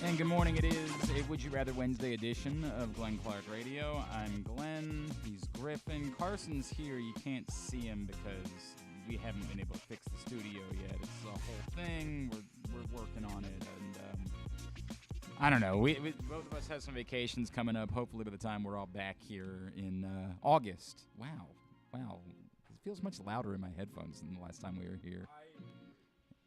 And good morning. It is a Would You Rather Wednesday edition of Glenn Clark Radio. I'm Glenn. He's Griffin. Carson's here. You can't see him because we haven't been able to fix the studio yet. It's a whole thing. We're working on it. And I don't know. We both of us have some vacations coming up. Hopefully by the time we're all back here in August. Wow. It feels much louder in my headphones than the last time we were here.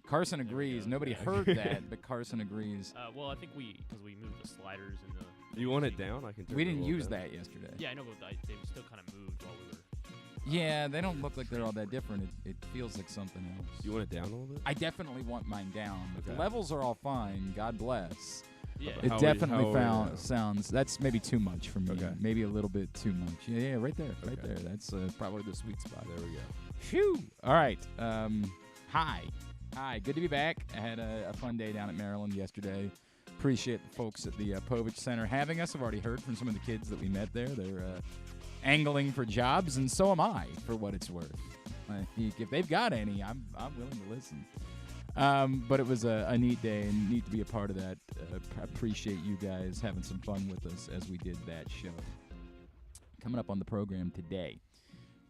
Carson agrees. Nobody heard that, but Carson agrees. Well, I think because we moved the sliders and the. You want it down? I can. We didn't use that yesterday. Yeah, I know, but they still kind of moved while we were. Yeah, they don't look like they're all that different. It feels like something else. You want it down a little bit? I definitely want mine down. But Okay. the levels are all fine. God bless. Yeah. It definitely how sounds. That's maybe too much for me. Okay. Maybe a little bit too much. Yeah, right there. Right Okay. there. That's probably the sweet spot. There we go. Phew. All right. Hi. Good to be back. I had a fun day down at Maryland yesterday. Appreciate the folks at the Povich Center having us. I've already heard from some of the kids that we met there. They're angling for jobs, and so am I, for what it's worth. If they've got any, I'm willing to listen. But it was a neat day and neat to be a part of that. I appreciate you guys having some fun with us as we did that show. Coming up on the program today,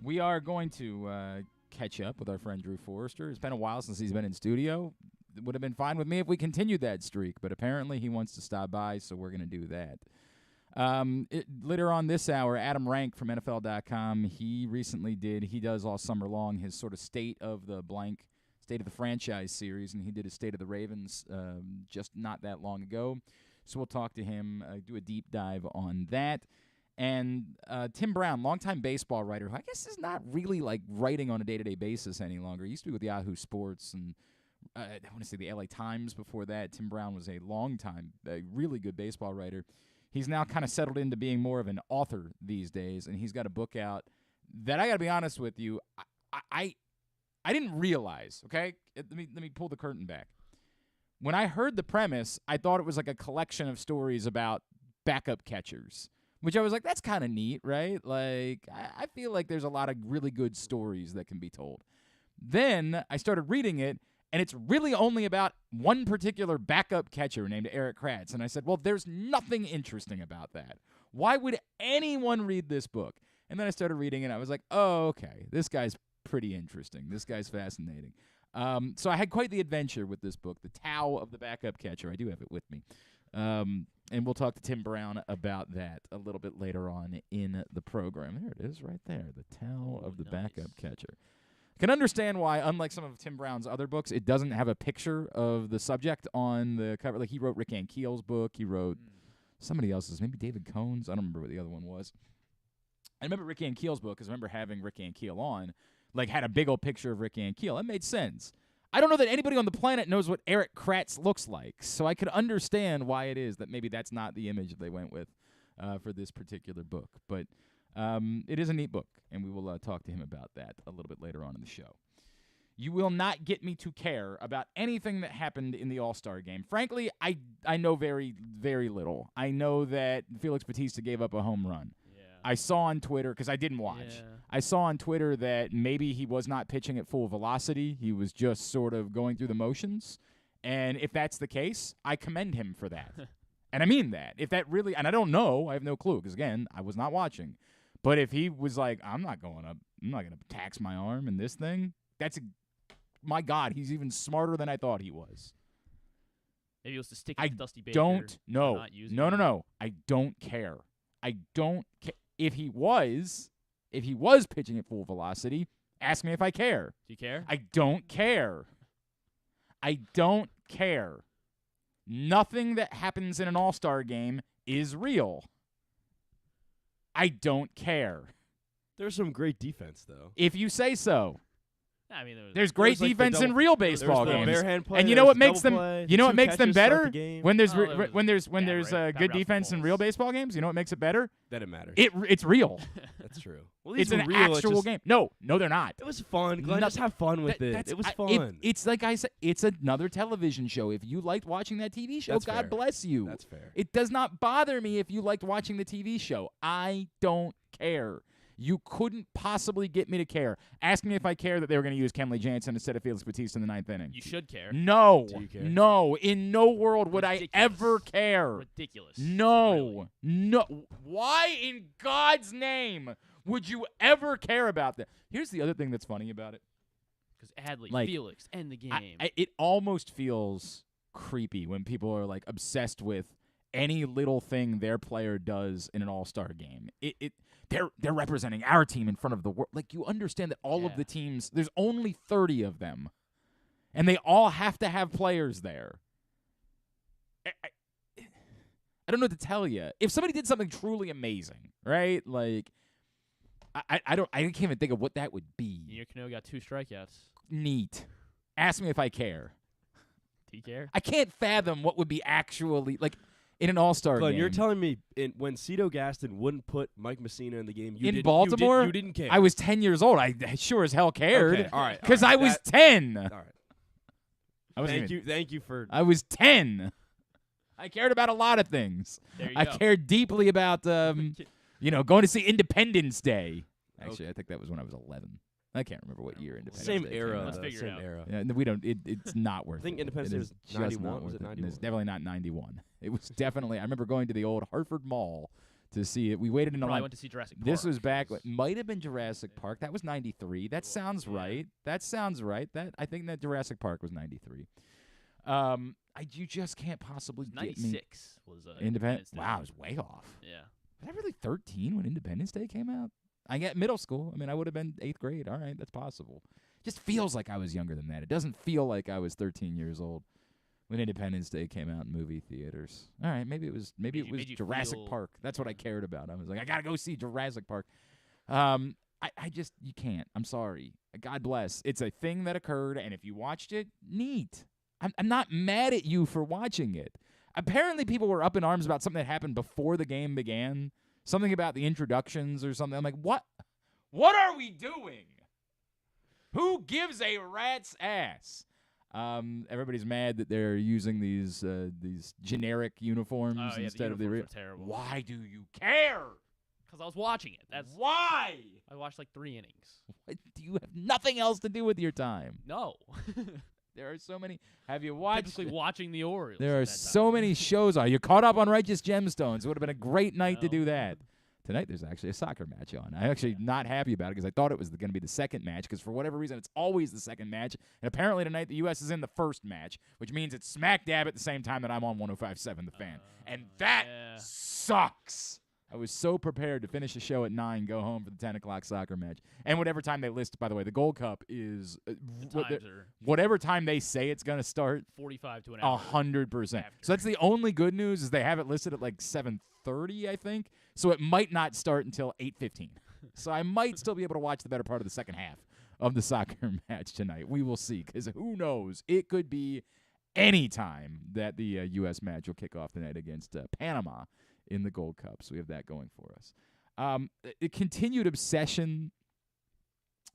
we are going to catch up with our friend Drew Forrester. It's been a while since he's been in studio. It would have been fine with me if we continued that streak, but apparently he wants to stop by, so we're going to do that. Later on this hour, Adam Rank from NFL.com, he does all summer long his sort of state of the franchise series, and he did his State of the Ravens just not that long ago. So we'll talk to him, do a deep dive on that. And Tim Brown, longtime baseball writer, who I guess is not really like writing on a day-to-day basis any longer. He used to be with Yahoo Sports and I want to say the LA Times before that. Tim Brown was a really good baseball writer. He's now kind of settled into being more of an author these days, and he's got a book out that I got to be honest with you, I didn't realize. Okay, let me pull the curtain back. When I heard the premise, I thought it was like a collection of stories about backup catchers. Which I was like, that's kind of neat, right? Like, I feel like there's a lot of really good stories that can be told. Then I started reading it, and it's really only about one particular backup catcher named Eric Kratz. And I said, well, there's nothing interesting about that. Why would anyone read this book? And then I started reading it, and I was like, oh, okay, this guy's pretty interesting. This guy's fascinating. So I had quite the adventure with this book, The Tao of the Backup Catcher. I do have it with me. And we'll talk to Tim Brown about that a little bit later on in the program. There it is right there, The Tao of the Backup Catcher. I can understand why, unlike some of Tim Brown's other books, it doesn't have a picture of the subject on the cover. Like, he wrote Rick Ankiel's book. He wrote somebody else's, maybe David Cohn's. I don't remember what the other one was. I remember Rick Ankiel's book because I remember having Rick Ankiel on, had a big old picture of Rick Ankiel. That made sense. I don't know that anybody on the planet knows what Eric Kratz looks like, so I could understand why it is that maybe that's not the image they went with for this particular book. But it is a neat book, and we will talk to him about that a little bit later on in the show. You will not get me to care about anything that happened in the All-Star game. Frankly, I know very, very little. I know that Felix Bautista gave up a home run. I saw on Twitter, because I didn't watch, I saw on Twitter that maybe he was not pitching at full velocity. He was just sort of going through the motions. And if that's the case, I commend him for that. And I mean that. If that really, and I don't know, I have no clue, because again, I was not watching. But if he was like, I'm not going to tax my arm in this thing, my God, he's even smarter than I thought he was. Maybe it was to stick with Dusty Baker. No. I don't care. I don't care. If he was pitching at full velocity, ask me if I care. Do you care? I don't care. I don't care. Nothing that happens in an All-Star game is real. I don't care. There's some great defense, though. If you say so. I mean, there's great defense in real baseball games. Play, and you know what makes them better? The when there's good defense in real baseball games, you know what makes it better? That it matters. It's real. That's true. Well, it's an actual game. No, they're not. It was fun. Glenn, just have fun with it. It was fun. It's like I said, it's another television show. If you liked watching that TV show, God bless you. That's fair. It does not bother me if you liked watching the TV show. I don't care. You couldn't possibly get me to care. Ask me if I care that they were going to use Kenley Jansen instead of Felix Bautista in the 9th inning. You should care. No. Do you care? No. In no world would Ridiculous. I ever care. Ridiculous. No. Really. No. Why in God's name would you ever care about that? Here's the other thing that's funny about it. Because Adley, Like, Felix, end the game. It almost feels creepy when people are like obsessed with any little thing their player does in an All-Star game. They're representing our team in front of the world. Like, you understand that all of the teams, there's only 30 of them, and they all have to have players there. I don't know what to tell you. If somebody did something truly amazing, right? Like, I can't even think of what that would be. Your Cano got 2 strikeouts. Neat. Ask me if I care. Do you care? I can't fathom what would be actually like in an All-Star Glenn, game. you're telling me when Cito Gaston wouldn't put Mike Messina in the game, in Baltimore, you didn't care. I was 10 years old. I sure as hell cared. Okay, all right, Because I was 10. All right. I wasn't Thank you for. I was 10. I cared about a lot of things. There you I go. cared deeply about, going to see Independence Day. Actually, I think that was when I was 11. I can't remember what year Independence Same Day era. came Let's out. figure it Same out. era. Yeah, no, we don't. It's not worth it. I think Independence It Day is was just 91. not Was worth it It's 91? definitely not 91. It was definitely. I remember going to the old Hartford Mall to see it. We waited in a Probably line. went to see Jurassic Park. This was back. Might have been Jurassic Park. That was 93. That sounds right. That sounds right. I think that Jurassic Park was 93. You just can't possibly get me 96 was Independence. Day. Wow, I was way off. Yeah. Was I really 13 when Independence Day came out? I get middle school. I mean, I would have been 8th grade. All right, that's possible. Just feels like I was younger than that. It doesn't feel like I was 13 years old when Independence Day came out in movie theaters. All right, maybe it was Made you Jurassic feel- Park. That's what I cared about. I was like, I gotta go see Jurassic Park. I just you can't. I'm sorry. God bless. It's a thing that occurred, and if you watched it, neat. I'm not mad at you for watching it. Apparently, people were up in arms about something that happened before the game began. Something about the introductions or something. I'm like, what? What are we doing? Who gives a rat's ass? Everybody's mad that they're using these generic uniforms Oh, yeah, instead of the uniforms are terrible. Why do you care? Because I was watching it. That's Why? I watched like 3 innings. Do you have nothing else to do with your time? No. There are so many. Have you watched? Typically watching the Orioles. There at are that so time. many shows. Are you caught up on Righteous Gemstones? It would have been a great night to No. do that. Tonight there's actually a soccer match on. I'm actually not happy about it because I thought it was going to be the second match because for whatever reason it's always the second match. And apparently tonight the U.S. is in the first match, which means it's smack dab at the same time that I'm on 105.7 The Fan. And that sucks. I was so prepared to finish the show at 9, go home for the 10 o'clock soccer match. And whatever time they list, by the way, the Gold Cup is Times are whatever time they say it's going to start, 45 to an hour. 100%. after. So that's the only good news is they have it listed at like 7:30, I think. So it might not start until 8:15. So I might still be able to watch the better part of the second half of the soccer match tonight. We will see because who knows? It could be any time that the U.S. match will kick off tonight against Panama in the Gold Cup. So we have that going for us. A continued obsession.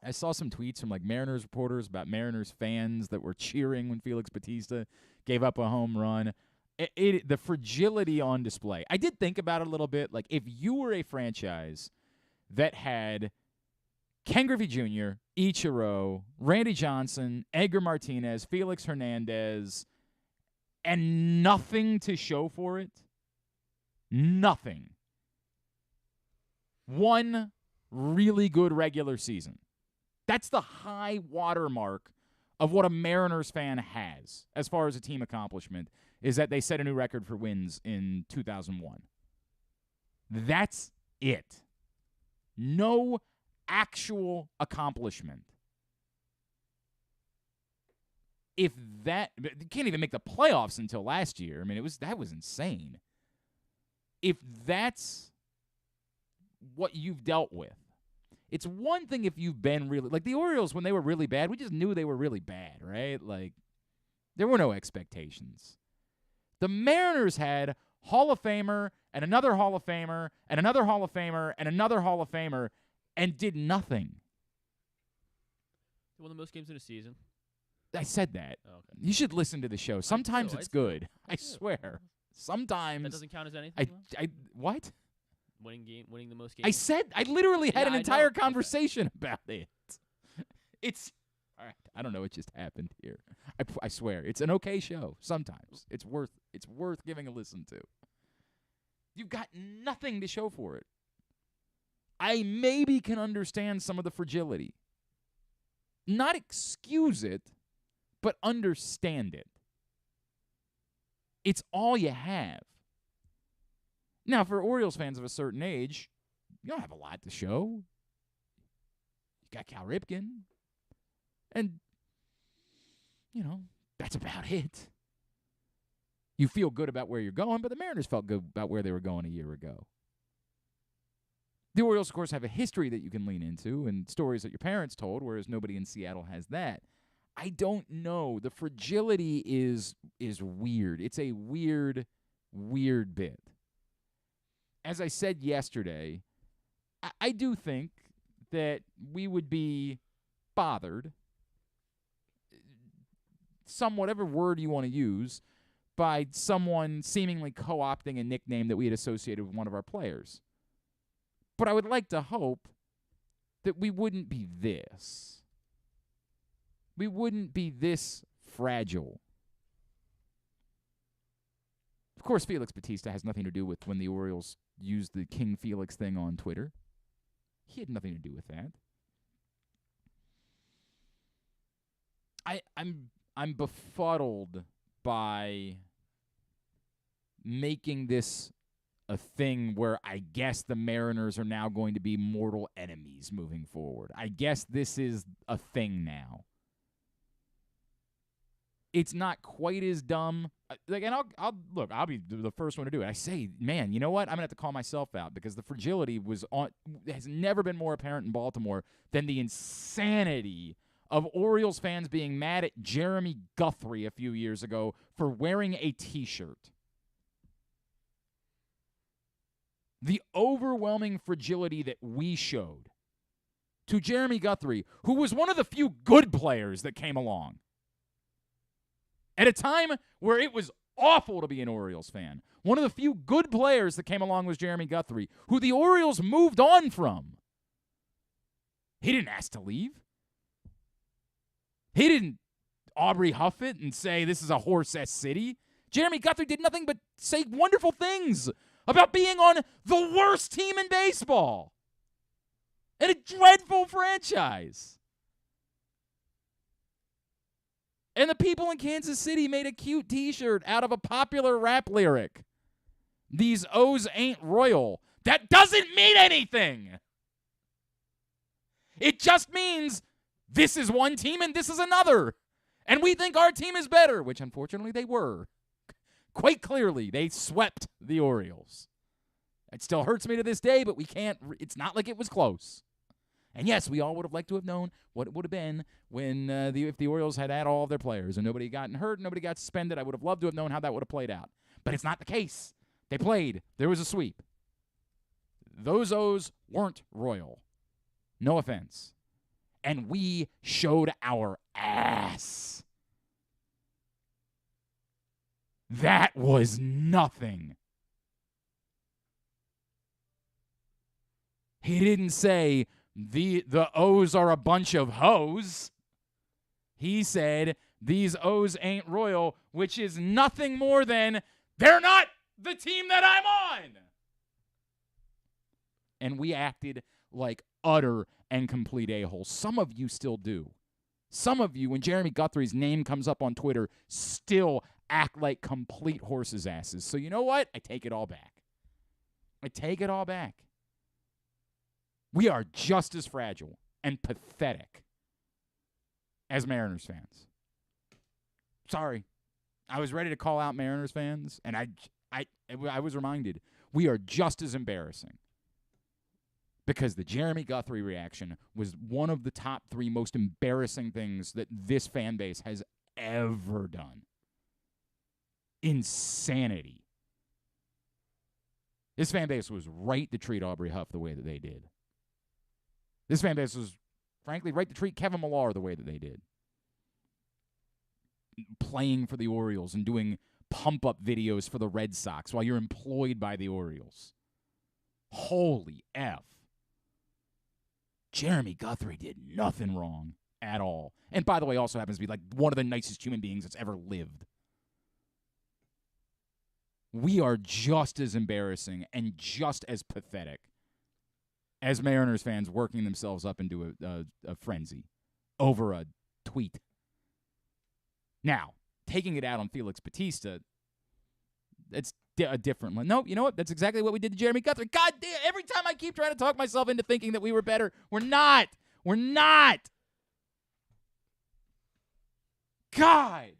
I saw some tweets from like Mariners reporters about Mariners fans that were cheering when Felix Bautista gave up a home run. The fragility on display. I did think about it a little bit. Like if you were a franchise that had Ken Griffey Jr., Ichiro, Randy Johnson, Edgar Martinez, Felix Hernandez, and nothing to show for it. Nothing. One really good regular season. That's the high watermark of what a Mariners fan has as far as a team accomplishment, is that they set a new record for wins in 2001. That's it. No actual accomplishment. If that, you can't even make the playoffs until last year. I mean, that was insane. If that's what you've dealt with, it's one thing if you've been really, like the Orioles when they were really bad, we just knew they were really bad, right? Like, there were no expectations. The Mariners had Hall of Famer and another Hall of Famer and another Hall of Famer and another Hall of Famer and did nothing. They won the most games in a season. I said that. Oh, okay. You should listen to the show. Sometimes do, it's I do. good. I swear. Sometimes. That doesn't count as anything. What? winning the most I games. I literally had Yeah, an I entire know. Okay. conversation about it. It's all right. I don't know what just happened here. I swear, it's an okay show. Sometimes it's worth giving a listen to. You've got nothing to show for it. I maybe can understand some of the fragility. Not excuse it, but understand it. It's all you have. Now, for Orioles fans of a certain age, you don't have a lot to show. You got Cal Ripken. And, that's about it. You feel good about where you're going, but the Mariners felt good about where they were going a year ago. The Orioles, of course, have a history that you can lean into and stories that your parents told, whereas nobody in Seattle has that. I don't know. The fragility is weird. It's a weird bit. As I said yesterday, I do think that we would be bothered, whatever word you want to use, by someone seemingly co-opting a nickname that we had associated with one of our players. But I would like to hope that we wouldn't be this. We wouldn't be this fragile. Of course, Felix Bautista has nothing to do with when the Orioles used the King Felix thing on Twitter. He had nothing to do with that. I'm befuddled by making this a thing where I guess the Mariners are now going to be mortal enemies moving forward. I guess this is a thing now. It's not quite as dumb. And I'll be the first one to do it. I say, man, you know what? I'm gonna have to call myself out because the fragility has never been more apparent in Baltimore than the insanity of Orioles fans being mad at Jeremy Guthrie a few years ago for wearing a T-shirt. The overwhelming fragility that we showed to Jeremy Guthrie, who was one of the few good players that came along. At a time where it was awful to be an Orioles fan, one of the few good players that came along was Jeremy Guthrie, who the Orioles moved on from. He didn't ask to leave. He didn't Aubrey Huff it and say this is a horse-ass city. Jeremy Guthrie did nothing but say wonderful things about being on the worst team in baseball and a dreadful franchise. And the people in Kansas City made a cute T-shirt out of a popular rap lyric. These O's ain't royal. That doesn't mean anything. It just means this is one team and this is another. And we think our team is better, which unfortunately they were. Quite clearly, they swept the Orioles. It still hurts me to this day, but we can't. It's not like it was close. And yes, we all would have liked to have known what it would have been when if the Orioles had all of their players and nobody gotten hurt, nobody got suspended. I would have loved to have known how that would have played out. But it's not the case. They played. There was a sweep. Those O's weren't royal. No offense. And we showed our ass. That was nothing. He didn't say the O's are a bunch of hoes. He said these O's ain't royal, which is nothing more than they're not the team that I'm on. And we acted like utter and complete a-holes. Some of you still do. Some of you, when Jeremy Guthrie's name comes up on Twitter, still act like complete horses' asses. So you know what? I take it all back. I take it all back. We are just as fragile and pathetic as Mariners fans. Sorry. I was ready to call out Mariners fans, and I was reminded we are just as embarrassing. Because the Jeremy Guthrie reaction was one of the top 3 most embarrassing things that this fan base has ever done. Insanity. This fan base was right to treat Aubrey Huff the way that they did. This fan base was, frankly, right to treat Kevin Millar the way that they did. Playing for the Orioles and doing pump-up videos for the Red Sox while you're employed by the Orioles. Holy F. Jeremy Guthrie did nothing wrong at all. And by the way, also happens to be like one of the nicest human beings that's ever lived. We are just as embarrassing and just as pathetic as Mariners fans working themselves up into a frenzy over a tweet. Now, taking it out on Felix Bautista, it's a different one. No, you know what? That's exactly what we did to Jeremy Guthrie. God damn, every time I keep trying to talk myself into thinking that we were better, we're not. We're not. God.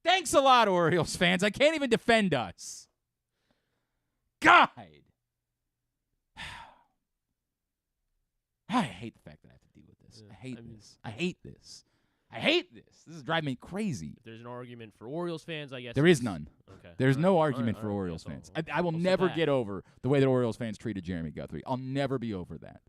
Thanks a lot, Orioles fans. I can't even defend us. God. I hate the fact that I have to deal with this. Yeah, I hate this. I hate this. I hate this. This is driving me crazy. If there's an argument for Orioles fans, I guess. There is none. Okay. There's no All right, argument all for right, Orioles that's fans. all. I will I'll sit never back. get over the way that Orioles fans treated Jeremy Guthrie. I'll never be over that.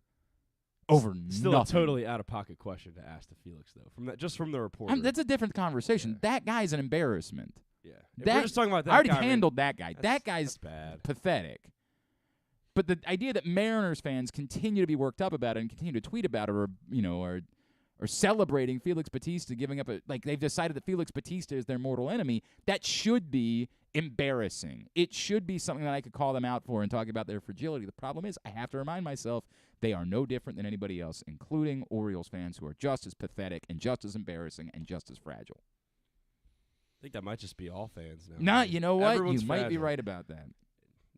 Over Still nothing. a totally out-of-pocket question to ask to Felix, though. From the reporter. That's a different conversation. Yeah. That guy's an embarrassment. Yeah. If That- we're just talking about that I already guy, handled that guy. That that's guy's bad. pathetic. But the idea that Mariners fans continue to be worked up about it and continue to tweet about it, or celebrating Felix Bautista giving up they've decided that Felix Bautista is their mortal enemy, that should be embarrassing. It should be something that I could call them out for and talk about their fragility. The problem is I have to remind myself they are no different than anybody else, including Orioles fans who are just as pathetic and just as embarrassing and just as fragile. I think that might just be all fans now. Nah, you know what? Everyone's You might be fragile. right about that.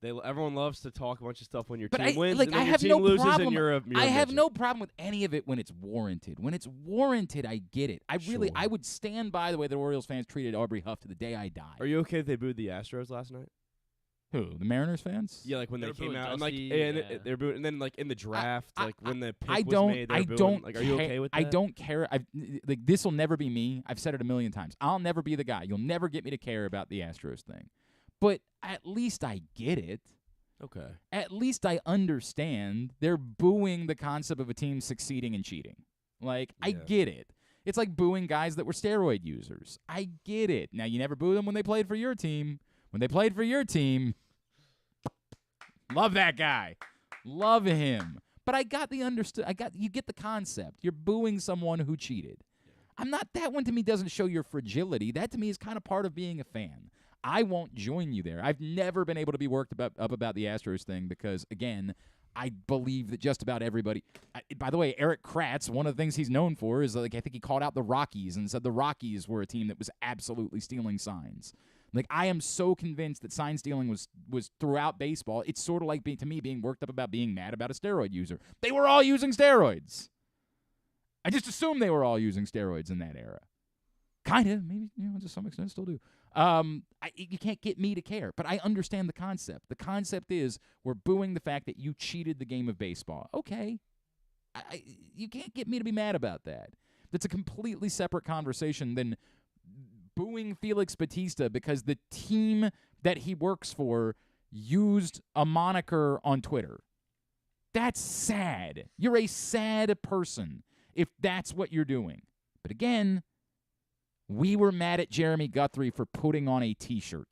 Everyone loves to talk a bunch of stuff when your But team wins, like, and then I your have team no loses, problem. and you're a I have midget. no problem with any of it when it's warranted. When it's warranted, I get it. I Sure. would stand by the way that Orioles fans treated Aubrey Huff to the day I die. Are you okay if they booed the Astros last night? Who? The Mariners fans? Yeah, like when They they were came booing out, Dusty, and yeah. they're booing, and then like in the draft, when the pick I was don't. made, they I were booing. don't. Like, are you okay with that? I don't care. This will never be me. I've said it a million times. I'll never be the guy. You'll never get me to care about the Astros thing. But at least I get it. Okay. At least I understand they're booing the concept of a team succeeding and cheating. Like, I Yeah. get it. It's like booing guys that were steroid users. I get it. Now, you never boo them when they played for your team. When they played for your team, love that guy. Love him. But I got the you get the concept. You're booing someone who cheated. That one to me doesn't show your fragility. That to me is kind of part of being a fan. I won't join you there. I've never been able to be worked up about the Astros thing because, again, I believe that just about everybody. By the way, Eric Kratz, one of the things he's known for is I think he called out the Rockies and said the Rockies were a team that was absolutely stealing signs. I am so convinced that sign stealing was throughout baseball. It's sort of like to me being worked up about being mad about a steroid user. They were all using steroids. I just assumed they were all using steroids in that era. Kind of, maybe, to some extent, still do. You can't get me to care, but I understand the concept. The concept is we're booing the fact that you cheated the game of baseball. Okay. You can't get me to be mad about that. That's a completely separate conversation than booing Felix Bautista because the team that he works for used a moniker on Twitter. That's sad. You're a sad person if that's what you're doing. But again, we were mad at Jeremy Guthrie for putting on a T-shirt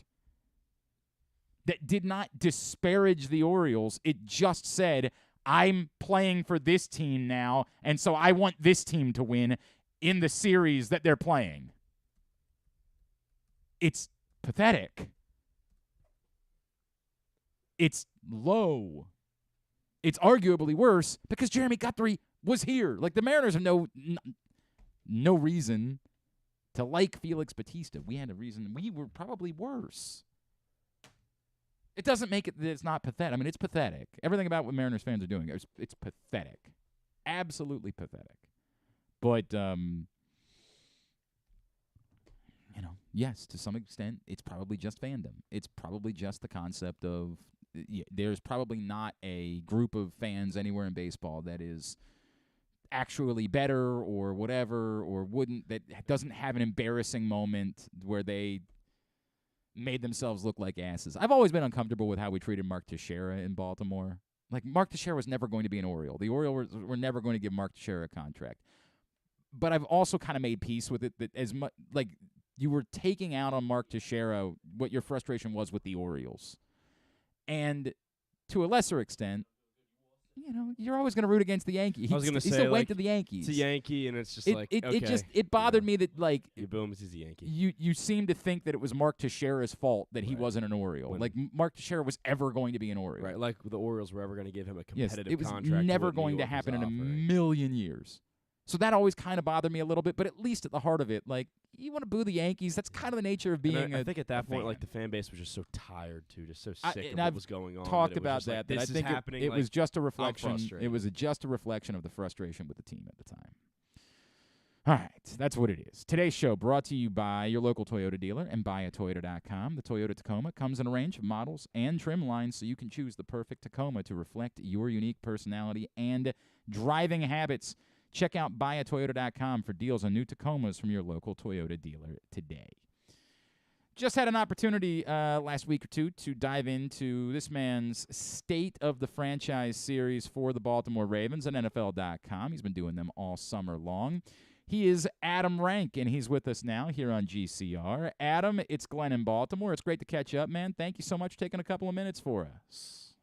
that did not disparage the Orioles. It just said, I'm playing for this team now, and so I want this team to win in the series that they're playing. It's pathetic. It's low. It's arguably worse because Jeremy Guthrie was here. The Mariners have no reason to like Felix Bautista. We had a reason. We were probably worse. It doesn't make it that it's not pathetic. I mean, it's pathetic. Everything about what Mariners fans are doing, it's pathetic. Absolutely pathetic. But, yes, to some extent, it's probably just fandom. It's probably just the concept of there's probably not a group of fans anywhere in baseball that is actually better or whatever or that doesn't have an embarrassing moment where they made themselves look like asses. I've always been uncomfortable with how we treated Mark Teixeira in Baltimore. Mark Teixeira was never going to be an Oriole. The Orioles were never going to give Mark Teixeira a contract. But I've also kind of made peace with it that as much you were taking out on Mark Teixeira what your frustration was with the Orioles. And to a lesser extent, you're always going to root against the Yankees. I was going to say, he still went like, to the Yankees. It's a Yankee, and it's just it bothered me that, like, boom, he's a Yankee. You seem to think that it was Mark Teixeira's fault that he wasn't an Oriole. Like, Mark Teixeira was ever going to be an Oriole. Right, like the Orioles were ever going to give him a competitive it was contract. never going to happen in a million years. So that always kind of bothered me a little bit, but at least at the heart of it, like, you want to boo the Yankees, that's kind of the nature of being I think at that point, fan. like, the fan base was just so tired, too, just so sick of I've what was going on. Talked that about just that. Like, I think it was just a reflection. It was just a reflection of the frustration with the team at the time. All right, that's what it is. Today's show brought to you by your local Toyota dealer and buyatoyota.com. The Toyota Tacoma comes in a range of models and trim lines, so you can choose the perfect Tacoma to reflect your unique personality and driving habits. Check out buyatoyota.com for deals on new Tacomas from your local Toyota dealer today. Just had an opportunity last week or two to dive into this man's State of the Franchise series for the Baltimore Ravens on NFL.com. He's been doing them all summer long. He is Adam Rank, and he's with us now here on GCR. Adam, it's Glenn in Baltimore. It's great to catch up, man. Thank you so much for taking a couple of minutes for us.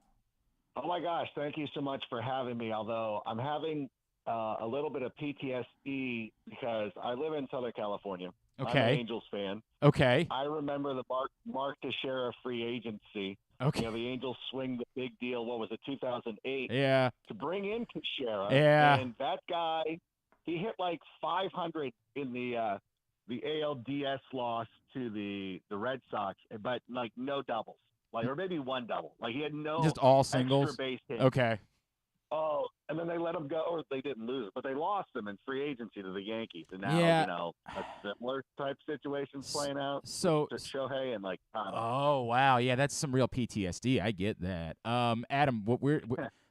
Oh, my gosh. Thank you so much for having me, although I'm having a little bit of PTSD because I live in Southern California. Okay. I'm an Angels fan. Okay. I remember the Mark Teixeira free agency. Okay. The Angels swing the big deal. What was it, 2008? Yeah. To bring in Teixeira. Yeah. And that guy, he hit like 500 in the ALDS loss to the Red Sox, but like no doubles, like or maybe one double. Like he had no just all singles. Extra base hit. Okay. Oh, and then they let him go, or they didn't lose, but they lost him in free agency to the Yankees. And now, a similar type situation's playing out to Shohei and, like, oh, wow. Yeah, that's some real PTSD. I get that. Adam,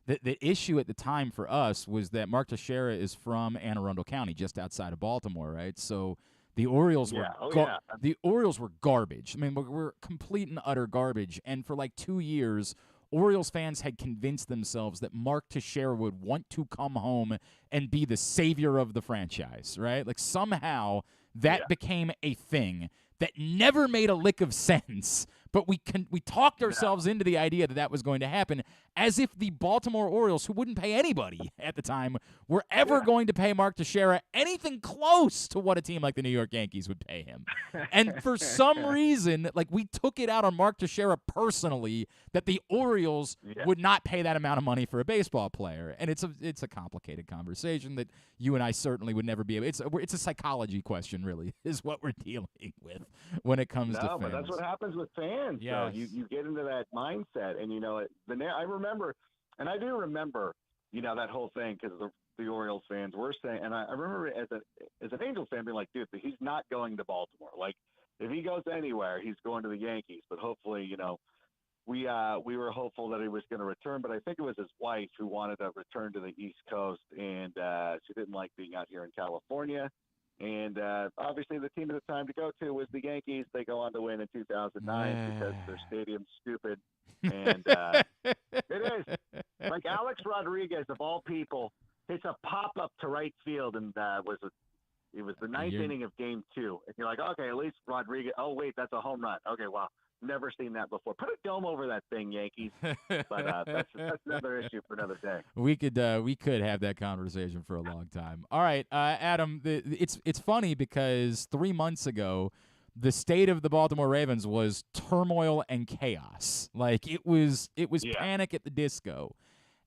the issue at the time for us was that Mark Teixeira is from Anne Arundel County, just outside of Baltimore, right? So the Orioles the Orioles were garbage. I mean, we're complete and utter garbage. And for like 2 years, Orioles fans had convinced themselves that Mark Teixeira would want to come home and be the savior of the franchise, right? Like somehow that became a thing that never made a lick of sense, but we talked ourselves into the idea that was going to happen, as if the Baltimore Orioles, who wouldn't pay anybody at the time, were ever going to pay Mark Teixeira anything close to what a team like the New York Yankees would pay him. And for some reason, like, we took it out on Mark Teixeira personally that the Orioles would not pay that amount of money for a baseball player. And it's a complicated conversation that you and I certainly would never be able. It's a psychology question, really, is what we're dealing with when it comes to fans. No, but that's what happens with fans. Yes. So you get into that mindset, and I remember, and I do remember, that whole thing because the Orioles fans were saying, and I remember as an Angels fan being like, dude, he's not going to Baltimore. Like, if he goes anywhere, he's going to the Yankees. But hopefully, we were hopeful that he was going to return, but I think it was his wife who wanted to return to the East Coast, and she didn't like being out here in California. And obviously the team at the time to go to was the Yankees. They go on to win in 2009 because their stadium's stupid. And it is. Like Alex Rodriguez, of all people, hits a pop-up to right field, and it was the ninth inning of Game 2. And you're like, okay, at least Rodriguez. Oh, wait, that's a home run. Okay, wow. Never seen that before. Put a dome over that thing, Yankees. But that's another issue for another day. We could have that conversation for a long time. All right, Adam. It's funny because 3 months ago, the state of the Baltimore Ravens was turmoil and chaos. Like it was panic at the disco.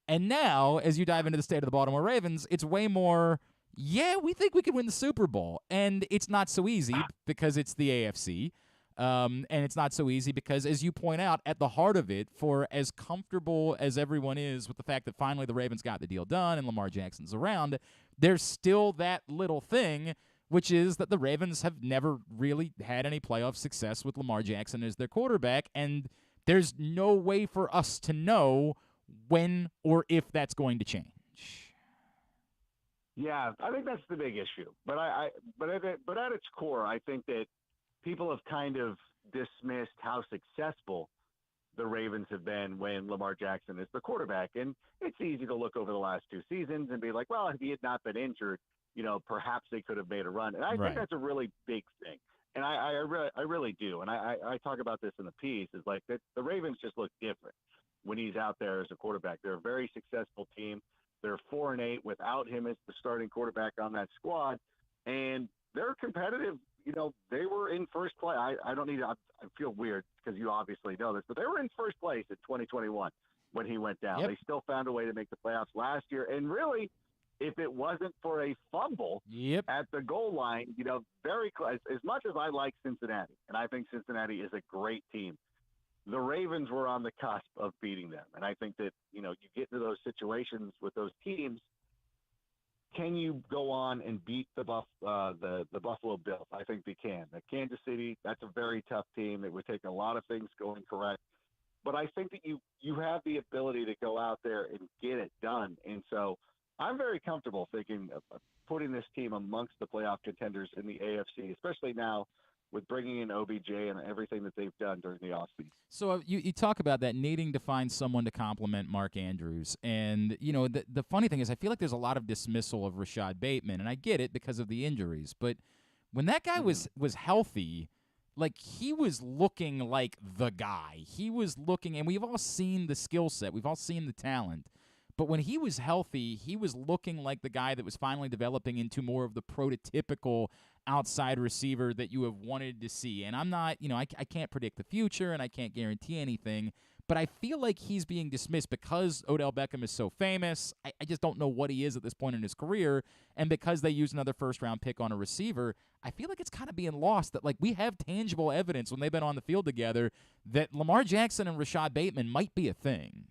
And now, as you dive into the state of the Baltimore Ravens, it's way more. Yeah, we think we could win the Super Bowl, and it's not so easy because it's the AFC. And it's not so easy because, as you point out, at the heart of it, for as comfortable as everyone is with the fact that finally the Ravens got the deal done and Lamar Jackson's around, there's still that little thing, which is that the Ravens have never really had any playoff success with Lamar Jackson as their quarterback, and there's no way for us to know when or if that's going to change. Yeah, I think that's the big issue. But at its core, I think that people have kind of dismissed how successful the Ravens have been when Lamar Jackson is the quarterback. And it's easy to look over the last 2 seasons and be like, well, if he had not been injured, perhaps they could have made a run. And I think that's a really big thing. And I really do. And I talk about this in the piece, is like that the Ravens just look different. when he's out there as a quarterback. They're a very successful team. They're 4-8 without him as the starting quarterback on that squad, and they're competitive. You know, they were in first place. I don't need to – I feel weird because you obviously know this, but they were in first place in 2021 when he went down. Yep. They still found a way to make the playoffs last year. And really, if it wasn't for a fumble at the goal line, you know, very close. As much as I like Cincinnati, and I think Cincinnati is a great team, the Ravens were on the cusp of beating them. And I think that, you know, you get into those situations with those teams, can you go on and beat the Buffalo Bills? I think they can. The Kansas City, that's a very tough team. It would take a lot of things going correct. But I think that you have the ability to go out there and get it done. And so I'm very comfortable thinking of putting this team amongst the playoff contenders in the AFC, especially now with bringing in OBJ and everything that they've done during the offseason. So you talk about that needing to find someone to complement Mark Andrews. And, you know, the funny thing is I feel like there's a lot of dismissal of Rashad Bateman, and I get it because of the injuries. But when that guy was healthy, like, he was looking like the guy. He was looking, and we've all seen the skill set. We've all seen the talent. But when he was healthy, he was looking like the guy that was finally developing into more of the prototypical outside receiver that you have wanted to see. And I'm not, you know, I can't predict the future and I can't guarantee anything, but I feel like he's being dismissed because Odell Beckham is so famous. I just don't know what he is at this point in his career. And because they used another first-round pick on a receiver, I feel like it's kind of being lost that, like, we have tangible evidence when they've been on the field together that Lamar Jackson and Rashad Bateman might be a thing.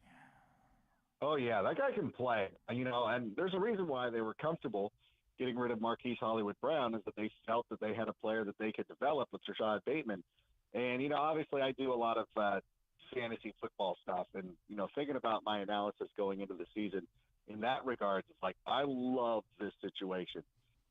Oh, yeah, that guy can play, you know, and there's a reason why they were comfortable getting rid of Marquise Hollywood-Brown is that they felt that they had a player that they could develop with Rashad Bateman. And, you know, obviously I do a lot of fantasy football stuff, and, you know, thinking about my analysis going into the season in that regard, it's like I love this situation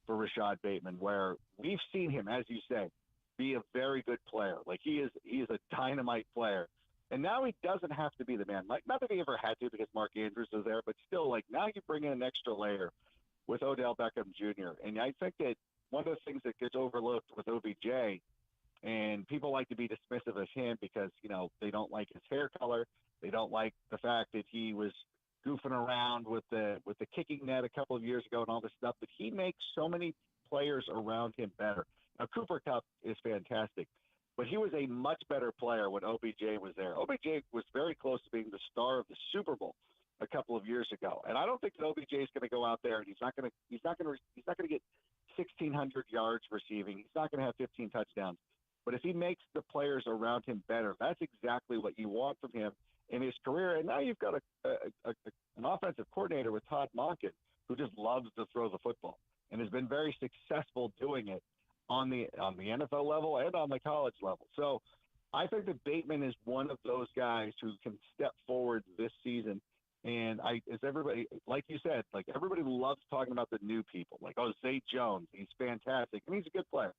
for Rashad Bateman where we've seen him, as you say, be a very good player. Like, he is a dynamite player. And now he doesn't have to be the man. Like, not that he ever had to because Mark Andrews is there, but still, like, now you bring in an extra layer with Odell Beckham Jr. And I think that one of the things that gets overlooked with OBJ, and people like to be dismissive of him because, you know, they don't like his hair color. They don't like the fact that he was goofing around with the kicking net a couple of years ago and all this stuff, but he makes so many players around him better. Now, Cooper Kupp is fantastic, but he was a much better player when OBJ was there. OBJ was very close to being the star of the Super Bowl a couple of years ago, and I don't think that OBJ is going to go out there and he's not going to get 1,600 yards receiving. He's not going to have 15 touchdowns. But if he makes the players around him better, that's exactly what you want from him in his career. And now you've got an offensive coordinator with Todd Monken who just loves to throw the football and has been very successful doing it on the NFL level and on the college level. So I think that Bateman is one of those guys who can step forward this season. And as everybody, like you said, like everybody loves talking about the new people, like, oh, Zay Jones, he's fantastic, and he's a good player.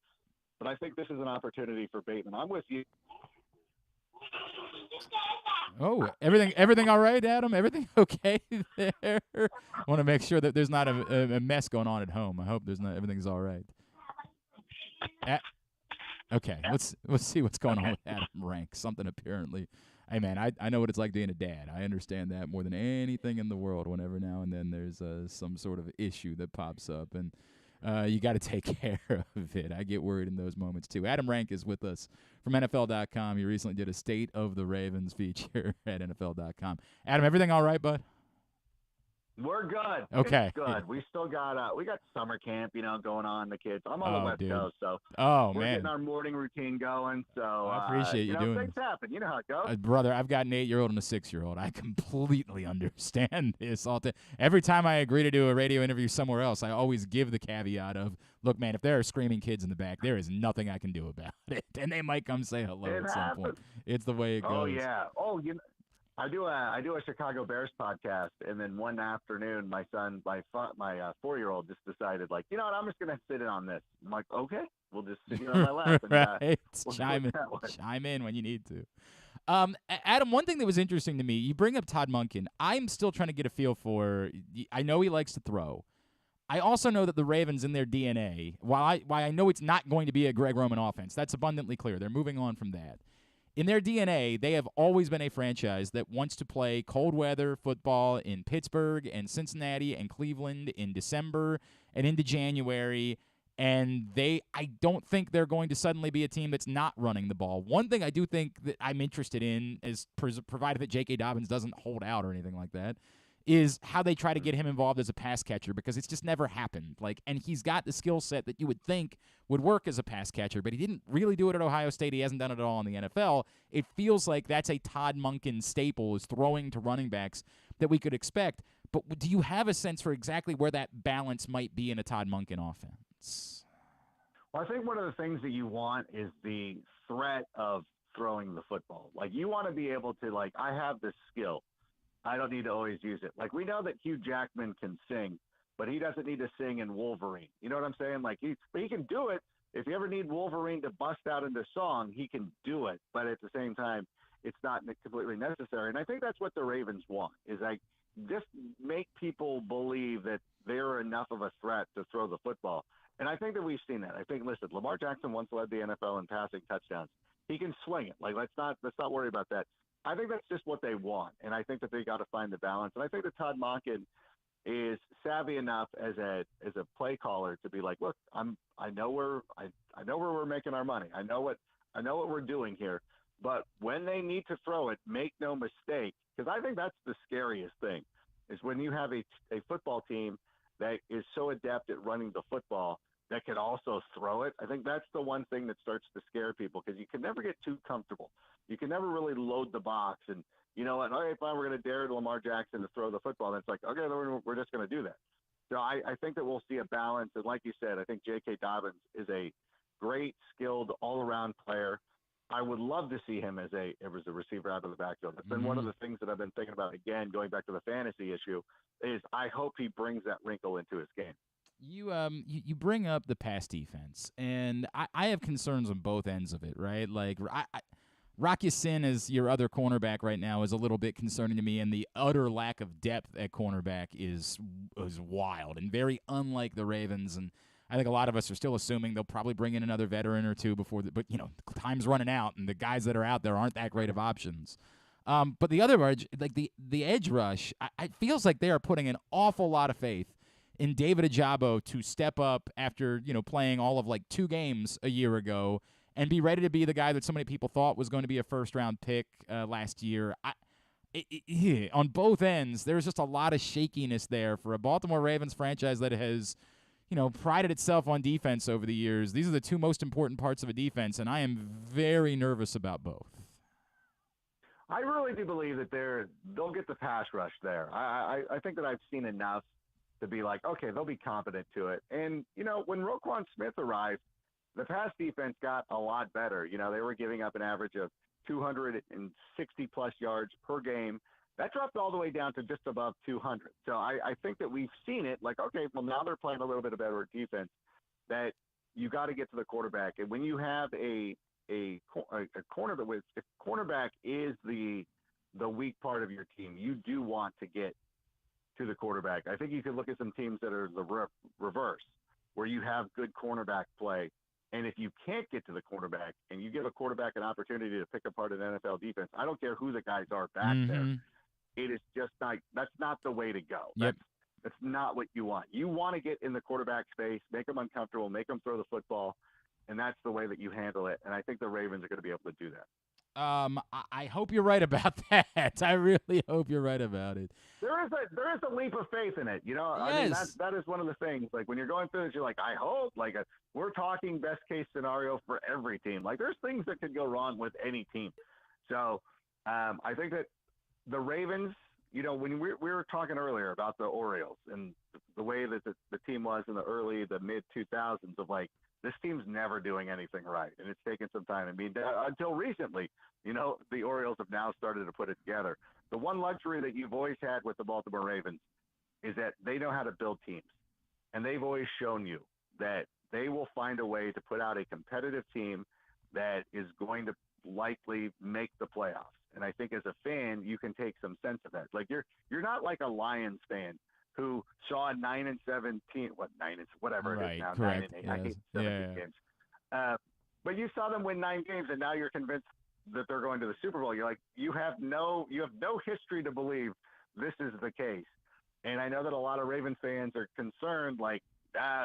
But I think this is an opportunity for Bateman. I'm with you. Oh, everything all right, Adam? Everything okay there? I want to make sure that there's not a mess going on at home. I hope everything's all right. Okay, let's see what's going on with Adam Rank. Something apparently. Hey, man, I know what it's like being a dad. I understand that more than anything in the world. Whenever now and then there's some sort of issue that pops up, and you got to take care of it. I get worried in those moments, too. Adam Rank is with us from NFL.com. He recently did a State of the Ravens feature at NFL.com. Adam, everything all right, bud? We're good. Okay. It's good. We still got we got summer camp, going on. The kids. I'm on the West Coast, so we're getting our morning routine going. So I appreciate you doing. Things happen. You know how it goes, brother. I've got an 8-year-old and a 6-year-old. I completely understand this. Every time I agree to do a radio interview somewhere else, I always give the caveat of, look, man, if there are screaming kids in the back, there is nothing I can do about it, and they might come say hello at some point. It's the way it goes. Oh yeah. Oh, I do a Chicago Bears podcast, and then one afternoon, my 4-year-old just decided, like, you know what, I'm just gonna sit in on this. I'm like, okay, we'll just sit here on my lap and right. Chime in when you need to. Adam, one thing that was interesting to me, you bring up Todd Monken. I'm still trying to get a feel for. I know he likes to throw. I also know that the Ravens, in their DNA, while I know it's not going to be a Greg Roman offense, that's abundantly clear. They're moving on from that. in their DNA, they have always been a franchise that wants to play cold weather football in Pittsburgh and Cincinnati and Cleveland in December and into January. And I don't think they're going to suddenly be a team that's not running the ball. One thing I do think that I'm interested in is, provided that J.K. Dobbins doesn't hold out or anything like that, is how they try to get him involved as a pass catcher, because it's just never happened. And he's got the skill set that you would think would work as a pass catcher, but he didn't really do it at Ohio State. He hasn't done it at all in the NFL. It feels like that's a Todd Monken staple, is throwing to running backs, that we could expect. But do you have a sense for exactly where that balance might be in a Todd Monken offense? Well, I think one of the things that you want is the threat of throwing the football. You want to be able to, I have this skill. I don't need to always use it. We know that Hugh Jackman can sing, but he doesn't need to sing in Wolverine. You know what I'm saying? He can do it. If you ever need Wolverine to bust out into song, he can do it. But at the same time, it's not completely necessary. And I think that's what the Ravens want, is just make people believe that they're enough of a threat to throw the football. And I think that we've seen that. I think, listen, Lamar Jackson once led the NFL in passing touchdowns. He can swing it. Let's not worry about that. I think that's just what they want, and I think that they got to find the balance. And I think that Todd Monken is savvy enough as a play caller to be like, look, I know where we're making our money. I know what we're doing here. But when they need to throw it, make no mistake, because I think that's the scariest thing, is when you have a football team that is so adept at running the football that can also throw it. I think that's the one thing that starts to scare people, because you can never get too comfortable. You can never really load the box and, you know what, all right, fine, we're going to dare Lamar Jackson to throw the football. And it's okay, we're just going to do that. So I think that we'll see a balance. And like you said, I think J.K. Dobbins is a great, skilled, all-around player. I would love to see him as a receiver out of the backfield. That's been one of the things that I've been thinking about, again, going back to the fantasy issue, is I hope he brings that wrinkle into his game. You bring up the pass defense, and I have concerns on both ends of it, right? Rocky Sin as your other cornerback right now is a little bit concerning to me, and the utter lack of depth at cornerback is wild and very unlike the Ravens. And I think a lot of us are still assuming they'll probably bring in another veteran or two before, but time's running out, and the guys that are out there aren't that great of options. But the other edge, the edge rush, it feels like they are putting an awful lot of faith in David Ojabo to step up after playing all of 2 games a year ago and be ready to be the guy that so many people thought was going to be a first-round pick last year. On both ends, there's just a lot of shakiness there for a Baltimore Ravens franchise that has prided itself on defense over the years. These are the 2 most important parts of a defense, and I am very nervous about both. I really do believe that they'll get the pass rush there. I think that I've seen enough to be okay, they'll be competent to it. And, when Roquan Smith arrived, the pass defense got a lot better. They were giving up an average of 260-plus yards per game. That dropped all the way down to just above 200. So I think that we've seen it, okay, well, now they're playing a little bit of better defense, that you got to get to the quarterback. And when you have a cornerback, if cornerback is the weak part of your team, you do want to get to the quarterback. I think you could look at some teams that are the reverse, where you have good cornerback play. And if you can't get to the quarterback and you give a quarterback an opportunity to pick apart an NFL defense, I don't care who the guys are back there. It is just that's not the way to go. Yep. That's not what you want. You want to get in the quarterback space, make them uncomfortable, make them throw the football, and that's the way that you handle it. And I think the Ravens are going to be able to do that. I hope you're right about that. I really hope you're right about it. There is a leap of faith in it. Yes. I mean, that is one of the things. When you're going through this, you're I hope. We're talking best case scenario for every team. There's things that could go wrong with any team. So I think that the Ravens, when we were talking earlier about the Orioles and the way that the team was in the mid 2000s of this team's never doing anything right, and it's taken some time. I mean, until recently, the Orioles have now started to put it together. The one luxury that you've always had with the Baltimore Ravens is that they know how to build teams, and they've always shown you that they will find a way to put out a competitive team that is going to likely make the playoffs. And I think as a fan, you can take some sense of that. You're not like a Lions fan who saw a 9-17, whatever right, it is now, correct. 9-8. I hate 17 games. But you saw them win 9 games, and now you're convinced that they're going to the Super Bowl. You're like, you have no history to believe this is the case. And I know that a lot of Ravens fans are concerned, like,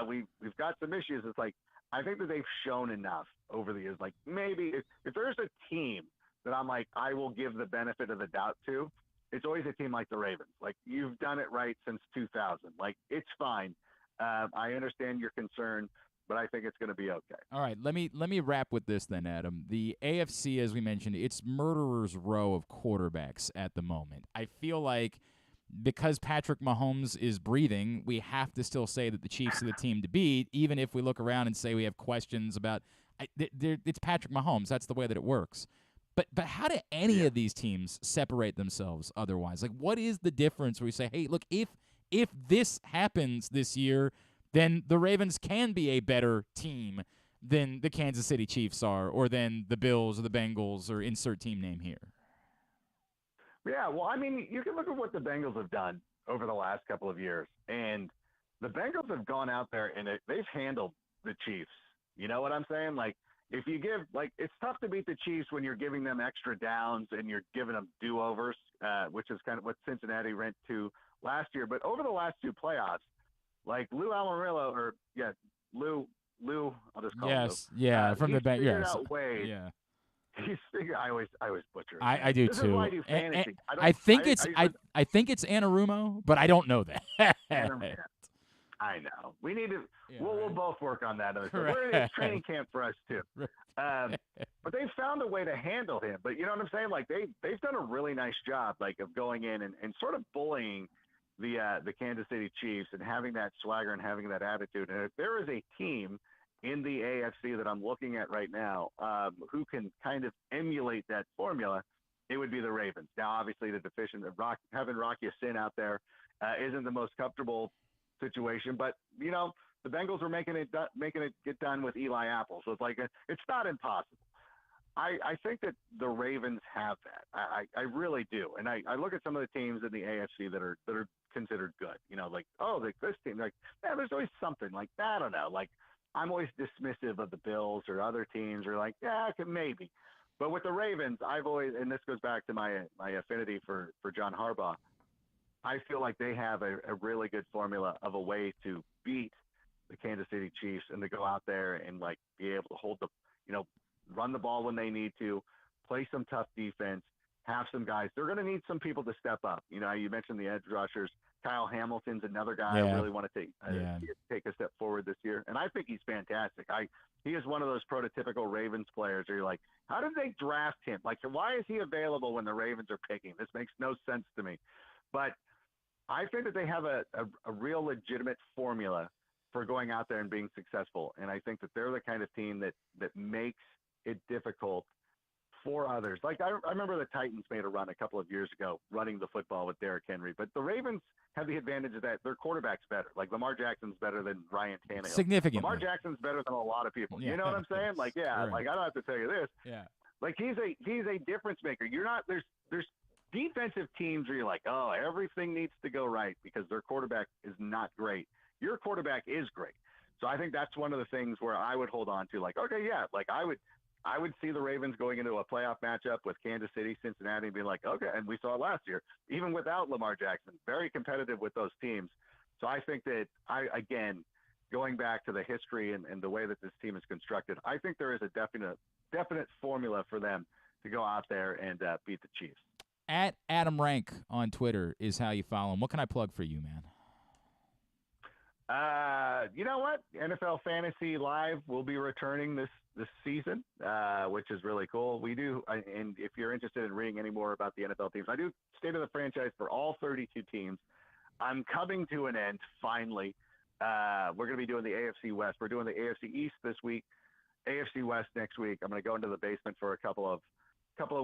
we've got some issues. It's like, I think that they've shown enough over the years. Like, maybe if there's a team that I'm like, I will give the benefit of the doubt to, it's always a team like the Ravens. Like, you've done it right since 2000. Like, it's fine. I understand your concern, but I think it's going to be okay. All right, let me wrap with this then, Adam. The AFC, as we mentioned, it's murderer's row of quarterbacks at the moment. I feel like because Patrick Mahomes is breathing, we have to still say that the Chiefs are the team to beat, even if we look around and say we have questions about it's Patrick Mahomes. That's the way that it works. But how do any of these teams separate themselves otherwise? Like, what is the difference where we say, hey, look, if this happens this year, then the Ravens can be a better team than the Kansas City Chiefs are, or than the Bills or the Bengals, or insert team name here? Yeah, well, I mean, you can look at what the Bengals have done over the last couple of years, and the Bengals have gone out there and they've handled the Chiefs. You know what I'm saying? Like, if you give, like, it's tough to beat the Chiefs when you're giving them extra downs and you're giving them do-overs, which is kind of what Cincinnati went to last year. But over the last two playoffs, like Lou Lamoriello, Lou, I'll just call him Lou. From the Bengals. Yes. Out ways. Yeah. He's figured. I always butcher it. I do this too. Is why I do fantasy. I think it's Anarumo, but I don't know that. I know. We need to. Yeah, we'll both work on that. It's training camp for us too. But they've found a way to handle him. But you know what I'm saying? Like they've done a really nice job, like, of going in and sort of bullying the Kansas City Chiefs and having that swagger and having that attitude. And if there is a team in the AFC that I'm looking at right now who can kind of emulate that formula, it would be the Ravens. Now, obviously, the deficient having Rocky Sin out there isn't the most comfortable situation, but you know the Bengals are making it get done with Eli Apple, so it's like it's not impossible. I think that the Ravens have that. I really do, and I look at some of the teams in the AFC that are considered good. You know, like this team, like there's always something like I don't know, like I'm always dismissive of the Bills or other teams, or like maybe, but with the Ravens, I've always, and this goes back to my affinity for John Harbaugh. I feel like they have a really good formula of a way to beat the Kansas City Chiefs and to go out there and like be able to hold run the ball when they need to, play some tough defense, have some guys. They're going to need some people to step up. You know, you mentioned the edge rushers. Kyle Hamilton's another guy I really want to take a step forward this year, and I think he's fantastic. He is one of those prototypical Ravens players where you're like, how did they draft him? Like, why is he available when the Ravens are picking? This makes no sense to me. But I think that they have a real legitimate formula for going out there and being successful, and I think that they're the kind of team that makes it difficult for others. Like I remember the Titans made a run a couple of years ago running the football with Derrick Henry, but the Ravens have the advantage of that their quarterback's better. Like Lamar Jackson's better than Ryan Tannehill. Significantly. Lamar Jackson's better than a lot of people. Yeah. You know what I'm saying? Like, Right. like I don't have to tell you this. Yeah. Like he's a difference maker. You're not there's defensive teams where you're like, oh, everything needs to go right because their quarterback is not great. Your quarterback is great. So I think that's one of the things where I would hold on to, like, okay, yeah, like I would see the Ravens going into a playoff matchup with Kansas City, Cincinnati, and be like, okay, and we saw it last year, even without Lamar Jackson, very competitive with those teams. So I think that again, going back to the history and the way that this team is constructed, I think there is a definite formula for them to go out there and beat the Chiefs. At Adam Rank on Twitter is how you follow him. What can I plug for you, man? You know what? NFL Fantasy Live will be returning this season, which is really cool. We do, and if you're interested in reading any more about the NFL teams, I do State of the Franchise for all 32 teams. I'm coming to an end, finally. We're going to be doing the AFC West. We're doing the AFC East this week, AFC West next week. I'm going to go into the basement for a couple of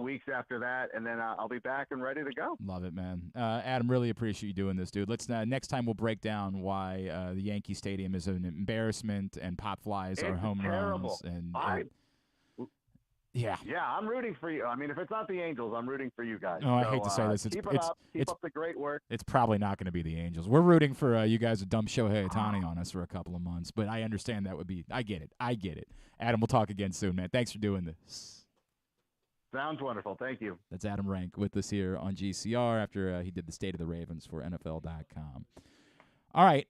weeks after that, and then I'll be back and ready to go. Love it, man. Adam, really appreciate you doing this, dude. Let's next time we'll break down why the Yankee Stadium is an embarrassment and pop flies are home terrible. runs. Yeah, I'm rooting for you. I mean, if it's not the Angels, I'm rooting for you guys. Oh, I hate to say this. Keep it up. Keep up the great work. It's probably not going to be the Angels. We're rooting for you guys to dump Shohei Ohtani on us for a couple of months, but I understand that would be. I get it. Adam, we'll talk again soon, man. Thanks for doing this. Sounds wonderful. Thank you. That's Adam Rank with us here on GCR after he did the State of the Ravens for NFL.com. All right,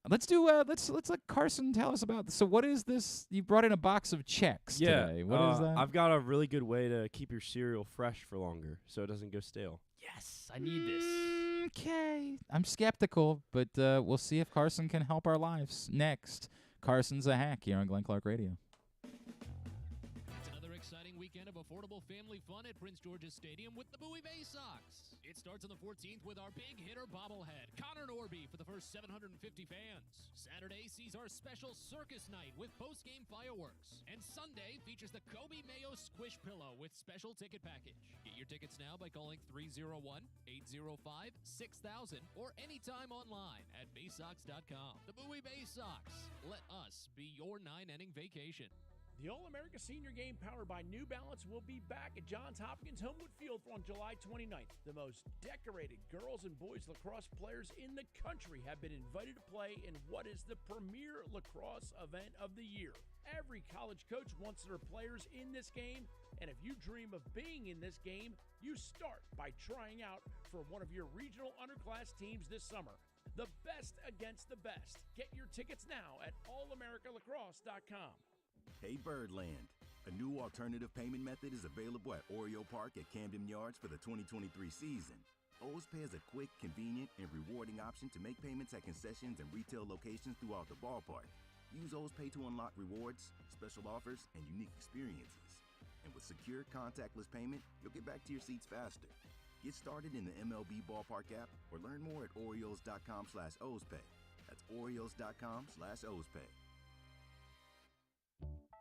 let's let Carson tell us about this. So what is this? You brought in a box of checks today. What is that? I've got a really good way to keep your cereal fresh for longer so it doesn't go stale. Yes, I need this. Okay. I'm skeptical, but we'll see if Carson can help our lives. Next, Carson's a Hack here on Glenn Clark Radio. It's another exciting weekend of affordable family fun at Prince George's Stadium with the Bowie Bay Sox. It starts on the 14th with our big hitter bobblehead, Connor Norby, for the first 750 fans. Saturday sees our special circus night with post-game fireworks. And Sunday features the Kobe Mayo Squish Pillow with special ticket package. Get your tickets now by calling 301-805-6000 or anytime online at baysox.com. The Bowie Bay Sox. Let us be your 9-inning vacation. The All-America Senior Game powered by New Balance will be back at Johns Hopkins Homewood Field on July 29th. The most decorated girls and boys lacrosse players in the country have been invited to play in what is the premier lacrosse event of the year. Every college coach wants their players in this game, and if you dream of being in this game, you start by trying out for one of your regional underclass teams this summer. The best against the best. Get your tickets now at allamericalacrosse.com. Hey Birdland, a new alternative payment method is available at Oriole Park at Camden Yards for the 2023 season. OzPay is a quick, convenient, and rewarding option to make payments at concessions and retail locations throughout the ballpark. Use OzPay to unlock rewards, special offers, and unique experiences. And with secure, contactless payment, you'll get back to your seats faster. Get started in the MLB Ballpark app or learn more at Orioles.com/OzPay. That's Orioles.com/OzPay.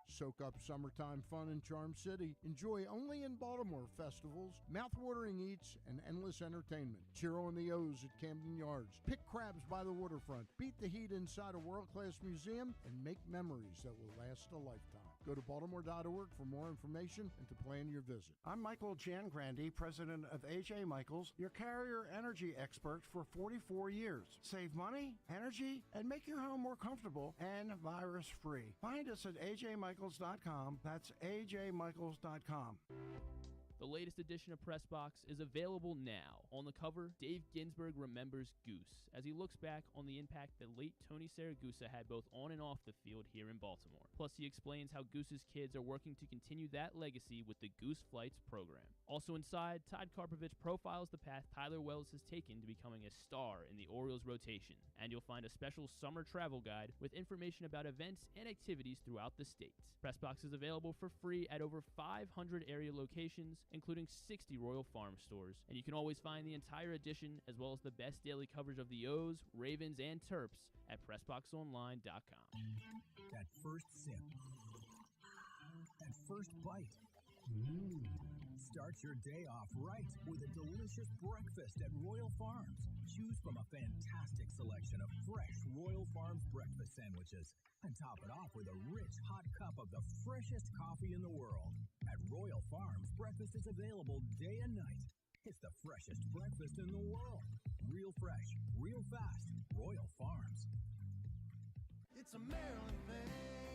Soak up summertime fun in Charm City. Enjoy only in Baltimore festivals, mouth-watering eats, and endless entertainment. Cheer on the O's at Camden Yards. Pick crabs by the waterfront. Beat the heat inside a world-class museum and make memories that will last a lifetime. Go to baltimore.org for more information and to plan your visit. I'm Michael Giangrandi, president of AJ Michaels, your carrier energy expert for 44 years. Save money, energy, and make your home more comfortable and virus-free. Find us at ajmichaels.com. That's ajmichaels.com. The latest edition of Press Box is available now. On the cover, Dave Ginsburg remembers Goose as he looks back on the impact that late Tony Saragusa had both on and off the field here in Baltimore. Plus, he explains how Goose's kids are working to continue that legacy with the Goose Flights program. Also inside, Todd Karpovich profiles the path Tyler Wells has taken to becoming a star in the Orioles rotation. And you'll find a special summer travel guide with information about events and activities throughout the state. Press Box is available for free at over 500 area locations, including 60 Royal Farm stores. And you can always find the entire edition as well as the best daily coverage of the O's, Ravens, and Terps at PressBoxOnline.com. That first sip. That first bite. Start your day off right with a delicious breakfast at Royal Farms. Choose from a fantastic selection of fresh Royal Farms breakfast sandwiches and top it off with a rich hot cup of the freshest coffee in the world. At Royal Farms, breakfast is available day and night. It's the freshest breakfast in the world. Real fresh, real fast. Royal Farms. It's a Maryland thing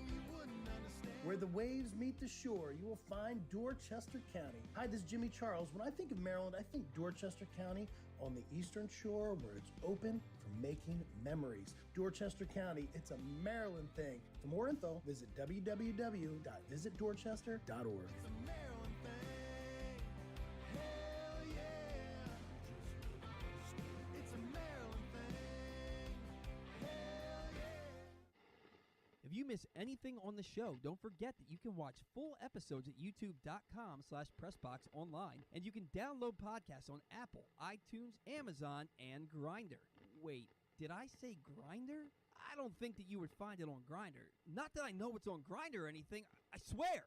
you wouldn't understand. Where the waves meet the shore, you will find Dorchester County. Hi, this is Jimmy Charles. When I think of Maryland, I think Dorchester County on the eastern shore where it's open for making memories. Dorchester County, it's a Maryland thing. For more info, visit www.visitdorchester.org. It's a Maryland thing. Hell yeah. It's a Maryland thing. Hell yeah. If you miss anything on the show, don't forget that you can watch full episodes at youtube.com/pressboxonline, and you can download podcasts on Apple, iTunes, Amazon, and Grindr. Wait, did I say Grindr? I don't think that you would find it on Grindr. Not that I know it's on Grindr or anything, I swear.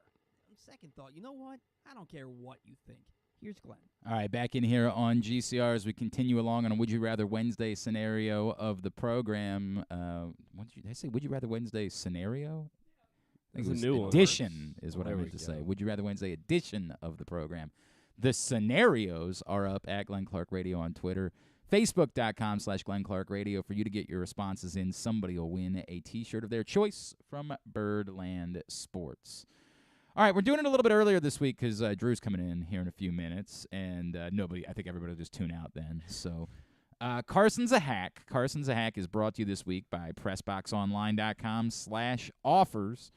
On second thought, you know what? I don't care what you think. Here's Glenn. All right, back in here on GCR as we continue along on a Would You Rather Wednesday scenario of the program. What did I say? Would You Rather Wednesday scenario? I think it was a new edition one. Is what There I we meant to go. say. Would You Rather Wednesday edition of the program. The scenarios are up at Glenn Clark Radio on Twitter. Facebook.com/Glenn Clark Radio for you to get your responses in. Somebody will win a T-shirt of their choice from Birdland Sports. All right, we're doing it a little bit earlier this week because Drew's coming in here in a few minutes, and I think everybody will just tune out then. So Carson's a Hack. Carson's a Hack is brought to you this week by PressBoxOnline.com/offers.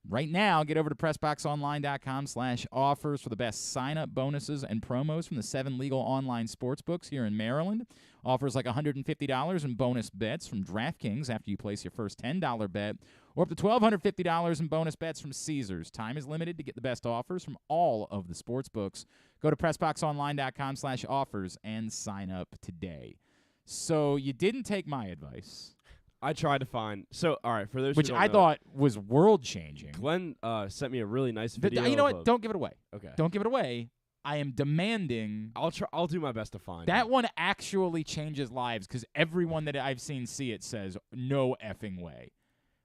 Right now, get over to PressBoxOnline.com/offers for the best sign-up bonuses and promos from the 7 legal online sports books here in Maryland. Offers like $150 in bonus bets from DraftKings after you place your first $10 bet, or up to $1,250 in bonus bets from Caesars. Time is limited to get the best offers from all of the sports books. Go to PressBoxOnline.com/offers and sign up today. So you didn't take my advice. I tried to find. So, all right, for those which who don't I know, thought was world-changing. Glenn sent me a really nice video. You know what? Don't give it away. Okay. Don't give it away. I am demanding. I'll do my best to find that it. one. Actually changes lives because everyone that I've seen see it says no effing way.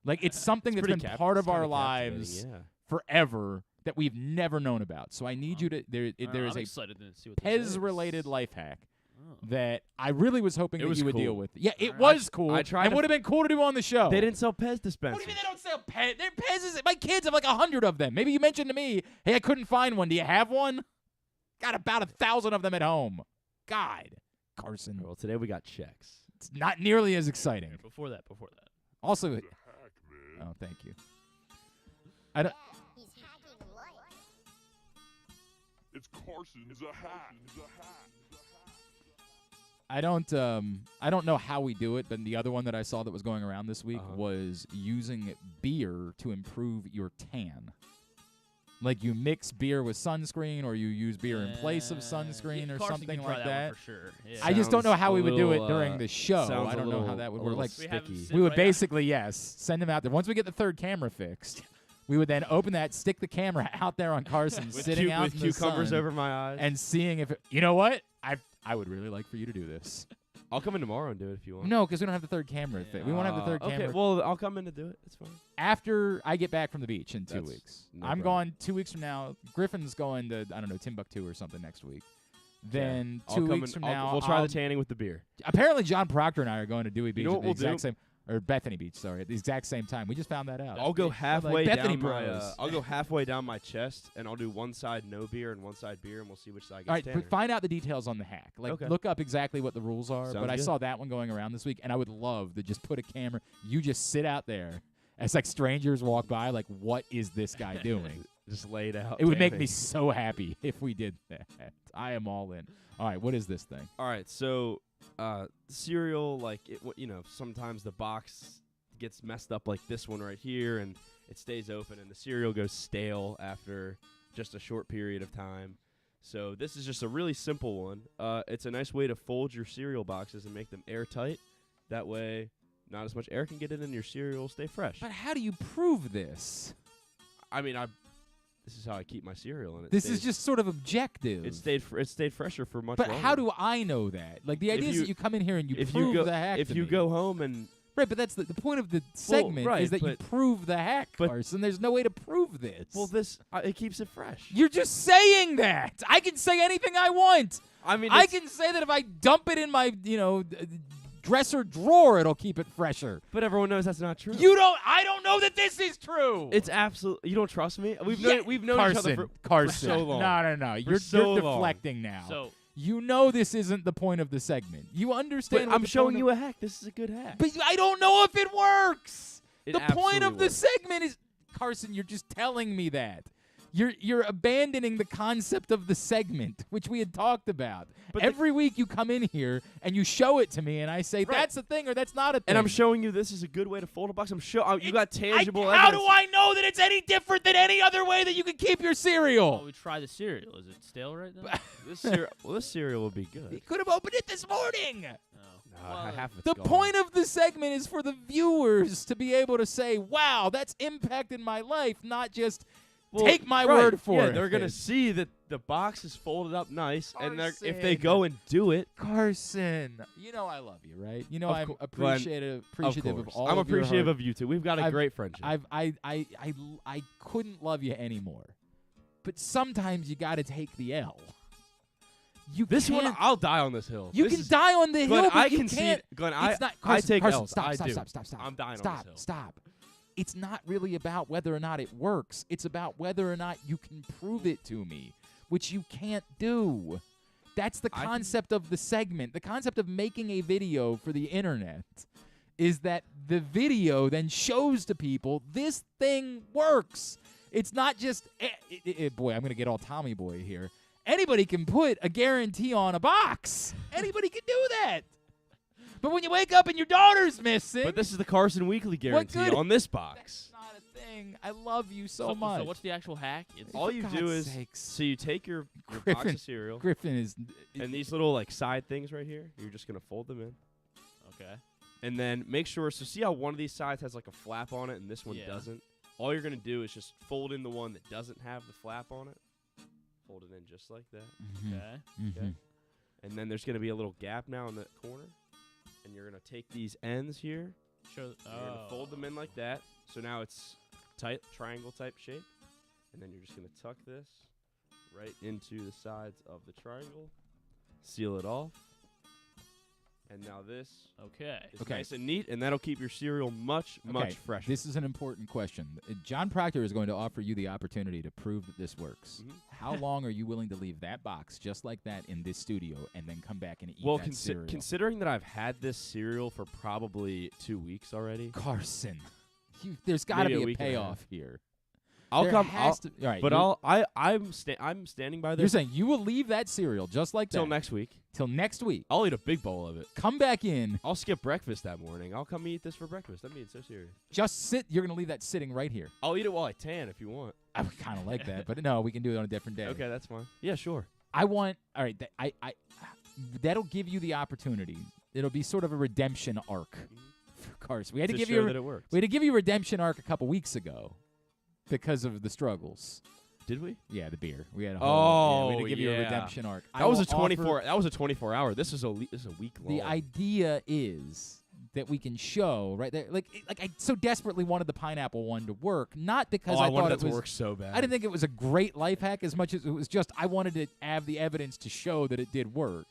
Like it's something that's been part of our lives forever that we've never known about. So I need you to. There is a Pez-related life hack that I really was hoping that you would deal with. Yeah, it was cool. I tried. It would have been cool to do on the show. They didn't sell Pez dispensers. What do you mean they don't sell Pez? They're Pez's. My kids have like 100 of them. Maybe you mentioned to me, hey, I couldn't find one. Do you have one? Got about 1,000 of them at home. God, Carson. Well, today we got checks. It's not nearly as exciting. Yeah, before that. Also, He's a hack, man. oh, thank you. I don't. He's hacking life. It's Carson is a hack. I don't know how we do it, but the other one that I saw that was going around this week was using beer to improve your tan. Like you mix beer with sunscreen, or you use beer in place of sunscreen, or Carson something can try like that that. one for sure. Yeah. I just don't know how we would do it little, during the show. sounds I don't a know how little- that would a work. little Like sticky. we would basically send him out there. Once we get the third camera fixed, we would then open that, stick the camera out there on Carson, sitting out with in the cucumbers sun, over my eyes, and seeing if you know what I would really like for you to do this. I'll come in tomorrow and do it if you want. No, because we don't have the third camera thing. We won't have the third okay, camera. well, I'll come in to do it. It's fine. After I get back from the beach in 2 That's weeks. no I'm problem. gone 2 weeks from now. Griffin's going to, I don't know, Timbuktu or something next week. Then I'll 2 come weeks in- from now, we'll try the tanning with the beer. Apparently, John Proctor and I are going to Dewey Beach know at what the we'll exact do? same, or Bethany Beach, sorry, at the exact same time. We just found that out. I'll go halfway Bethany down my. Bros. I'll go halfway down my chest, and I'll do one side no beer and one side beer, and we'll see which side gets All right, tanner. but find out the details on the hack. Like, Okay. look up exactly what the rules are. Sounds but I good. saw that one going around this week, and I would love to just put a camera. You just sit out there as like strangers walk by. Like, what is this guy doing? Just laid out. It would make tanning. me so happy if we did that. I am all in. All right, what is this thing? All right, so cereal, like sometimes the box gets messed up, like this one right here, and it stays open, and the cereal goes stale after just a short period of time. So this is just a really simple one. It's a nice way to fold your cereal boxes and make them airtight. That way, not as much air can get in, and your cereal will stay fresh. But how do you prove this? I mean, this is how I keep my cereal, and This is just sort of objective. It stayed fresher for much But longer. how do I know that? Like, the idea is that you come in here and you prove the hack If to you me. go home and Right, but that's the point of the segment right, is that you but- prove the hack, but- Carson. There's no way to prove this. well, it keeps it fresh. You're just saying that. I can say anything I want. I mean, I can say that if I dump it in my, dresser drawer, it'll keep it fresher. But everyone knows that's not true. I don't know that this is true. It's absolutely. You don't trust me? We've known Carson, each other for Carson. so long. No. For You're so long. deflecting now. So you know this isn't the point of the segment. You understand. But I'm showing you a hack. This is a good hack. But I don't know if it works. It The point of absolutely the works. segment is, Carson, you're just telling me that. You're abandoning the concept of the segment, which we had talked about. But every week you come in here and you show it to me, and I say that's a thing or that's not a thing. And I'm showing you this is a good way to fold a box. You got tangible How evidence. do I know that it's any different than any other way that you can keep your cereal? we try the cereal. Is it stale right now? This cereal will be good. You could have opened it this morning. No, half of it's The gone. point of the segment is for the viewers to be able to say, wow, that's impacted my life, not just take my right, word for yeah, it. they're gonna see that the box is folded up nice, and if they Carson. go and do it, Carson, you know I love you, right? You know Of I'm cour- appreciative of course. all I'm of your appreciative hard- of you two. We've got a great friendship. I couldn't love you anymore, but sometimes you got to take the L. This one, can't- I'll die on this hill. You This can is- die on the Glenn, hill, but I you concede- can't. Glenn, it's not, I Carson, take Carson, L's. Stop, I stop, do. stop, stop, stop. I'm dying on stop, this hill. Stop. it's not really about whether or not it works. It's about whether or not you can prove it to me, which you can't do. That's the concept of the segment. The concept of making a video for the internet is that the video then shows to people this thing works. It's not just, boy, I'm going to get all Tommy Boy here. Anybody can put a guarantee on a box. Anybody can do that. But when you wake up and your daughter's missing. But this is the Carson Weekly guarantee on this box. That's not a thing. I love you so much. So what's the actual hack? All you do is, so you take your box of cereal. Griffin is. And these little like side things right here, you're just going to fold them in. Okay. And then make sure, so see how one of these sides has like a flap on it and this one doesn't? All you're going to do is just fold in the one that doesn't have the flap on it. Fold it in just like that. Okay. And then there's going to be a little gap now in the corner. And you're going to take these ends here. You're going to fold them in like that. So now it's tight triangle type shape. And then you're just going to tuck this right into the sides of the triangle. Seal it off. And now this is nice and neat, and that'll keep your cereal much fresher. This is an important question. John Proctor is going to offer you the opportunity to prove that this works. How long are you willing to leave that box just like that in this studio and then come back and eat that cereal? Considering that I've had this cereal for probably 2 weeks already. Carson, there's got to be a payoff here. I'll come. I'm standing by this. You're saying you will leave that cereal just like that till next week. Till next week. I'll eat a big bowl of it. Come back in. I'll skip breakfast that morning. I'll come eat this for breakfast. I'm being so serious. Just sit. You're gonna leave that sitting right here. I'll eat it while I tan if you want. I would kind of like that, but no, we can do it on a different day. Okay, that's fine. Yeah, sure. I want. All right. That'll give you the opportunity. It'll be sort of a redemption arc for Carson. We had to give you. That it works. We had to give you a redemption arc a couple weeks ago. Because of the struggles. Did we? Yeah, the beer. We had a whole. We had to give you a yeah. redemption arc. That was a 24. That was a 24-hour. This is a week long. The idea is that we can show right there, like I so desperately wanted the pineapple one to work, not because I wanted thought it to work so bad. I didn't think it was a great life hack as much as it was just I wanted to have the evidence to show that it did work.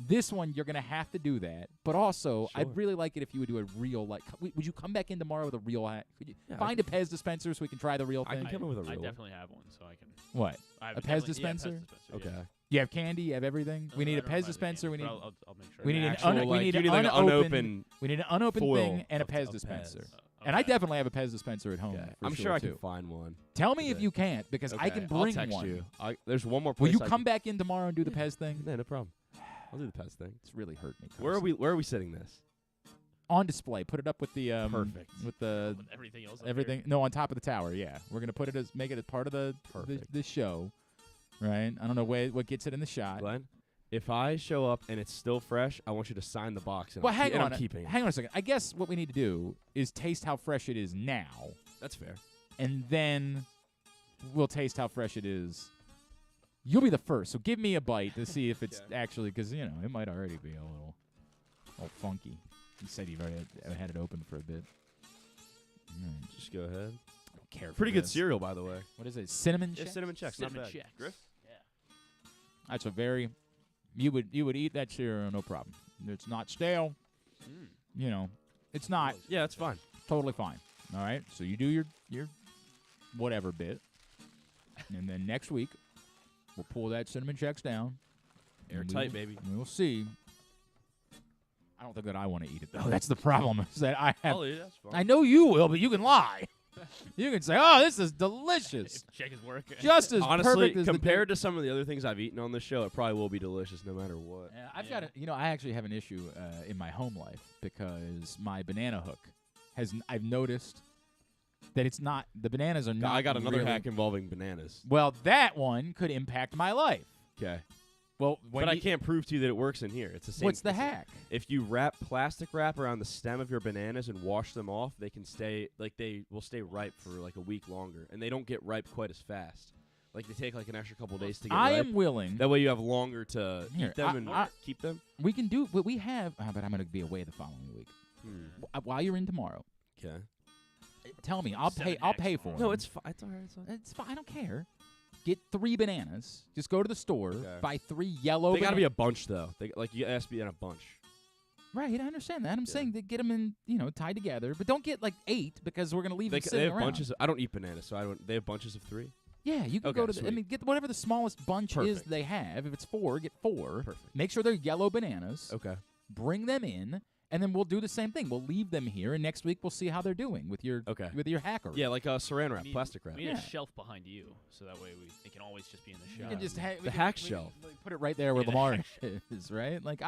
This one, you're going to have to do that. But also, I'd really like it if you would do a real, would you come back in tomorrow with a real hack? Could you find a Pez dispenser so we can try the real thing? I can come in with a real I definitely have one, so I can. What? A Pez dispenser? Okay. You have candy? You have everything? We need a Pez dispenser. We need. I'll make sure. We need an unopened. We need an unopened thing and a Pez dispenser. And I definitely have a Pez dispenser at home. Okay. I'm sure I can find one. Tell me if you can't, because I can bring I'll text one. You. There's one more Will place. you come back in tomorrow and do the Pez thing? Yeah, no problem. I'll do the Pez thing. It's really hurt me. Where are we sitting this? On display. Put it up with the perfect. With the with everything else. Everything. No, on top of the tower. Yeah, we're gonna put it make it as part of the show. Right. I don't know what gets it in the shot. Glenn, if I show up and it's still fresh, I want you to sign the box. And hang on. I'm keeping it. Hang on a second. I guess what we need to do is taste how fresh it is now. That's fair. And then we'll taste how fresh it is. You'll be the first, so give me a bite to see if it's actually, because, it might already be a little funky. You said you've already had it open for a bit. Just go ahead. I don't care. Pretty good cereal, by the way. What is it? Cinnamon Chex? Yeah, Cinnamon Chex. Cinnamon not bad. Chex. Griff? Yeah. That's a very, you would eat that cereal, no problem. It's not stale. It's not. Yeah, it's fine. Totally fine. All right, so you do your whatever bit, and then next week, we'll pull that Cinnamon Chex down. Airtight, baby. We'll see. I don't think that I want to eat it, though. That's the problem. Is that I have. I'll eat it. That's fine. I know you will, but you can lie. You can say, "Oh, this is delicious." Check his work. Just as honestly, perfect as compared to some of the other things I've eaten on this show, it probably will be delicious no matter what. Yeah, I've got I actually have an issue in my home life because my banana hook I've noticed that it's not. The bananas are not. I got another really, hack involving bananas. Well, that one could impact my life. Okay. Well, but I can't prove to you that it works in here. It's the same. What's the hack? If you wrap plastic wrap around the stem of your bananas and wash them off, they can stay they will stay ripe for like a week longer, and they don't get ripe quite as fast. Like they take like an extra couple days to get ripe. I am willing. That way you have longer to eat them and keep them. We can do what we have, but I'm going to be away the following week. While you're in tomorrow. Okay. Tell me, I'll pay for it. No, it's fine. It's all right. It's fine. I don't care. Get 3 bananas. Just go to the store, buy 3 yellow. They got to be a bunch though. It has to be in a bunch. Right, I understand that. I'm saying to get them in, tied together, but don't get like 8 because we're gonna leave them sitting They have around. bunches. I don't eat bananas, so they have bunches of 3. Yeah, you can Okay, go to. Get whatever the smallest bunch is Perfect. they have. If it's 4, get 4. Perfect. Make sure they're yellow bananas. Okay. Bring them in, and then we'll do the same thing. We'll leave them here, and next week we'll see how they're doing with your hacker. Yeah, like saran wrap, plastic wrap. We need a shelf behind you, so that way it can always just be in the You shelf. can just the hack shelf. Put it right there where the Lamar hack is, right? Like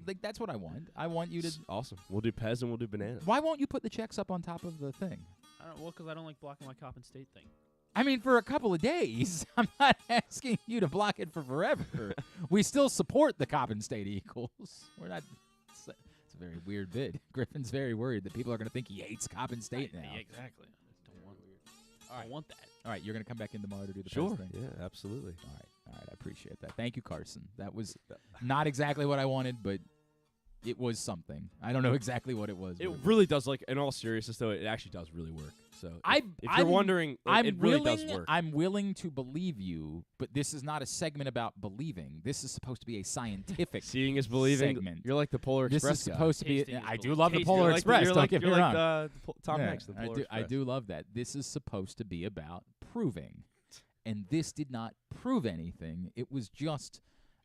like that's what I want. I want you to. Awesome. We'll do Pez and we'll do bananas. Why won't you put the checks up on top of the thing? Because I don't like blocking my Coppin State thing. I mean, for a couple of days. I'm not asking you to block it for forever. We still support the Coppin State Eagles. We're not. It's a very weird bid. Griffin's very worried that people are going to think he hates Coppin State now. Yeah, exactly. I don't want that. All right, you're going to come back in tomorrow to do the Sure. Pez thing? Yeah, absolutely. All right, I appreciate that. Thank you, Carson. That was not exactly what I wanted, but it was something. I don't know exactly what it was. It really does. Like in all seriousness, though, it actually does really work. So if you're wondering, it really does work. I'm willing to believe you, but this is not a segment about believing. This is supposed to be a scientific Seeing is believing. segment. You're like the Polar This Express is supposed to be. Tasting is I do believing. love the Tasting. Polar You're like the- Express. you're Don't like- get me you're like wrong. Tom Yeah, Hanks, the Polar I Express. do love that. This is supposed to be about proving, and this did not prove anything. It was just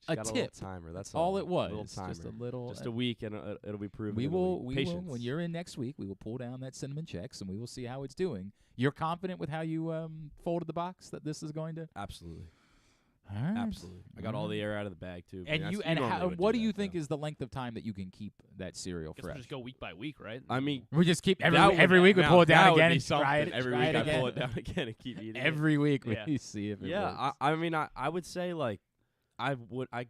a got tip. A little timer. That's all it Little was. timer. Just a little. Just a week, and it'll be proven. We in a will. week. We will. Patience. When you're in next week, we will pull down that cinnamon checks, and we will see how it's doing. You're confident with how you folded the box that this is going to. Absolutely. All right. Absolutely. I got all the air out of the bag too. And you what do you think is the length of time that you can keep that cereal Guess we'll fresh? just go week by week, right? I mean, we just keep that every week we now, pull it down that would again be and try something. it. Every try week it I again. pull it down again and keep eating. Every week Yeah. we see if it Yeah, works. I mean, I would say like I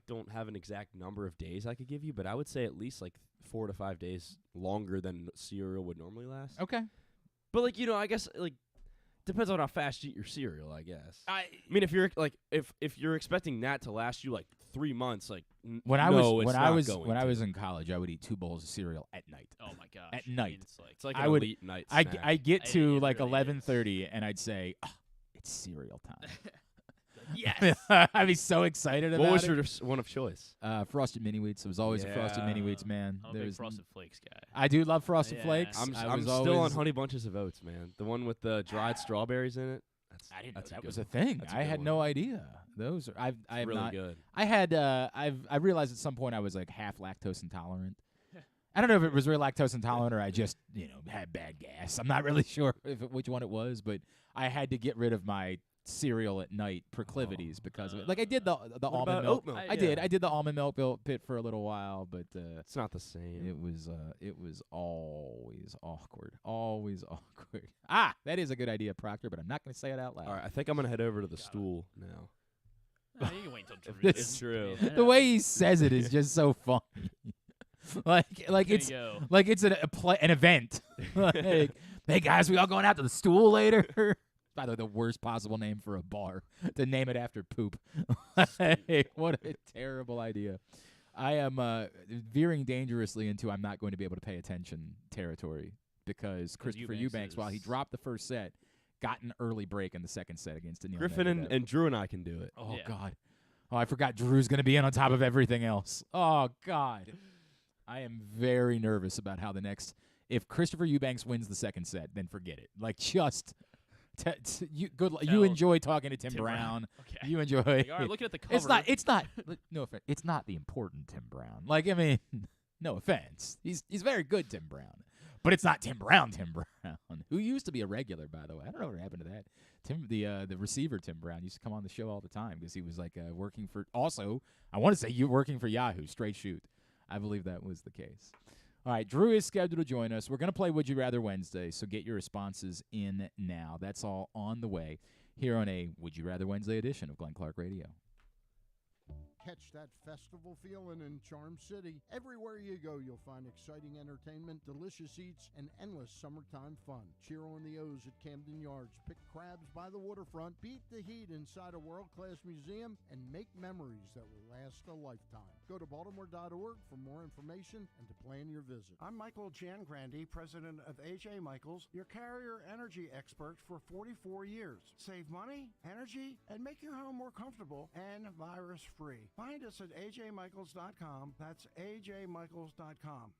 don't have an exact number of days I could give you, but I would say at least like 4 to 5 days longer than cereal would normally last. Okay. But like I guess like depends on how fast you eat your cereal. I guess. I mean, if you're like if you're expecting that to last you like 3 months, like when I to. was in college, I would eat 2 bowls of cereal at night. Oh my gosh. At night. It's like I an would- elite night I snack. get to It like really 11:30 and I'd say, "It's cereal time." Yes. I'd be so excited about What was it. your one of choice? Frosted Mini Wheats. It was always a Frosted Mini Yeah. Wheats, man. I'm a big Frosted Flakes guy. I do love Frosted Yeah. Flakes. I'm I was still on always- Honey Bunches of Oats, man. The one with the dried strawberries in it. I didn't know that's that good was a one. thing. That's a I good had one. no idea. Those are I have really not. good. I had I realized at some point I was like half lactose intolerant. I don't know if it was real lactose intolerant or I just had bad gas. I'm not really sure which one it was, but I had to get rid of my cereal at night proclivities because of it. Like I did the What almond about milk. oat milk? I did the almond milk pit for a little while, but It's not the same. it was always awkward. Always awkward. That is a good idea, Proctor, but I'm not going to say it out loud. All right, I think I'm gonna head over to the stool now. You can wait until This- It's true. The way he says it is just so funny. like There it's you go. like it's an event. Like, hey guys, we all going out to the stool later? By the way, the worst possible name for a bar, to name it after poop. Hey, what a terrible idea. I am veering dangerously into I'm not going to be able to pay attention territory because Christopher Eubanks, while he dropped the first set, got an early break in the second set against Daniil Griffin Medvedev. and Drew and I can do it. Oh, Yeah. God. Oh, I forgot Drew's going to be in on top of everything else. Oh, God. I am very nervous about how the next – if Christopher Eubanks wins the second set, then forget it. Like, just you enjoy talking to Tim Brown. Okay. You enjoy Like, all right, looking at the cover. It's not no offense. It's not the important Tim Brown. Like, I mean, no offense. He's very good Tim Brown. But it's not Tim Brown, who used to be a regular, by the way. I don't know what happened to that. Tim, the receiver, Tim Brown, used to come on the show all the time because he was like working for. Also, I want to say you working for Yahoo, straight shoot. I believe that was the case. All right, Drew is scheduled to join us. We're going to play Would You Rather Wednesday, so get your responses in now. That's all on the way here on a Would You Rather Wednesday edition of Glenn Clark Radio. Catch that festival feeling in Charm City. Everywhere you go, you'll find exciting entertainment, delicious eats, and endless summertime fun. Cheer on the O's at Camden Yards. Pick crabs by the waterfront. Beat the heat inside a world-class museum, and make memories that will last a lifetime. Go to baltimore.org for more information and to plan your visit. I'm Michael Jangrandi, president of AJ Michaels, your carrier energy expert for 44 years. Save money, energy, and make your home more comfortable and virus-free. Find us at ajmichaels.com. That's ajmichaels.com.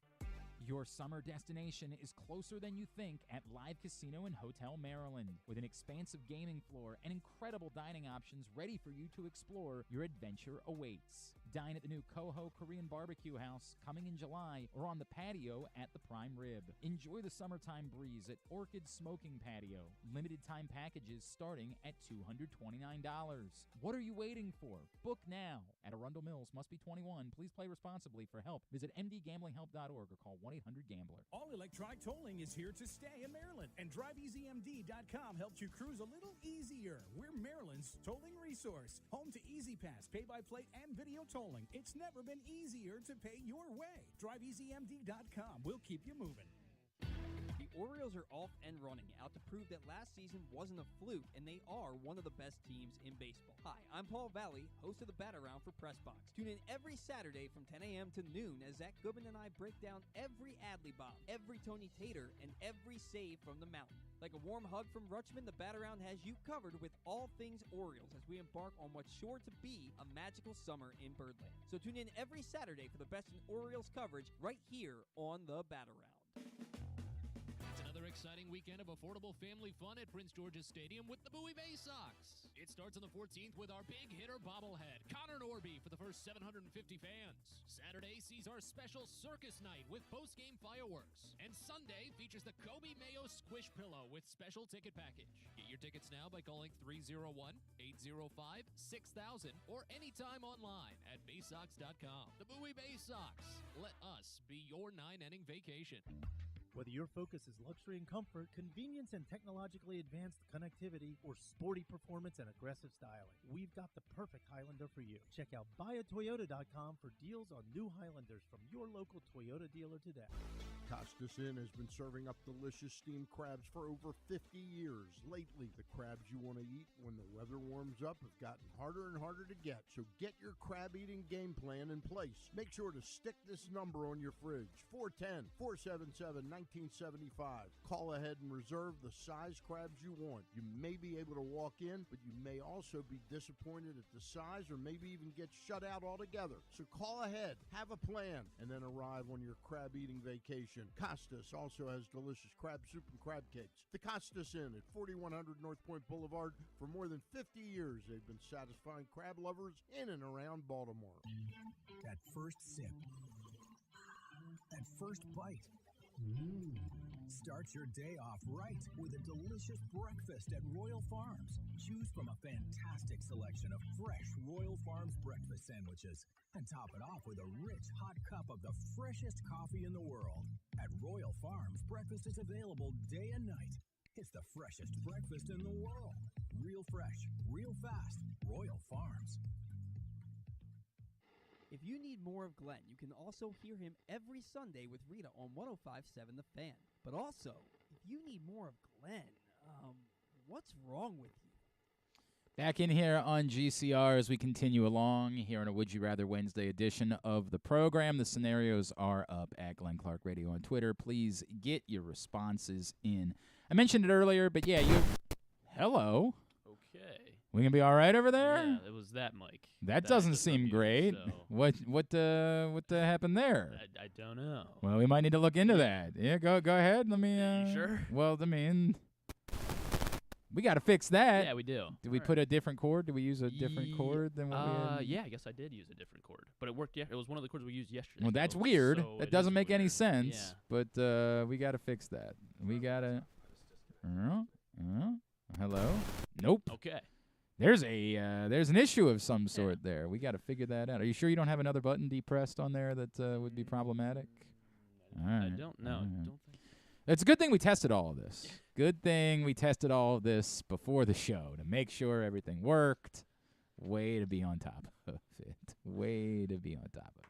Your summer destination is closer than you think at Live Casino and Hotel Maryland. With an expansive gaming floor and incredible dining options ready for you to explore, your adventure awaits. Dine at the new Coho Korean Barbecue House coming in July or on the patio at the Prime Rib. Enjoy the summertime breeze at Orchid Smoking Patio. Limited time packages starting at $229. What are you waiting for? Book now. At Arundel Mills, must be 21. Please play responsibly. For help, visit mdgamblinghelp.org or call 1-800-GAMBLER. All electronic tolling is here to stay in Maryland, and DriveEasyMD.com helps you cruise a little easier. We're Maryland's tolling resource, home to EasyPass, pay-by-plate, and video tolling. It's never been easier to pay your way. DriveEasyMD.com. We'll keep you moving. The Orioles are off and running, out to prove that last season wasn't a fluke, and they are one of the best teams in baseball. Hi, I'm Paul Valley, host of the Bat Around for PressBox. Tune in every Saturday from 10 a.m. to noon as Zach Goodman and I break down every Adley bomb, every Tony Tater, and every save from the mountain. Like a warm hug from Rutschman, the Bat Around has you covered with all things Orioles as we embark on what's sure to be a magical summer in Birdland. So tune in every Saturday for the best in Orioles coverage right here on the Bat Around. It's another exciting weekend of affordable family fun at Prince George's Stadium with the Bowie Bay Sox. It starts on the 14th with our big hitter bobblehead, Connor Norby, for the first 750 fans. Saturday sees our special circus night with post-game fireworks. And Sunday features the Kobe Mayo Squish Pillow with special ticket package. Get your tickets now by calling 301-805-6000 or anytime online at baysox.com. The Bowie Bay Sox. Let us be your 9-inning vacation. Whether your focus is luxury and comfort, convenience and technologically advanced connectivity, or sporty performance and aggressive styling, we've got the perfect Highlander for you. Check out buyatoyota.com for deals on new Highlanders from your local Toyota dealer today. Costas Inn has been serving up delicious steamed crabs for over 50 years. Lately, the crabs you want to eat when the weather warms up have gotten harder and harder to get. So get your crab eating game plan in place. Make sure to stick this number on your fridge: 410-477-1975. Call ahead and reserve the size crabs you want. You may be able to walk in, but you may also be disappointed at the size or maybe even get shut out altogether. So call ahead, have a plan, and then arrive on your crab eating vacation. Costas also has delicious crab soup and crab cakes. The Costas Inn at 4100 North Point Boulevard. For more than 50 years, they've been satisfying crab lovers in and around Baltimore. That first sip. That first bite. Start your day off right with a delicious breakfast at Royal Farms. Choose from a fantastic selection of fresh Royal Farms breakfast sandwiches and top it off with a rich hot cup of the freshest coffee in the world. At Royal Farms, breakfast is available day and night. It's the freshest breakfast in the world. Real fresh, real fast. Royal Farms. If you need more of Glenn, you can also hear him every Sunday with Rita on 105.7 The Fan. But also, if you need more of Glenn, what's wrong with you? Back in here on GCR as we continue along here on a Would You Rather Wednesday edition of the program. The scenarios are up at Glenn Clark Radio on Twitter. Please get your responses in. I mentioned it earlier, but yeah, hello. Okay. We gonna be all right over there? Yeah, it was that mic. That doesn't seem great. So. What happened there? I don't know. Well, we might need to look into that. Yeah, go ahead. Let me. You sure? Well, I mean, we got to fix that. Yeah, we do. Did we put a different chord? Did we use a different chord than what we had? Yeah, I guess I did use a different chord, but it worked. Yeah, it was one of the chords we used yesterday. Well, that's so weird. So that doesn't make any weird. sense. Yeah. But we got to fix that. We got to. Hello. Nope. Okay. There's an issue of some sort there. We got to figure that out. Are you sure you don't have another button depressed on there that would be problematic? All right. I don't know. Don't think. It's a good thing we tested all of this. Good thing we tested all of this before the show to make sure everything worked. Way to be on top of it. Way to be on top of it.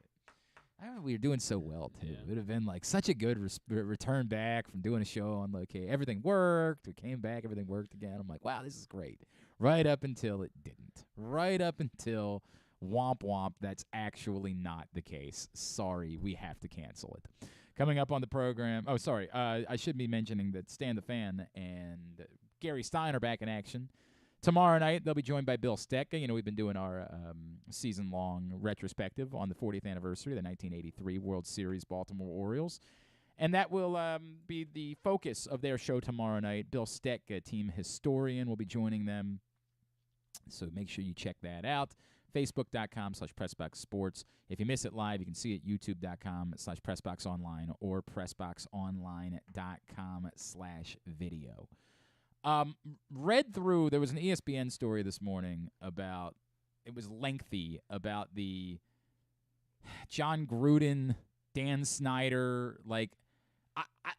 I remember we were doing so well, too. Yeah. It would have been like such a good return back from doing a show on location. Everything worked. We came back. Everything worked again. I'm like, wow, this is great. Right up until it didn't. Right up until womp womp, that's actually not the case. Sorry, we have to cancel it. Coming up on the program, I should be mentioning that Stan the Fan and Gary Stein are back in action. Tomorrow night, they'll be joined by Bill Stetka. You know, we've been doing our season-long retrospective on the 40th anniversary of the 1983 World Series Baltimore Orioles. And that will be the focus of their show tomorrow night. Bill Steck, a team historian, will be joining them. So make sure you check that out. Facebook.com/PressBoxSports. If you miss it live, you can see it YouTube.com/PressBoxOnline or PressBoxOnline.com/video. Read through, there was an ESPN story this morning about, it was lengthy, about the John Gruden, Dan Snyder, like,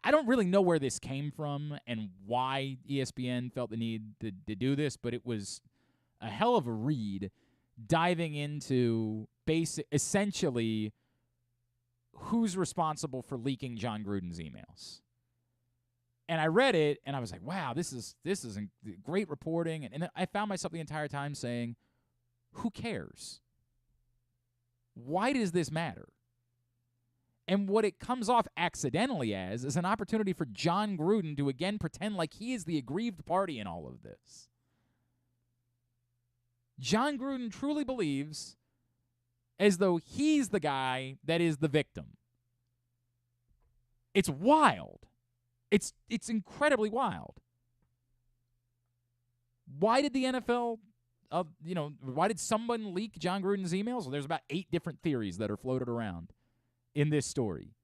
I don't really know where this came from and why ESPN felt the need to do this, but it was a hell of a read diving into essentially who's responsible for leaking John Gruden's emails. And I read it, and I was like, wow, this is great reporting. And I found myself the entire time saying, who cares? Why does this matter? And what it comes off accidentally as is an opportunity for John Gruden to again pretend like he is the aggrieved party in all of this. John Gruden truly believes as though he's the guy that is the victim. It's wild. It's incredibly wild. Why did the NFL, why did someone leak John Gruden's emails? Well, there's about 8 different theories that are floated around in this story.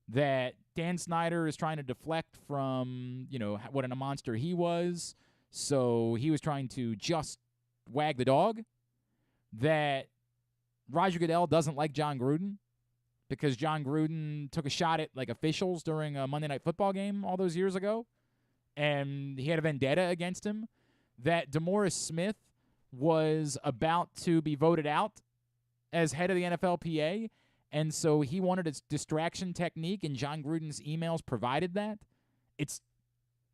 That Dan Snyder is trying to deflect from, what a monster he was. So he was trying to just wag the dog. That Roger Goodell doesn't like John Gruden because John Gruden took a shot at officials during a Monday Night Football game all those years ago, and he had a vendetta against him. That DeMaurice Smith was about to be voted out as head of the NFLPA, and so he wanted a distraction technique, and John Gruden's emails provided that. It's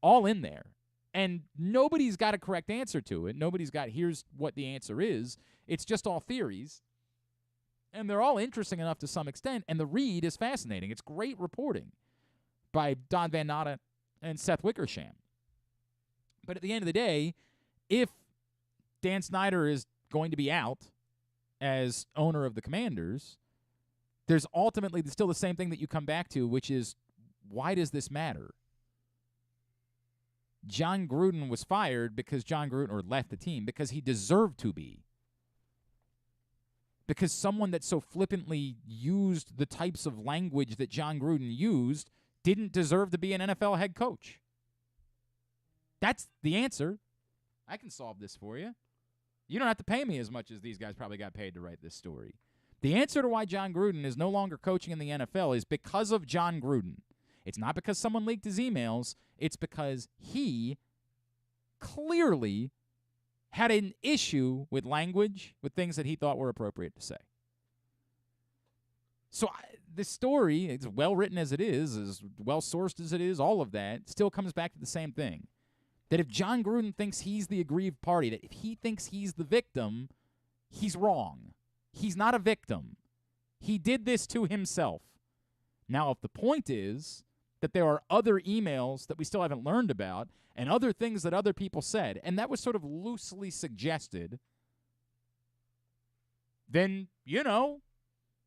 all in there. And nobody's got a correct answer to it. Nobody's got, here's what the answer is. It's just all theories. And they're all interesting enough to some extent, and the read is fascinating. It's great reporting by Don Van Natta and Seth Wickersham. But at the end of the day, if Dan Snyder is going to be out as owner of the Commanders, there's ultimately still the same thing that you come back to, which is, why does this matter? John Gruden was fired because or left the team because he deserved to be. Because someone that so flippantly used the types of language that John Gruden used didn't deserve to be an NFL head coach. That's the answer. I can solve this for you. You don't have to pay me as much as these guys probably got paid to write this story. The answer to why John Gruden is no longer coaching in the NFL is because of John Gruden. It's not because someone leaked his emails. It's because he clearly had an issue with language, with things that he thought were appropriate to say. So this story, as well-written as it is, as well-sourced as it is, all of that, still comes back to the same thing. That if John Gruden thinks he's the aggrieved party, that if he thinks he's the victim, he's wrong. He's not a victim. He did this to himself. Now, if the point is that there are other emails that we still haven't learned about and other things that other people said, and that was sort of loosely suggested, then,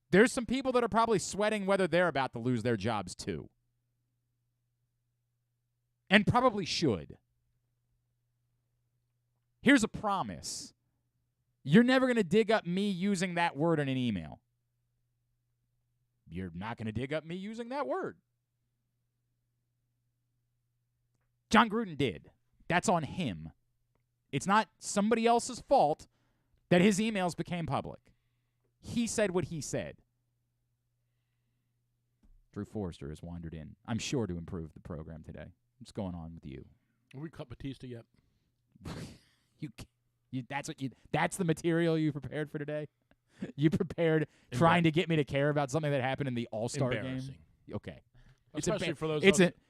there's some people that are probably sweating whether they're about to lose their jobs too. And probably should. Here's a promise. You're never going to dig up me using that word in an email. You're not going to dig up me using that word. John Gruden did. That's on him. It's not somebody else's fault that his emails became public. He said what he said. Drew Forrester has wandered in, I'm sure, to improve the program today. What's going on with you? Have we cut Batista yet? That's the material you prepared for today? You trying to get me to care about something that happened in the All-Star game? Okay. Especially for those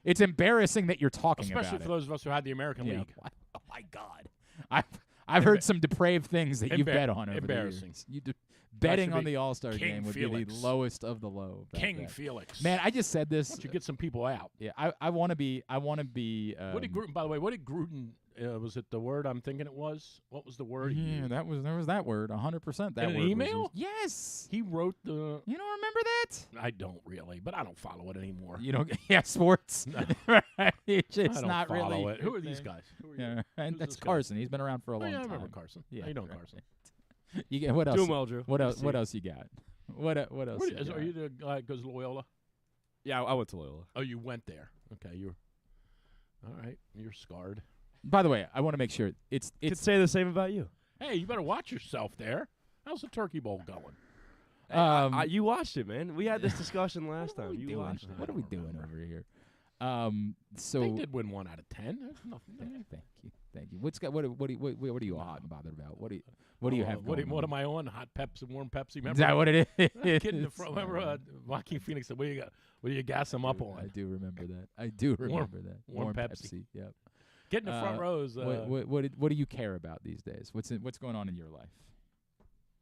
it's embarrassing that you're talking about it. Especially for those of us who had the American League. Oh, my God. I've heard some depraved things that you've bet on over the years. Betting on the All-Star game would be the lowest of the low. King Felix. Man, I just said this. Why don't you get some people out? Yeah, I want to be. What did Gruden? By the way, what did Gruden Was it the word I'm thinking it was? What was the word? Yeah, there was that word. 100%. That In an word was email? used. Yes. He wrote the. You don't remember that? I don't really, but I don't follow it anymore. You don't. Yeah, sports. No. Right. It's I don't not follow really. it. Who are these guys? Who are you? Yeah, and Who's that's this guy? Carson. He's been around for a long Yeah, I time. remember Carson. Yeah, How you doing, right. Carson? You get what else? Doing well, Drew. What else? Nice to What see you. else you got? What else? Are got? you the guy that goes to Loyola? Yeah, I went to Loyola. Oh, you went there. Okay, you're. All right, you're scarred. By the way, I want to make sure it's. Could say the same about you. Hey, you better watch yourself there. How's the Turkey Bowl going? Hey, you watched it, man. We had this discussion last time. You doing? watched it. What are we doing over here? So They did win 1 out of 10. There's nothing. I mean, Thank you. What are you hot and bothered about? What do you have? What going am I on? Hot Pepsi, warm Pepsi. Remember Is that what it is? Kid in the front. Remember Joaquin Phoenix said, "What do you got? What do you gas him up on?" I do remember that. I do remember that. Warm Pepsi. Yep. Get in the front rows. What do you care about these days? What's going on in your life?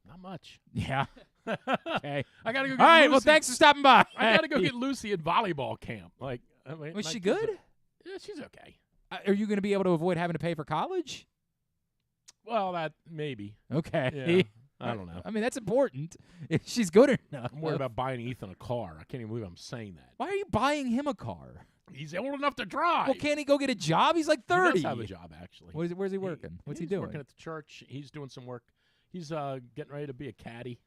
Not much. Yeah. Okay. I gotta go. Get All right. Lucy. Well, thanks for stopping by. I gotta go get Lucy at volleyball camp. Like, I mean, Was my she kids good? Yeah, she's okay. Are you going to be able to avoid having to pay for college? Well, that maybe. Okay. Yeah, I don't know. I mean, that's important. If she's good enough. I'm worried about buying Ethan a car. I can't even believe I'm saying that. Why are you buying him a car? He's old enough to drive. Well, can't he go get a job? He's like 30. He does have a job, actually. Where's he working? What's he He's doing? working at the church. He's doing some work. He's getting ready to be a caddy.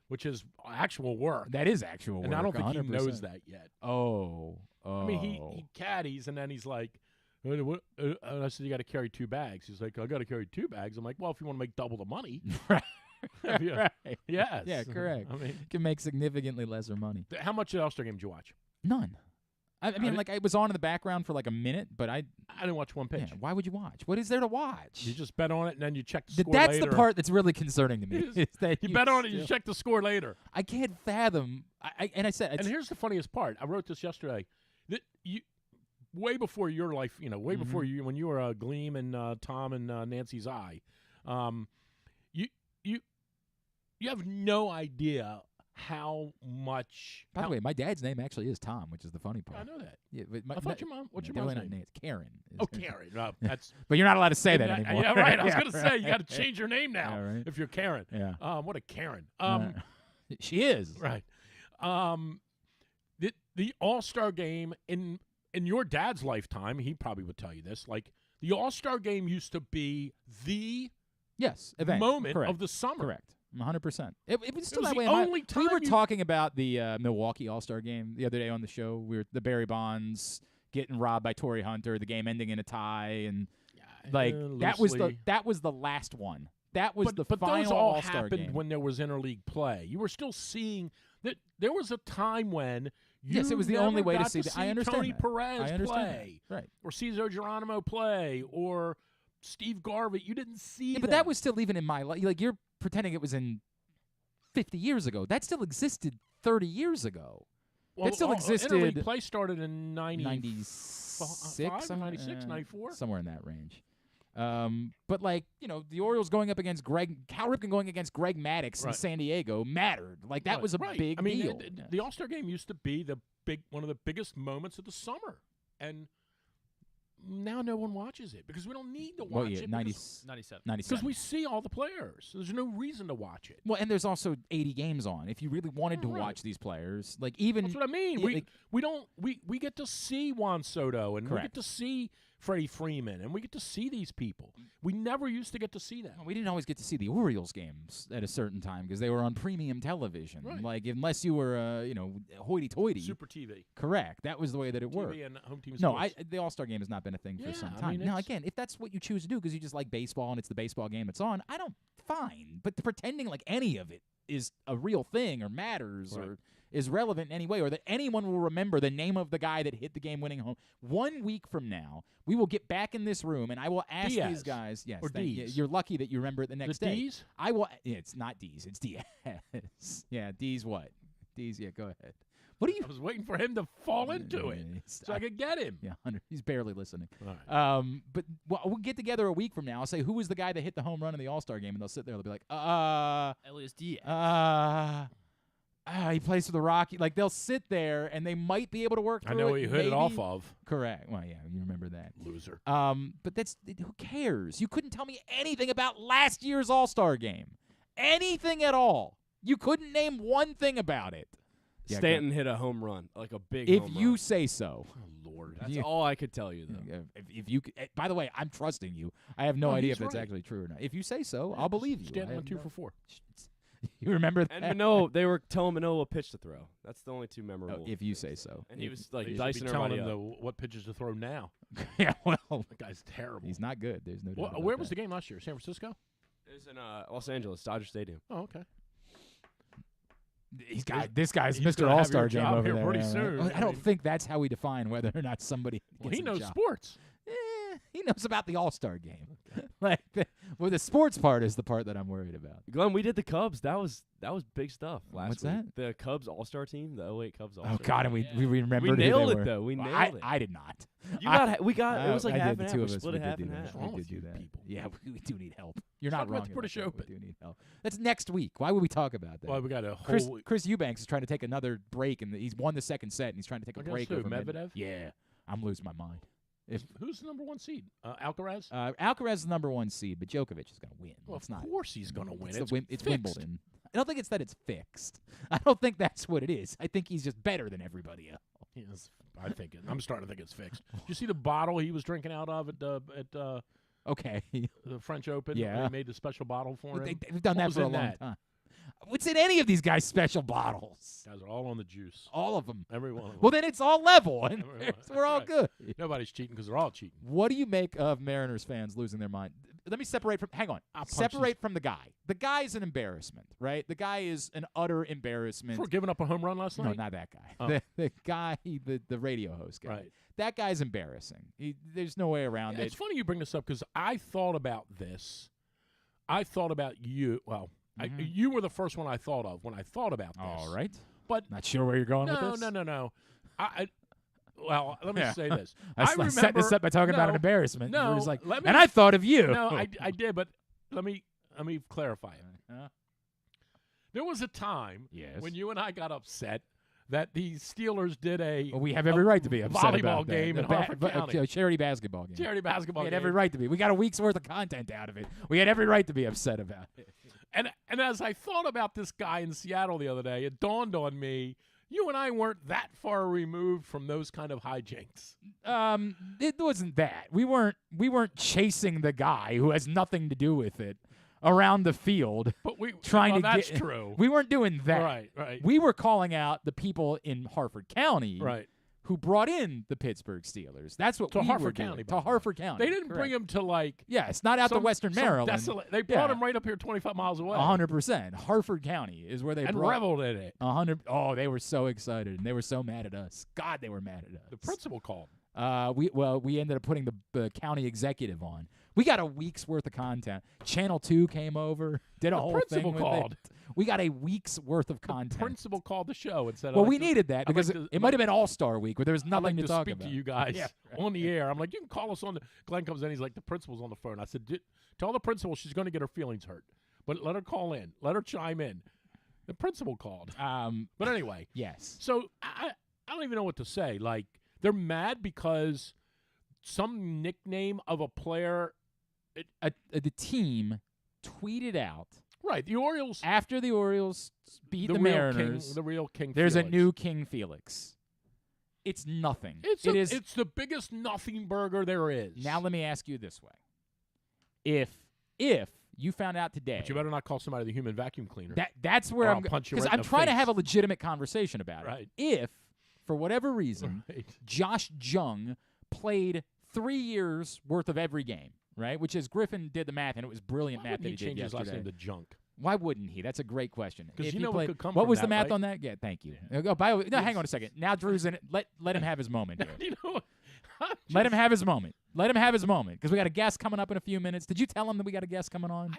Which is actual work. That is actual work. And I don't think 100%. he knows that yet. Oh. I mean, he caddies, and then he's like, and I said, you got to carry 2 bags. He's like, I got to carry 2 bags. I'm like, well, if you want to make double the money. Right. Yeah. Right. Yes. Yeah, correct. I mean, can make significantly lesser money. How much of the All-Star game did you watch? None. I mean, like, I was on in the background for like a minute, but I didn't watch one pitch. Yeah, why would you watch? What is there to watch? You just bet on it, and then you check the score That's later. the part that's really concerning to me. Is that you bet on it, you check the score later. I can't fathom. And I said, and here's the funniest part. I wrote this yesterday. That you, way before your life, way before you, when you were Gleam and Tom and Nancy's Eye, you have no idea how much. By the way, my dad's name actually is Tom, which is the funny part. I know that. Yeah, I thought your mom. What's your definitely mom's not name? Nancy. Karen. Oh, Karen. That's. But you're not allowed to say that anymore. Yeah, right. I was going to say you got to change your name now if you're Karen. Yeah. What a Karen. She is. Right. The All-Star game in your dad's lifetime, he probably would tell you this. Like the All-Star game used to be the event. moment Correct. of the summer. Correct. 100%. It was still was that the way. only We were time talking about the Milwaukee All-Star game the other day on the show. We were the Barry Bonds getting robbed by Torrey Hunter, the game ending in a tie, and that was the last one. That was the but final those all All-Star happened game. when there was interleague play. You were still seeing that there was a time when Yes, it was the only way to see that. I understand Tony that. Perez I understand play, that. Right? Or Cesar Geronimo play, or Steve Garvey. You didn't see. But that was still even in my life. Like you're pretending it was in 50 years ago. That still existed 30 years ago. Well, that still existed. Interleague play started in 96, 96, 94? Somewhere in that range. But the Orioles going up against Cal Ripken going against Greg Maddux in San Diego mattered. Like that was a big deal. The All-Star game used to be one of the biggest moments of the summer, and now no one watches it because we don't need to watch it. 97. Because we see all the players. There's no reason to watch it. Well, and there's also 80 games on. If you really wanted to watch these players, even that's what I mean. We get to see Juan Soto, and we get to see Freddie Freeman, and we get to see these people. We never used to get to see them. We didn't always get to see the Orioles games at a certain time because they were on premium television. Right. Like unless you were, hoity-toity. Super TV. Correct. That was the way that it worked. TV and home team No, sports. the All-Star game has not been a thing for some I time. mean, Now, again, if that's what you choose to do because you just like baseball and it's the baseball game it's on, I don't. Fine. But pretending like any of it is a real thing or matters or is relevant in any way, or that anyone will remember the name of the guy that hit the game-winning home. 1 week from now, we will get back in this room, and I will ask these guys. Yes, or D's. You're lucky that you remember it the next day. D's? I will. It's not D's. It's Diaz. Yeah, D's what? D's. Yeah, go ahead. What are you? I was waiting for him to fall into it so I could get him. Yeah, he's barely listening. All right. But we'll get together a week from now. I'll say who was the guy that hit the home run in the All-Star game, and they'll sit there. They'll be like, Elias Diaz. he plays for the Rockies. Like, they'll sit there, and they might be able to work through I know it. what you hit it maybe. off of. Correct. Well, yeah, you remember that. Loser. But who cares? You couldn't tell me anything about last year's All-Star game. Anything at all. You couldn't name one thing about it. Yeah, Stanton hit a home run, like a big if home you run. say so. Oh, Lord. That's all I could tell you, though. If you, by the way, I'm trusting you. I have no idea if that's actually true or not. If you say so, I'll believe you. Stanton went 2 for 4. You remember that? And Manoah, they were telling Manoah a pitch to throw. That's the only two memorable. If you say so. And he was like They should dicing be telling everybody him up. what pitches to throw now. Yeah, well, the guy's terrible. He's not good. There's no doubt about Where was that. the game last year? San Francisco? It was in Los Angeles, Dodger Stadium. Oh, okay. This guy's he's Mr. gonna have All-Star your game job over here there. pretty right? soon. I don't think that's how we define whether or not somebody Well, gets he a knows job. sports. He knows about the All-Star game. The sports part is the part that I'm worried about. Glenn, we did the Cubs. That was big stuff last What's week. that? The Cubs All-Star team, the 08 Cubs All-Star. Oh God, and we remembered. We who nailed they it were. though. We Well, nailed it. I did not. You got. It was like I half did. and The half. two We of us split it did half do and that. half. We wrong did with do you that. people? Yeah, we do need help. You're Let's not talk about wrong. the British about that. Open. We do need help. That's next week. Why would we talk about that? Well, we got a whole Chris, week. Chris Eubanks is trying to take another break, and he's won the second set, and he's trying to take a Against break who, over Medvedev? Yeah, I'm losing my mind. Who's the number 1 seed? Alcaraz? Alcaraz is the number 1 seed, but Djokovic is going to win. Well, It's not. of course he's going to win. It's Fixed. Wimbledon. I don't think it's that it's fixed. I don't think that's what it is. I think he's just better than everybody else. Yes, I'm starting to think it's fixed. Did you see the bottle he was drinking out of at Okay. the French Open? Yeah. They made the special bottle for him. They've done What that was for a in long that? time. What's in any of these guys' special bottles? Guys are all on the juice. All of them. Every one of them. Well, then it's all level, and Everyone. we're all That's good. right. Nobody's cheating because they're all cheating. What do you make of Mariners fans losing their mind? Let me separate from. Hang on. I'll punch Separate from the guy. The guy's an embarrassment, right? The guy is an utter embarrassment. For giving up a home run last night? No, not that guy. Oh. The guy, the radio host guy. Right. That guy's embarrassing. There's no way around it. It's funny you bring this up because I thought about this. I thought about you. Well, you were the first one I thought of when I thought about this. All right. But not sure where you're going with this. No. Well, let me say this. I set this up by talking about an embarrassment. No, Drew's like, let me, and I thought of you. No, I did, but let me clarify it. There was a time when you and I got upset that the Steelers did we have every right to be upset volleyball about that. game in Hartford County. Charity basketball game. Charity basketball We had game. every right to be. We got a week's worth of content out of it. We had every right to be upset about it. And as I thought about this guy in Seattle the other day, it dawned on me, you and I weren't that far removed from those kind of hijinks. It wasn't that. We weren't chasing the guy who has nothing to do with it around the field. But that's true. We weren't doing that. Right. We were calling out the people in Hartford County. Right. Who brought in the Pittsburgh Steelers? That's what To we Hartford were doing. County, by To the way. Hartford County. They didn't bring him to it's not out to Western Maryland. They brought him right up here 25 miles away. 100%. Hartford County is where they and brought reveled in it. 100. Oh, they were so excited and they were so mad at us. God, they were mad at us. The principal called. We ended up putting the county executive on. We got a week's worth of content. Channel 2 came over, did a whole thing with called. it. We got a week's worth of content. The principal called the show and said, Well, we needed that because it might have been All-Star Week where there was nothing to talk speak about. to you guys on the air. I'm like, you can call us on the. Glenn comes in. He's like, the principal's on the phone. I said, tell the principal she's going to get her feelings hurt, but let her call in. Let her chime in. The principal called. But anyway, yes. So I don't even know what to say. Like, they're mad because some nickname of a player. The team tweeted out. Right, the Orioles. After the Orioles beat the real Mariners, the real King there's Felix. a new King Felix. It's nothing. It's the biggest nothing burger there is. Now let me ask you this way: if you found out today, but you better not call somebody the human vacuum cleaner. That's where Or I'm I'll punch you because right in I'm the trying to face. have a legitimate conversation about Right. it. If for whatever reason Josh Jung played 3 years worth of every game. Right, which is Griffin did the math, and it was brilliant math that he did change his yesterday. last name to Junk? Why wouldn't he? That's a great question. Because If you he know played, what could come what from was the that, math right? on that? Yeah, thank you. Hang on a second. Now Drew's in it. Let him have his moment here. You know, Let him have his moment. Let him have his moment because we got a guest coming up in a few minutes. Did you tell him that we got a guest coming on?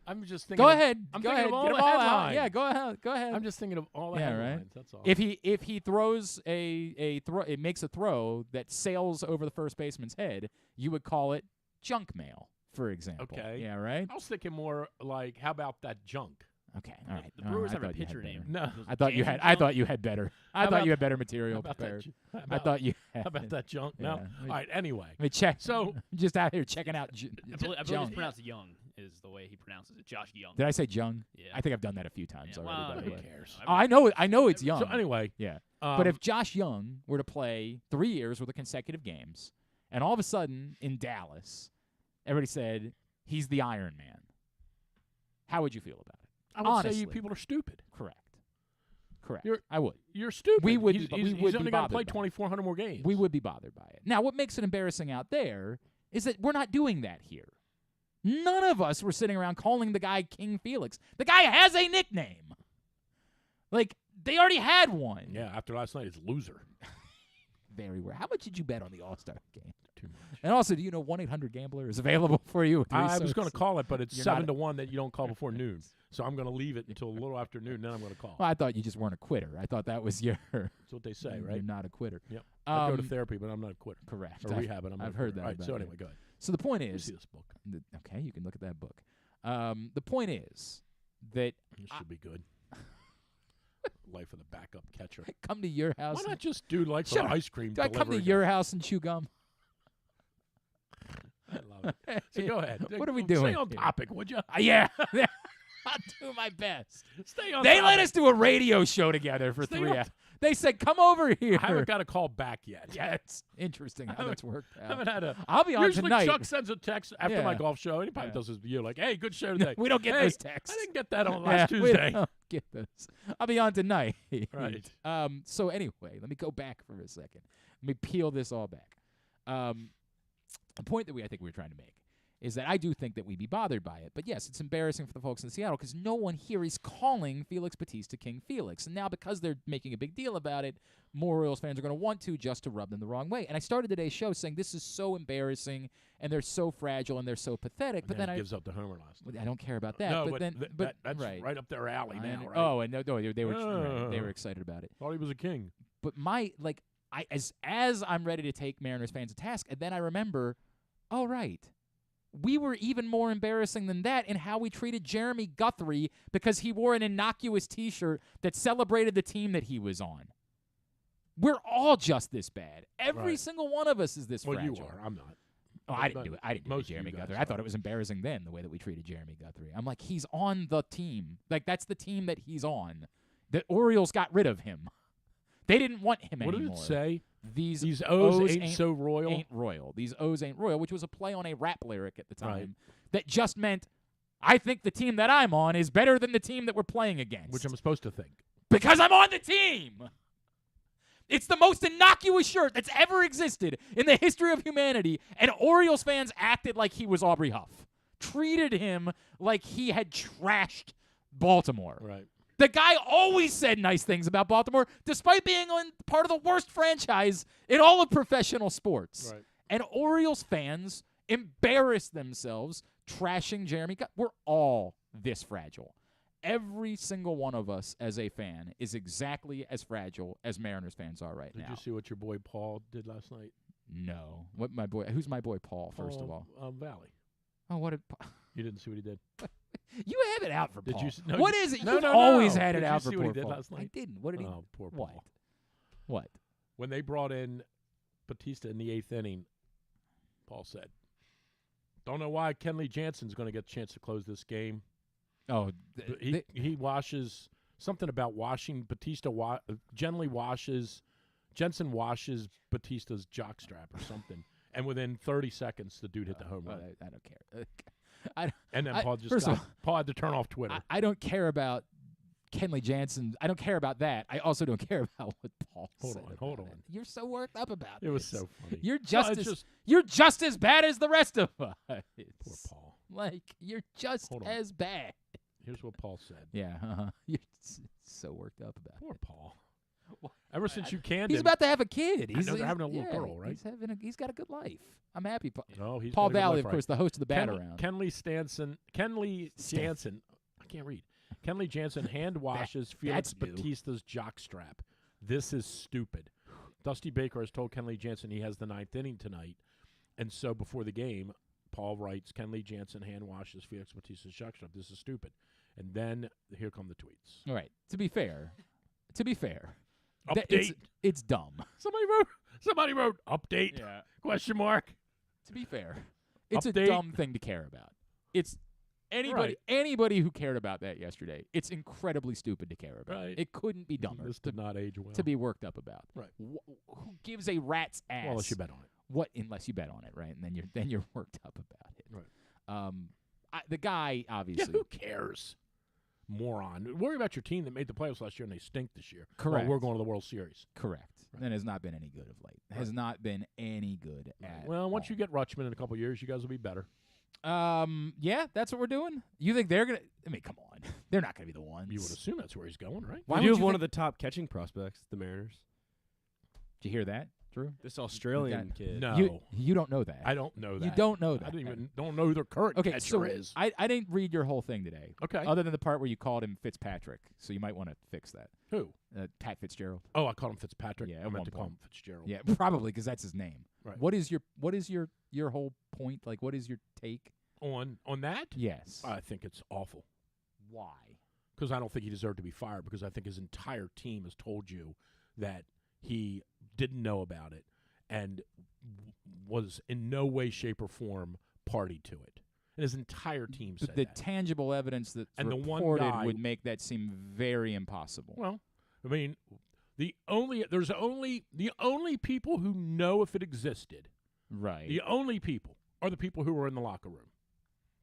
I'm just thinking. Go ahead. I'm Go thinking ahead. of all Get the them all out. headlines. Yeah, go ahead. Go ahead. I'm just thinking of all the yeah, headlines. right. That's all. If he throws it makes a throw that sails over the first baseman's head, you would call it junk mail, for example. Okay. Yeah, right. I was thinking more like, how about that junk? Okay, all right. The Brewers have a thought you had pitcher better. named. No. I thought you had. I thought you had better. I thought you had better material How about prepared. that? I thought you. How about that junk? Yeah. No. All right. Anyway. Let me check. So just out here checking out. I believe it's pronounced Young is the way he pronounces it. Josh Young. Did I say Jung? Yeah. I think I've done that a few times already. well, by the who way. cares? I know. I know it's Young. So anyway. Yeah. But if Josh Young were to play 3 years with the consecutive games, and all of a sudden in Dallas, everybody said he's the Iron Man, how would you feel about it? I would Honestly. say you people are stupid. Correct. Correct. You're- I would. You're stupid. We would. He's, we he's, would he's be only got to bothered play by it. 2,400 more games. We would be bothered by it. Now, what makes it embarrassing out there is that we're not doing that here. None of us were sitting around calling the guy King Felix. The guy has a nickname. Like, they already had one. Yeah, after last night, it's loser. Very rare. How much did you bet on the All-Star game? Too much. And also, do you know 1-800-GAMBLER is available for you? With I was resources? going to call it, but it's You're 7 not- to 1 that you don't call before noon. So I'm going to leave it until a little after noon, then I'm going to call. Well, I thought you just weren't a quitter. I thought that was your. That's what they say, right? You're not a quitter. Yep. I go to Um, therapy, but I'm not a quitter. Correct. Or rehab, and I'm not I've a heard quitter. that. All right, about so you. anyway, go ahead. So the point Let me is, see this book. Okay, you can look at that book. The point is that This should be good. Life of the backup catcher. I come to your house. Why and- not just do like Shut the up. ice cream Do I come to delivery your house and chew gum? I love it. So go ahead. What are we Stay doing on here? topic, would you? Yeah. I'll do my best. Stay on They topic. let us do a radio show together for Stay 3 on hours. They said, come over here. I haven't got a call back yet. Yeah, it's interesting how that's worked out. I haven't had a. I'll be on usually tonight. Chuck sends a text after my Yeah. golf show. Anybody Yeah. does this with you, like, "Hey, good show today." We don't get Hey, those texts. I didn't get that on Yeah, last we Tuesday. don't get those. I'll be on tonight. Right. So anyway, let me go back for a second. Let me peel this all back. The point that I think we were trying to make is that I do think that we'd be bothered by it. But yes, it's embarrassing for the folks in Seattle because no one here is calling Felix Bautista King Felix. And now because they're making a big deal about it, more Orioles fans are going to want to just to rub them the wrong way. And I started today's show saying this is so embarrassing and they're so fragile and they're so pathetic. And But then then he gives up the homer last night. I don't care about that. No, but then, that's right. up their alley I now, know. right? Oh, and no, they were excited about it. Thought he was a king. But as I'm ready to take Mariners fans to task, and then I remember, oh right, we were even more embarrassing than that in how we treated Jeremy Guthrie because he wore an innocuous T-shirt that celebrated the team that he was on. We're all just this bad. Every Right. single one of us is this Well, fragile. you are. I'm not. Oh, I didn't do it. I didn't do it Most to of you Jeremy guys Guthrie. are. I thought it was embarrassing then, the way that we treated Jeremy Guthrie. I'm like, he's on the team. Like, that's the team that he's on. The Orioles got rid of him. They didn't want him What anymore. did it say? These O's ain't so royal. Ain't royal. These O's ain't royal, which was a play on a rap lyric at the time Right. that just meant, I think the team that I'm on is better than the team that we're playing against. Which I'm supposed to think. Because I'm on the team. It's the most innocuous shirt that's ever existed in the history of humanity, and Orioles fans acted like he was Aubrey Huff. Treated him like he had trashed Baltimore. Right. The guy always said nice things about Baltimore, despite being on part of the worst franchise in all of professional sports. Right. And Orioles fans embarrassed themselves trashing Jeremy Guthrie. We're all this fragile. Every single one of us as a fan is exactly as fragile as Mariners fans are right Did now. you see what your boy Paul did last night? No. Who's my boy Paul, first of all? Valley. Oh, what did You didn't see what he did? You have it out for Did Paul. you s- no, What you- is it? no, You've no, always no. had it Did you out for see what he poor did Paul. last I night? didn't. What did he? Oh, poor What? Paul. What? When they brought in Bautista in the 8th inning, Paul said, "Don't know why Kenley Jansen's going to get a chance to close this game." Oh, But he washes something about washing Bautista. Jensen washes Bautista's jockstrap or something, and within 30 seconds, the dude hit the home run. I don't care. And then Paul just first of got, Paul had to turn off Twitter. I don't care about Kenley Jansen. I don't care about that. I also don't care about what Paul said. Hold about on. it. You're so worked up about it. It was so funny. You're No, just it's just- you're just as bad as the rest of us. Poor Paul. Like you're just Hold on. as bad. Here's what Paul said. Yeah, you're so worked up about Poor it. Paul. Ever since you canned He's him, about to have a kid. I know they're having a little yeah, girl, right? He's got a good life. I'm happy. No, he's Paul got a good Valley, life, of course, right. the host of the Bat Around. Kenley Jansen. I can't read. Kenley Jansen hand washes Felix that's new. Bautista's jockstrap. This is stupid. Dusty Baker has told Kenley Jansen he has the 9th inning tonight, and so before the game, Paul writes, Ken Lee Jansen hand washes Felix Bautista's shot. This is stupid. And then here come the tweets. All right. To be fair, Update. It's dumb. Somebody wrote update. Yeah. Question mark. To be fair, it's Update. a dumb thing to care about. It's anybody who cared about that yesterday. It's incredibly stupid to care about. Right. It couldn't be dumber. This did not age well. To be worked up about. Right. Who gives a rat's ass? Well, unless you bet on it. What? Unless you bet on it, right? And then you're worked up about it. Right. The guy obviously. Yeah, who cares? Moron. Worry about your team that made the playoffs last year and they stink this year. Correct. Well, we're going to the World Series. Correct. Right. And has not been any good of late. Has not been any good at Well, once all. you get Rutschman in a couple of years, you guys will be better. Yeah, that's what we're doing. You think they're gonna? I mean, come on, they're not gonna be the ones. You would assume that's where he's going, right? Why do you have one of the top catching prospects, the Mariners? Did you hear that, Drew? This Australian kid. No. You don't know that. I don't know that. You don't know that. I don't know who their current catcher so is. I didn't read your whole thing today. Okay. Other than the part where you called him Fitzpatrick, so you might want to fix that. Who? Pat Fitzgerald. Oh, I called him Fitzpatrick. Yeah, I meant to call him Fitzgerald. Yeah, probably because that's his name. Right. What is your whole point? Like, what is your take on that? Yes. I think it's awful. Why? Because I don't think he deserved to be fired. Because I think his entire team has told you that he didn't know about it and was in no way, shape, or form party to it. And his entire team said the that. tangible evidence that's And the one reported guy would make that seem very impossible. Well, I mean, the only people who know if it existed, right? The only people are the people who were in the locker room.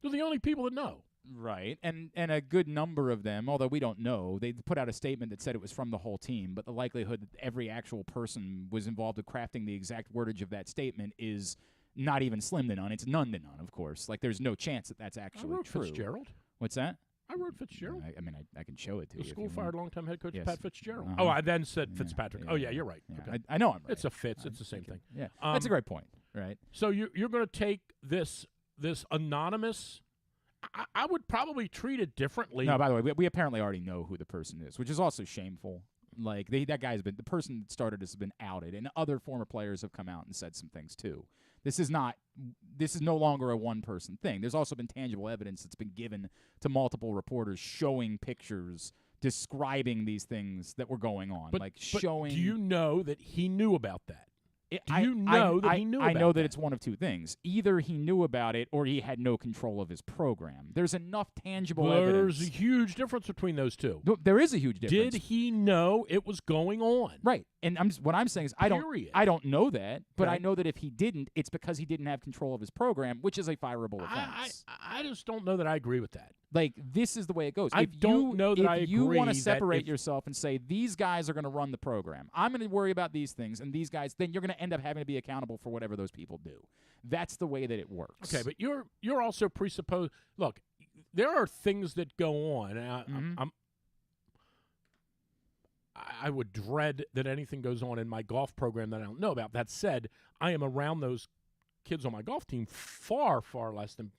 They're the only people that know. Right, and a good number of them, although we don't know, they put out a statement that said it was from the whole team, but the likelihood that every actual person was involved in crafting the exact wordage of that statement is not even slim to none. It's none to none, of course. Like, there's no chance that that's actually I wrote true. Fitzgerald. What's that? I wrote Fitzgerald. I mean, I can show it to The you. school if you fired want. longtime head coach Yes. Pat Fitzgerald. Uh-huh. Oh, I then said Fitzpatrick. Oh, yeah, you're right. Yeah. Okay. I know I'm right. It's a Fitz. It's the same thing. Yeah, that's a great point, right? So you're going to take this anonymous. I would probably treat it differently. No, by the way, we apparently already know who the person is, which is also shameful. Like, the person that started this has been outed, and other former players have come out and said some things too. This is no longer a one-person thing. There's also been tangible evidence that's been given to multiple reporters showing pictures describing these things that were going on. But showing. Do you know that he knew about that? Do you I know that he knew about I know that that? it's one of two things. Either he knew about it or he had no control of his program. There's enough tangible evidence. There's a huge difference between those two. There is a huge difference. Did he know it was going on? Right. And what I'm saying is I don't know that, but Okay. I know that if he didn't, it's because he didn't have control of his program, which is a fireable offense. I just don't know that I agree with that. Like, this is the way it goes. I don't know that I If you agree want to that separate if- yourself and say, these guys are going to run the program, I'm going to worry about these things, and these guys, then you're going to end up having to be accountable for whatever those people do. That's the way that it works. Okay, but you're also presupposed. Look, there are things that go on. And I would dread that anything goes on in my golf program that I don't know about. That said, I am around those kids on my golf team far, far less than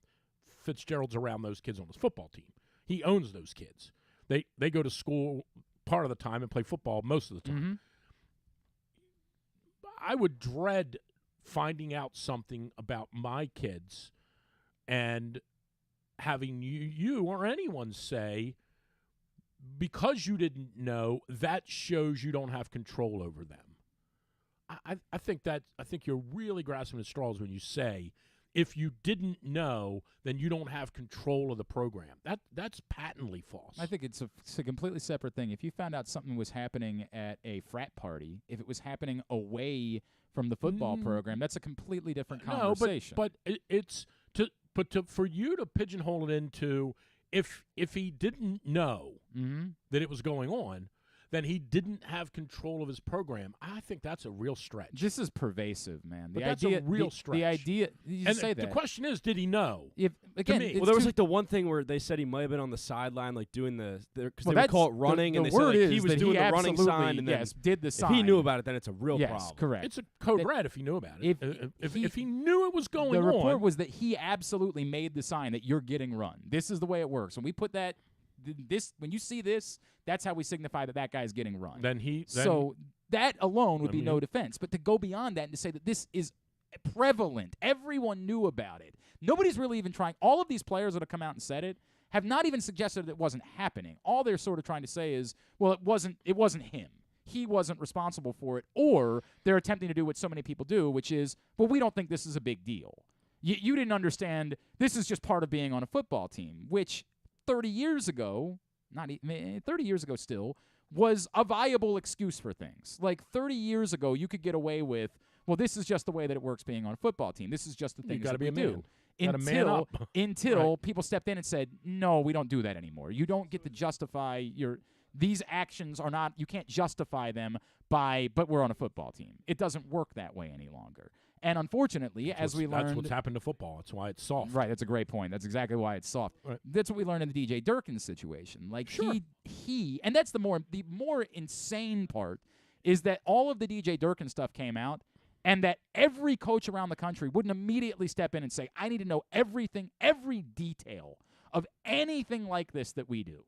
Fitzgerald's around those kids on his football team. He owns those kids. They go to school part of the time and play football most of the time. I would dread finding out something about my kids and having you or anyone say, because you didn't know, that shows you don't have control over them. I think you're really grasping at straws when you say, if you didn't know, then you don't have control of the program. That's patently false. I think it's a completely separate thing. If you found out something was happening at a frat party, if it was happening away from the football program, that's a completely different conversation. No, but it's for you to pigeonhole it into if he didn't know that it was going on, then he didn't have control of his program. I think that's a real stretch. This is pervasive, man. But that's a real stretch. The idea, you and say the that. question is, did he know? Again, to me, Well, there was like the one thing where they said he might have been on the sideline, like doing because Well, they would call it running, the and they said word like, is he was that doing he the running absolutely, sign, and then yes, did the if sign. he knew about it, then it's a real Yes, problem. correct. It's a code red if he knew about it. If he knew it was going the on. report was that he absolutely made the sign that you're getting run. This is the way it works. When we put that, when you see this, that's how we signify that guy is getting run. Then so that alone would be no defense. But to go beyond that and to say that this is prevalent. Everyone knew about it. Nobody's really even trying. All of these players that have come out and said it have not even suggested that it wasn't happening. All they're sort of trying to say is, well, it wasn't him. He wasn't responsible for it. Or they're attempting to do what so many people do, which is, well, we don't think this is a big deal. You didn't understand this is just part of being on a football team, which 30 years ago, 30 years ago still, was a viable excuse for things. Like 30 years ago, you could get away with, well, this is just the way that it works being on a football team. This is just the things that we do. Until Right. people stepped in and said, no, we don't do that anymore. You don't get to justify these actions are not, you can't justify them but we're on a football team. It doesn't work that way any longer. And unfortunately, that's what's happened to football. That's why it's soft. Right, that's a great point. That's exactly why it's soft. Right. That's what we learned in the DJ Durkin situation. Like Sure. he and that's the more insane part is that all of the DJ Durkin stuff came out and that every coach around the country wouldn't immediately step in and say, I need to know everything, every detail of anything like this that we do.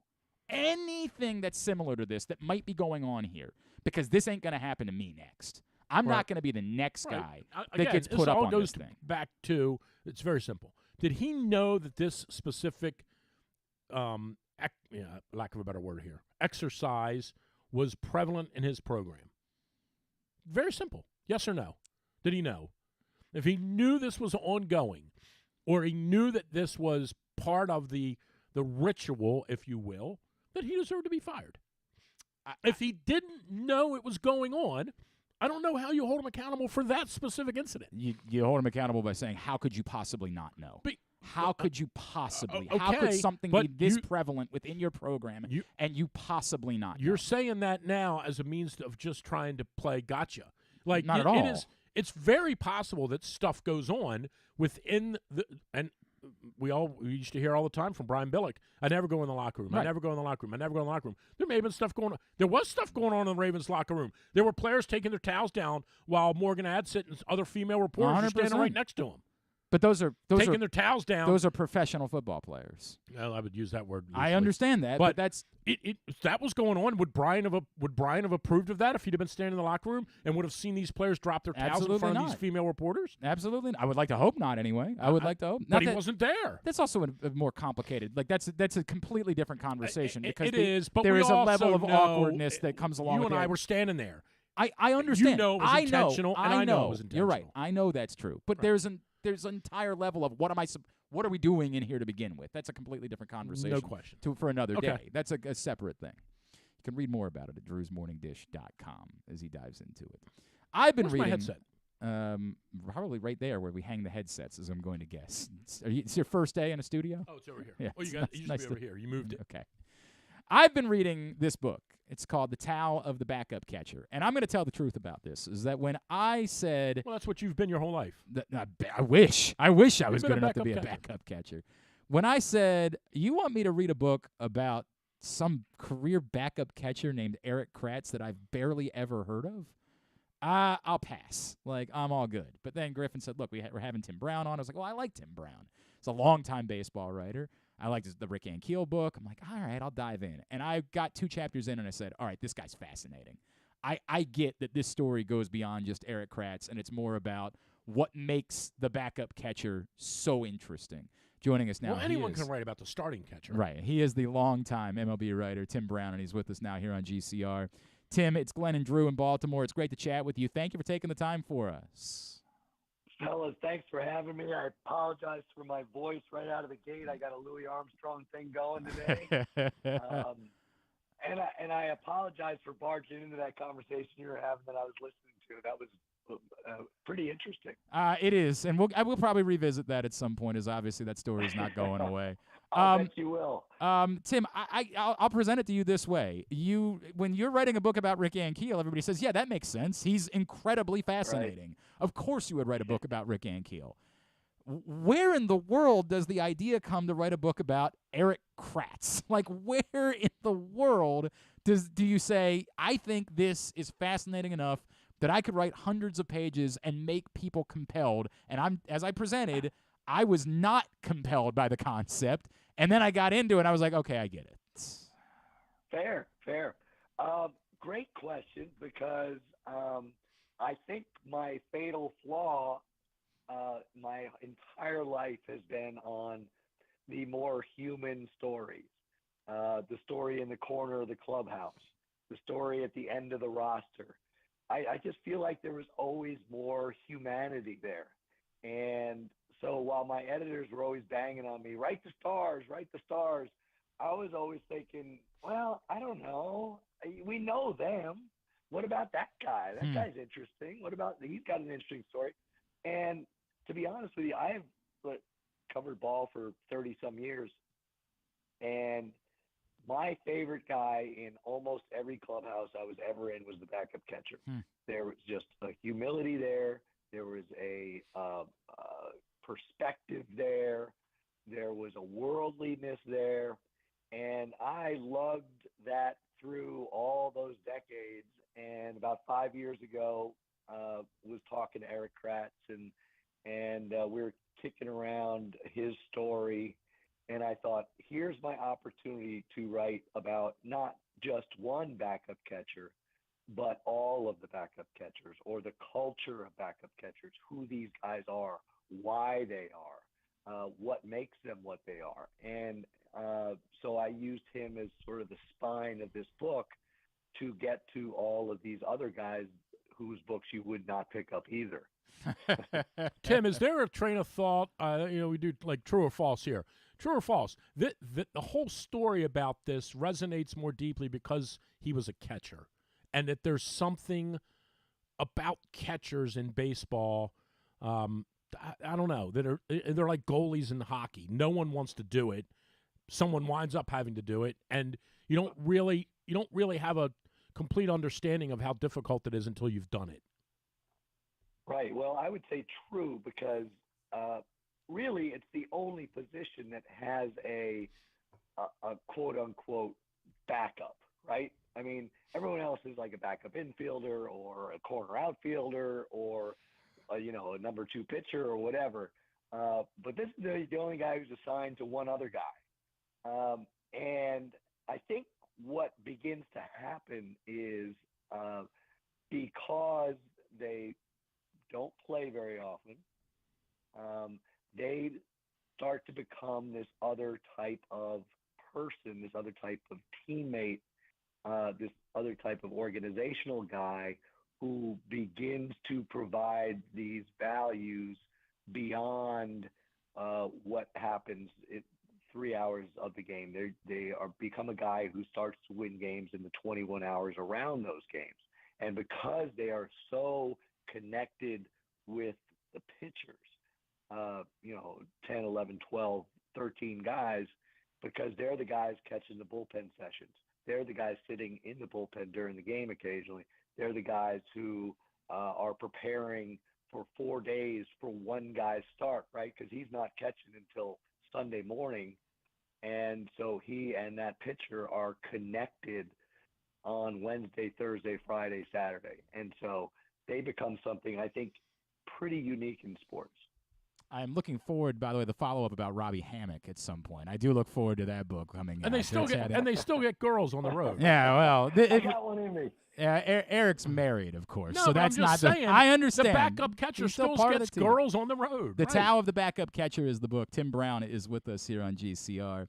Anything that's similar to this that might be going on here, because this ain't going to happen to me next. I'm not going to be the next guy that gets put up on this thing. Back to, it's very simple. Did he know that this specific, lack of a better word here, exercise was prevalent in his program? Very simple. Yes or no? Did he know? If he knew this was ongoing, or he knew that this was part of the ritual, if you will, that he deserved to be fired. If he didn't know it was going on, I don't know how you hold him accountable for that specific incident. You hold him accountable by saying, how could you possibly not know? How could you possibly? Okay, how could something be but this prevalent within your program and you possibly not know? You're saying that now as a means of just trying to play gotcha. Like, not at all. It's very possible that stuff goes on within and we used to hear all the time from Brian Billick, I never go in the locker room. Right. I never go in the locker room. I never go in the locker room. There may have been stuff going on. There was stuff going on in the Ravens locker room. There were players taking their towels down while Morgan Adsit and other female reporters were standing right next to him. But those are taking their towels down. Those are professional football players. Well, I would use that word loosely. I understand that, but that's if that was going on. Would Brian have approved of that if he'd have been standing in the locker room and would have seen these players drop their towels in front of these female reporters? Absolutely not. I would like to hope not. Anyway, I would like to hope. But he wasn't there. That's also a more complicated. Like that's a completely different conversation because it is. But there we is a also level of know awkwardness that comes along. You with and it. I were standing there. I understand. You know it was intentional, and I know it was intentional. You're right. I know that's true. But there's an entire level of what are we doing in here to begin with? That's a completely different conversation. No question. For another Okay. day. That's a separate thing. You can read more about it at drewsmorningdish.com as he dives into it. I've been reading. My headset? Probably right there where we hang the headsets, as I'm going to guess. It's your first day in a studio? Oh, it's over here. Yeah, Oh, you it's used to be over here. You moved it. Okay. I've been reading this book. It's called The Tao of the Backup Catcher. And I'm going to tell the truth about this, is that when I said... Well, that's what you've been your whole life. I wish I was You've good been a enough to backup be a catcher. backup catcher. When I said, you want me to read a book about some career backup catcher named Eric Kratz that I've barely ever heard of, I'll pass. Like, I'm all good. But then Griffin said, look, we're having Tim Brown on. I was like, well, I like Tim Brown. He's a longtime baseball writer. I liked the Rick Ankiel book. I'm like, all right, I'll dive in. And I got 2 chapters in, and I said, all right, this guy's fascinating. I get that this story goes beyond just Eric Kratz, and it's more about what makes the backup catcher so interesting. Joining us now, Well, anyone can write about the starting catcher. Right. He is the longtime MLB writer, Tim Brown, and he's with us now here on GCR. Tim, it's Glenn and Drew in Baltimore. It's great to chat with you. Thank you for taking the time for us. Fellas, thanks for having me. I apologize for my voice right out of the gate. I got a Louis Armstrong thing going today. And I apologize for barging into that conversation you were having that I was listening to. That was pretty interesting. It is, and I will probably revisit that at some point, as obviously that story is not going away. I bet you will. Tim, I'll present it to you this way. When you're writing a book about Rick Ankiel, everybody says, yeah, that makes sense. He's incredibly fascinating. Right. Of course you would write a book about Rick Ankiel. Where in the world does the idea come to write a book about Eric Kratz? Like, where in the world do you say, I think this is fascinating enough that I could write hundreds of pages and make people compelled? And as I presented, I was not compelled by the concept, and then I got into it, and I was like, okay, I get it. Fair. Great question, because I think my fatal flaw my entire life has been on the more human stories. The story in the corner of the clubhouse, the story at the end of the roster. I just feel like there was always more humanity there. And so while my editors were always banging on me, write the stars, I was always thinking, well, I don't know. We know them. What about that guy? That guy's interesting. What about, he's got an interesting story. And to be honest with you, I've covered ball for 30-some years. And my favorite guy in almost every clubhouse I was ever in was the backup catcher. There was just a humility there. There was a perspective there. There was a worldliness there. And I lugged that through all those decades. And about 5 years ago, was talking to Eric Kratz, and we were kicking around his story. And I thought, here's my opportunity to write about not just one backup catcher, but all of the backup catchers, or the culture of backup catchers, who these guys are, why they are, what makes them what they are. And so I used him as sort of the spine of this book to get to all of these other guys whose books you would not pick up either. Tim, is there a train of thought? We do like true or false here. True or false? The whole story about this resonates more deeply because he was a catcher, and that there's something about catchers in baseball. I don't know, they're like goalies in hockey. No one wants to do it. Someone winds up having to do it, and you don't really have a complete understanding of how difficult it is until you've done it. Right. Well, I would say true, because really it's the only position that has a quote unquote backup, right? I mean, everyone else is like a backup infielder or a corner outfielder or a number 2 pitcher or whatever. But this is the only guy who's assigned to one other guy. And I think what begins to happen is because they don't play very often, they start to become this other type of person, this other type of teammate, this other type of organizational guy who begins to provide these values beyond what happens in 3 hours of the game. They become a guy who starts to win games in the 21 hours around those games. And because they are so connected with the pitchers, 10, 11, 12, 13 guys, because they're the guys catching the bullpen sessions. They're the guys sitting in the bullpen during the game occasionally. They're the guys who are preparing for 4 days for one guy's start, right? Because he's not catching until Sunday morning. And so he and that pitcher are connected on Wednesday, Thursday, Friday, Saturday. And so they become something, I think, pretty unique in sports. I'm looking forward, by the way, the follow-up about Robbie Hammock at some point. I do look forward to that book coming out. And they still get girls on the road. Yeah, well, I got one in me. Eric's married, of course, No, so but that's I'm just not saying, I understand. The backup catcher He's still part of gets the team. girls on the road. The right. Tao of the Backup Catcher is the book. Tim Brown is with us here on GCR.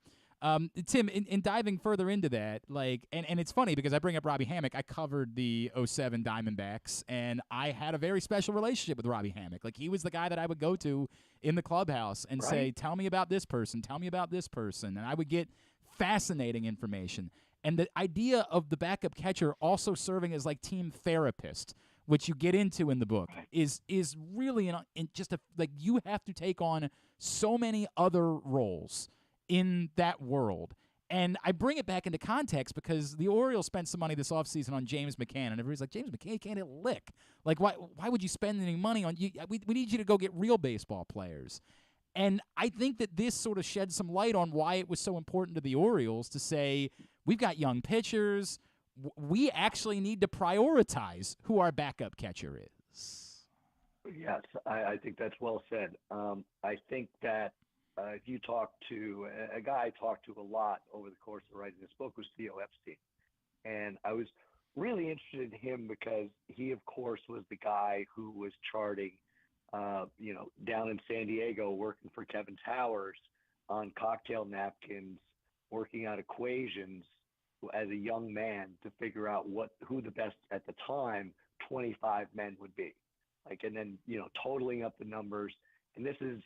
Tim, in diving further into that, and it's funny because I bring up Robbie Hammock. I covered the 07 Diamondbacks, and I had a very special relationship with Robbie Hammock. Like, he was the guy that I would go to in the clubhouse and say, tell me about this person, tell me about this person. And I would get fascinating information. And the idea of the backup catcher also serving as like team therapist, which you get into in the book, is really you have to take on so many other roles in that world. And I bring it back into context because the Orioles spent some money this offseason on James McCann, and everybody's like, James McCann can't hit a lick. Like, why would you spend any money on you? We need you to go get real baseball players. And I think that this sort of sheds some light on why it was so important to the Orioles to say, we've got young pitchers. We actually need to prioritize who our backup catcher is. Yes, I think that's well said. I think that if you talk to a guy I talked to a lot over the course of writing this book was Theo Epstein. And I was really interested in him because he, of course, was the guy who was charting down in San Diego working for Kevin Towers on cocktail napkins, working out equations as a young man to figure out who the best at the time 25 men would be. And then, totaling up the numbers. And this is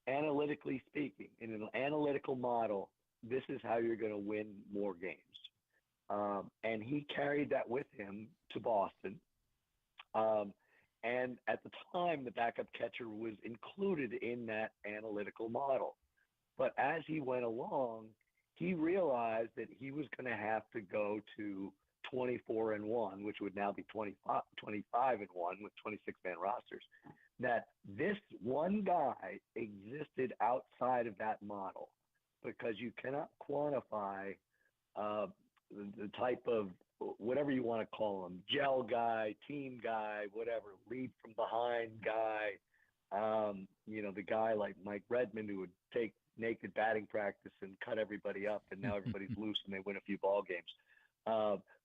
analytically speaking, in an analytical model, this is how you're going to win more games. And he carried that with him to Boston. And at the time, the backup catcher was included in that analytical model. But as he went along, he realized that he was going to have to go to 24-1, which would now be 25-1 with 26-man rosters, that this one guy existed outside of that model, because you cannot quantify the type of, whatever you want to call him, gel guy, team guy, whatever, lead from behind guy, the guy like Mike Redmond who would take naked batting practice and cut everybody up, and now everybody's loose and they win a few ball games.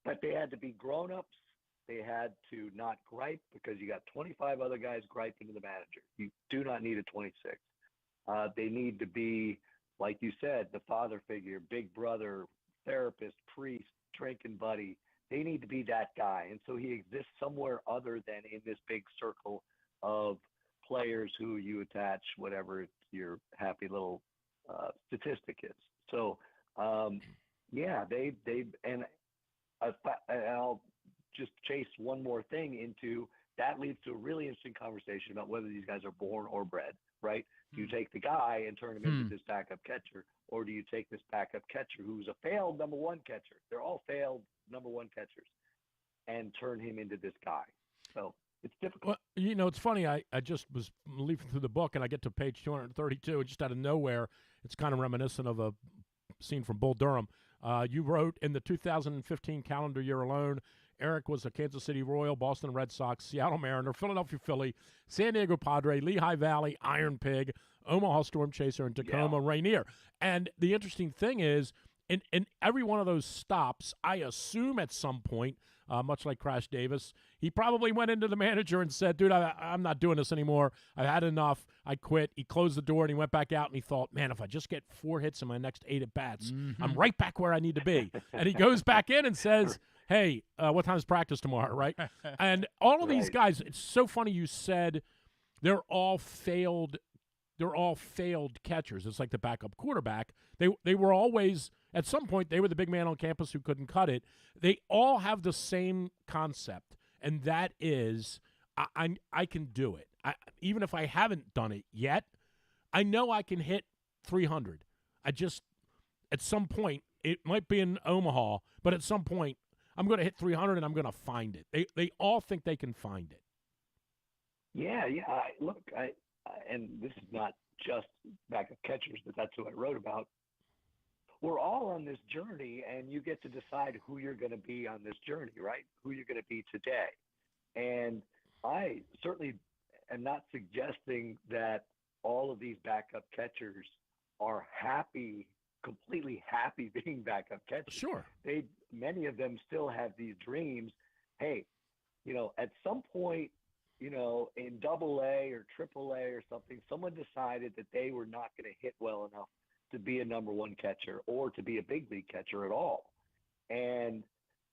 But they had to be grown-ups. They had to not gripe, because you got 25 other guys griping to the manager. You do not need a 26. They need to be, like you said, the father figure, big brother, therapist, priest, drinking buddy. They need to be that guy. And so he exists somewhere other than in this big circle of players who you attach whatever your happy little statistic is. So, I'll just chase one more thing into that. Leads to a really interesting conversation about whether these guys are born or bred, right? Do you take the guy and turn him into this backup catcher, or do you take this backup catcher who's a failed number one catcher? They're all failed number one catchers, and turn him into this guy. So it's difficult. Well, it's funny. I just was leafing through the book, and I get to page 232, and just out of nowhere, it's kind of reminiscent of a scene from Bull Durham. You wrote, in the 2015 calendar year alone, Eric was a Kansas City Royal, Boston Red Sox, Seattle Mariner, Philadelphia Philly, San Diego Padre, Lehigh Valley, Iron Pig, Omaha Storm Chaser, and Tacoma Rainier. And the interesting thing is, in every one of those stops, I assume at some point, much like Crash Davis, he probably went into the manager and said, dude, I'm not doing this anymore. I've had enough. I quit. He closed the door and he went back out and he thought, man, if I just get 4 hits in my next 8 at-bats, I'm right back where I need to be. And he goes back in and says, hey, what time's practice tomorrow, right? And all of these guys, it's so funny you said they're all failed catchers. It's like the backup quarterback. They were always, at some point, they were the big man on campus who couldn't cut it. They all have the same concept, and that is, I can do it. Even if I haven't done it yet, I know I can hit 300. At some point, it might be in Omaha, but at some point, I'm going to hit 300 and I'm going to find it. They all think they can find it. Yeah. And this is not just backup catchers, but that's who I wrote about. We're all on this journey, and you get to decide who you're going to be on this journey, right? Who you're going to be today. And I certainly am not suggesting that all of these backup catchers are completely happy being backup catchers. Sure. Many of them still have these dreams. Hey, at some point, in AA or AAA or something, someone decided that they were not going to hit well enough to be a number one catcher or to be a big league catcher at all. And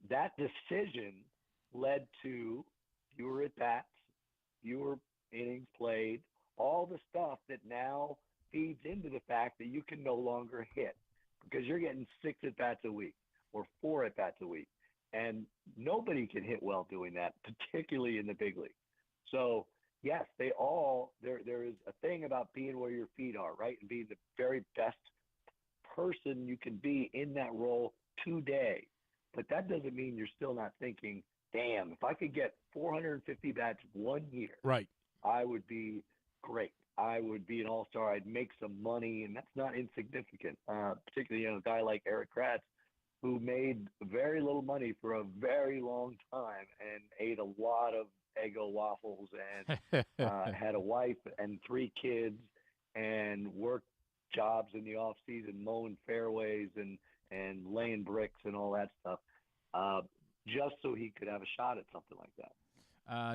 that decision led to fewer at-bats, fewer innings played, all the stuff that now feeds into the fact that you can no longer hit because you're getting 6 at-bats a week or 4 at-bats a week. And nobody can hit well doing that, particularly in the big league. So, yes, there is a thing about being where your feet are, right? And being the very best person you can be in that role today. But that doesn't mean you're still not thinking, damn, if I could get 450 bats 1 year, right, I would be great. I would be an all-star. I'd make some money, and that's not insignificant, particularly a guy like Eric Kratz, who made very little money for a very long time and ate a lot of Eggo waffles and had a wife and 3 kids and worked jobs in the off season, mowing fairways and laying bricks and all that stuff, just so he could have a shot at something like that.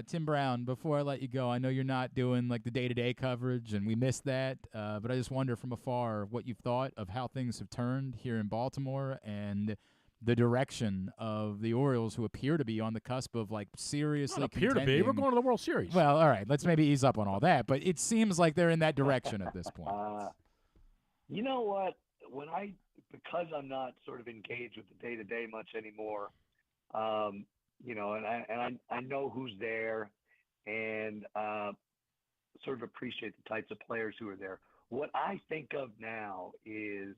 Tim Brown, before I let you go, I know you're not doing like the day-to-day coverage, and we missed that, but I just wonder from afar what you've thought of how things have turned here in Baltimore and the direction of the Orioles, who appear to be on the cusp of like seriously appear to be. We're going to the World Series. Well, all right, let's maybe ease up on all that, but it seems like they're in that direction at this point. You know what? Because I'm not sort of engaged with the day-to-day much anymore, you know, and I know who's there, and sort of appreciate the types of players who are there. What I think of now is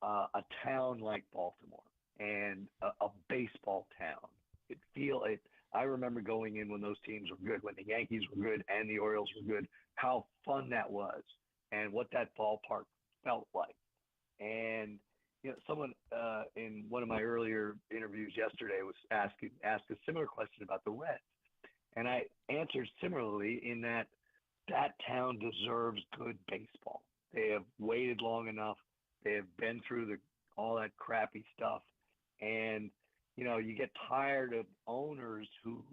a town like Baltimore and a baseball town. I remember going in when those teams were good, when the Yankees were good and the Orioles were good, how fun that was and what that ballpark felt like. And you know, someone in one of my earlier interviews yesterday was asked a similar question about the Reds, and I answered similarly in that town deserves good baseball. They have waited long enough. They have been through all that crappy stuff, and you know, you get tired of owners who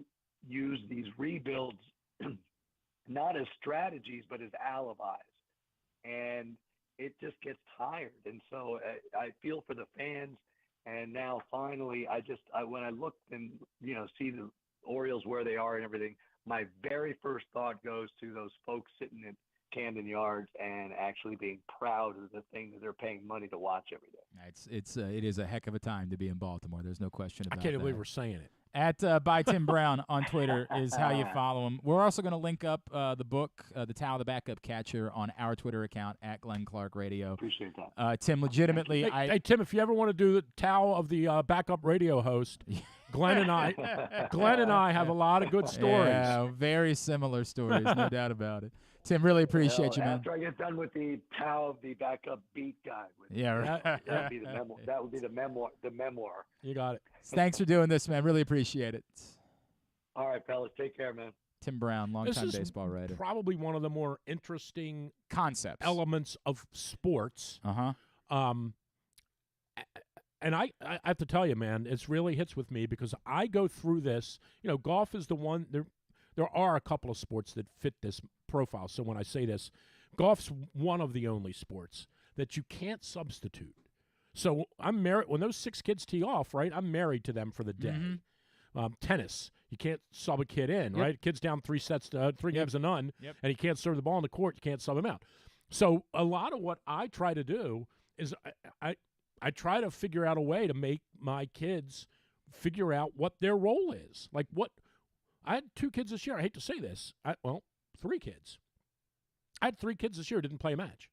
use these rebuilds not as strategies but as alibis, and it just gets tired. And so I feel for the fans. And now finally, when I look and, you know, see the Orioles where they are and everything, my very first thought goes to those folks sitting in Camden Yards and actually being proud of the thing that they're paying money to watch every day. It is a heck of a time to be in Baltimore. There's no question about that. I can't believe we're saying it. At by Tim Brown on Twitter is how you follow him. We're also going to link up the book, The Tao, the Backup Catcher, on our Twitter account at Glenn Clark Radio. Appreciate that. Tim, legitimately, hey, Tim, if you ever want to do the Tao of the backup radio host, Glenn and I have a lot of good stories. Yeah, very similar stories, no doubt about it. Tim, really appreciate you, man. After I get done with the Tao of the backup beat guy, right. That would be the memoir. That would be the memoir. You got it. Thanks for doing this, man. Really appreciate it. All right, fellas. Take care, man. Tim Brown, longtime baseball writer. Probably one of the more interesting concepts, elements of sports. Uh-huh. And I have to tell you, man, it's really hits with me because I go through this. You know, golf is the one. There are a couple of sports that fit this profile. So when I say this, golf's one of the only sports that you can't substitute. So I'm married. When those 6 kids tee off, right, I'm married to them for the day. Mm-hmm. Tennis, you can't sub a kid in, right? Kid's down 3 games to none, and he can't serve the ball in the court. You can't sub him out. So a lot of what I try to do is I try to figure out a way to make my kids figure out what their role is. Like I had 2 kids this year. I hate to say this. 3 kids. I had 3 kids this year who didn't play a match.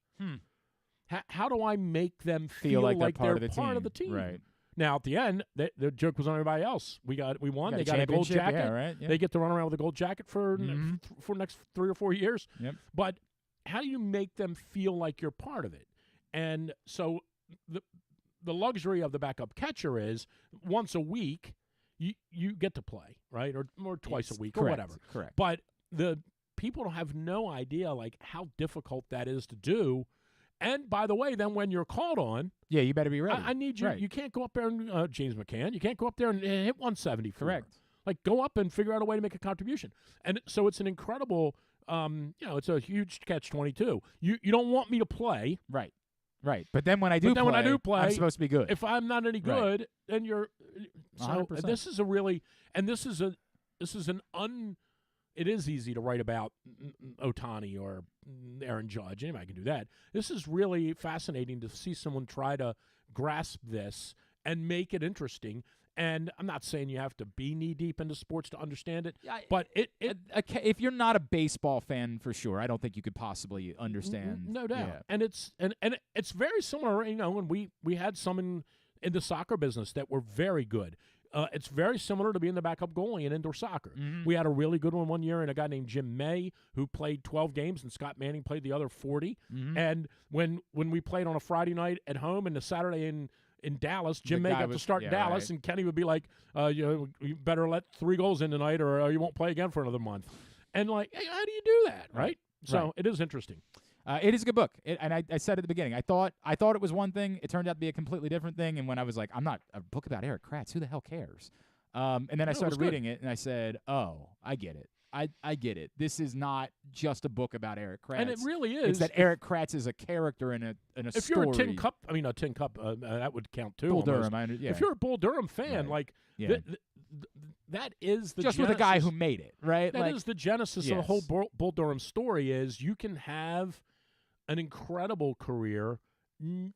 How do I make them feel like they're part of the team? Right. Now, at the end, the joke was on everybody else. We won. They got a gold jacket. Yeah, right? They get to run around with a gold jacket for next 3 or 4 years. Yep. But how do you make them feel like you're part of it? And so the luxury of the backup catcher is once a week you get to play, right? Or twice a week or whatever. Correct. But the people have no idea like how difficult that is to do. And by the way, then when you're called on, you better be ready. I need you. Right. You can't go up there and James McCann. You can't go up there and hit 170. Correct. Like go up and figure out a way to make a contribution. And so it's an incredible. It's a huge catch-22. You don't want me to play, right? Right. But then when I do play, I'm supposed to be good. If I'm not any good, then you're. So 100%. this is a really, and this is an. It is easy to write about Ohtani or Aaron Judge. Anybody can do that. This is really fascinating to see someone try to grasp this and make it interesting. And I'm not saying you have to be knee-deep into sports to understand it, but if you're not a baseball fan, for sure, I don't think you could possibly understand. No doubt. Yeah. And it's very similar, you know, when we had some in the soccer business that were very good. It's very similar to being the backup goalie in indoor soccer. Mm-hmm. We had a really good one year, and a guy named Jim May who played 12 games, and Scott Manning played the other 40. Mm-hmm. And when we played on a Friday night at home and the Saturday in Dallas, Jim May got to start in Dallas, right. And Kenny would be like, you better let 3 goals in tonight or you won't play again for another month. And like, hey, how do you do that, right? So it is interesting. It is a good book, and I said at the beginning, I thought it was one thing. It turned out to be a completely different thing. And when I was like, I'm not a book about Eric Kratz. Who the hell cares? And then I No, it was started good. reading it, and I said, "Oh, I get it. I get it. This is not just a book about Eric Kratz. And it really is. It's that Eric Kratz is a character in a If story. you're a Tin Cup, that would count too. Bull almost. Durham, yeah. If you're a Bull Durham fan, Right. like Yeah. that is the just genesis. with a guy who made it, right? That is the genesis of the whole Yes. Bull Durham story. Is you can have an incredible career, and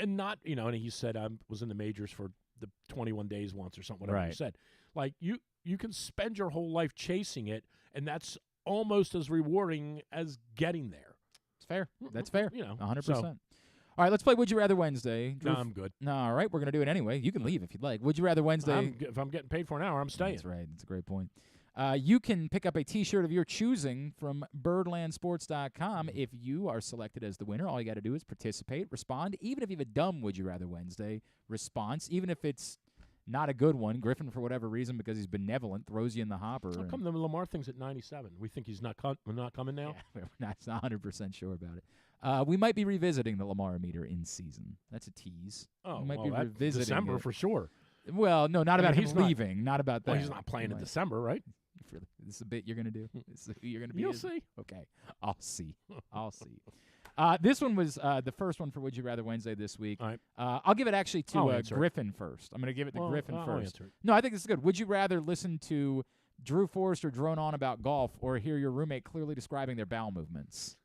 not and he said I was in the majors for the 21 days once or something. Whatever he Right. said. Like you can spend your whole life chasing it, and that's almost as rewarding as getting there. It's fair. That's fair. 100%. So- All right, let's play Would You Rather Wednesday. No, I'm good. No, all right, we're going to do it anyway. You can leave if you'd like. Would You Rather Wednesday. If I'm getting paid for an hour, I'm staying. That's right. That's a great point. You can pick up a T-shirt of your choosing from birdlandsports.com. If you are selected as the winner, all you got to do is participate, respond. Even if you have a dumb Would You Rather Wednesday response, even if it's not a good one, Griffin, for whatever reason, because he's benevolent, throws you in the hopper. How come the Lamar thing's at 97? We think he's not coming now? Yeah, we're not 100% sure about it. We might be revisiting the Lamar meter in season. That's a tease. Oh, we might well, be that's revisiting December it. for sure. Well, no, not about him he's not- leaving. Not about that. Well, he's not playing in December, right? This is a bit you're going to do? This is who you're going to be? You'll see. Okay. I'll see. I'll see. This one was the first one for Would You Rather Wednesday this week. All right. I'll give it actually I'll to answer it. Griffin first. I'm going to give it to Well, Griffin I'll first. answer it. No, I think this is good. Would you rather listen to Drew Forrester drone on about golf or hear your roommate clearly describing their bowel movements?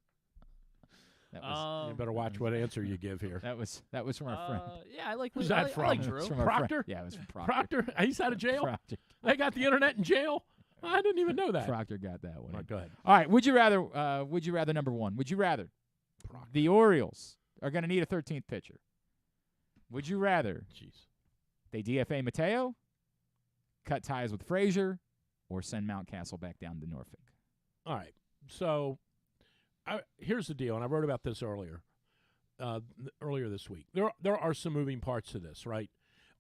That was, You better watch what answer you give here. that was from our friend. Yeah, I like. Who's I that like, from? I like It Drew. was from our friend. Proctor? Yeah, it was from Proctor. Proctor? He's out of jail? Proctor. They got the internet in jail? I didn't even know that. Proctor got that one. All right, go ahead. All right. Would you rather number one? Would you rather the Orioles are going to need a 13th pitcher? Would you rather they DFA Mateo, cut ties with Frazier, or send Mountcastle back down to Norfolk? All right. So here's the deal, and I wrote about this earlier this week. There are some moving parts to this, right?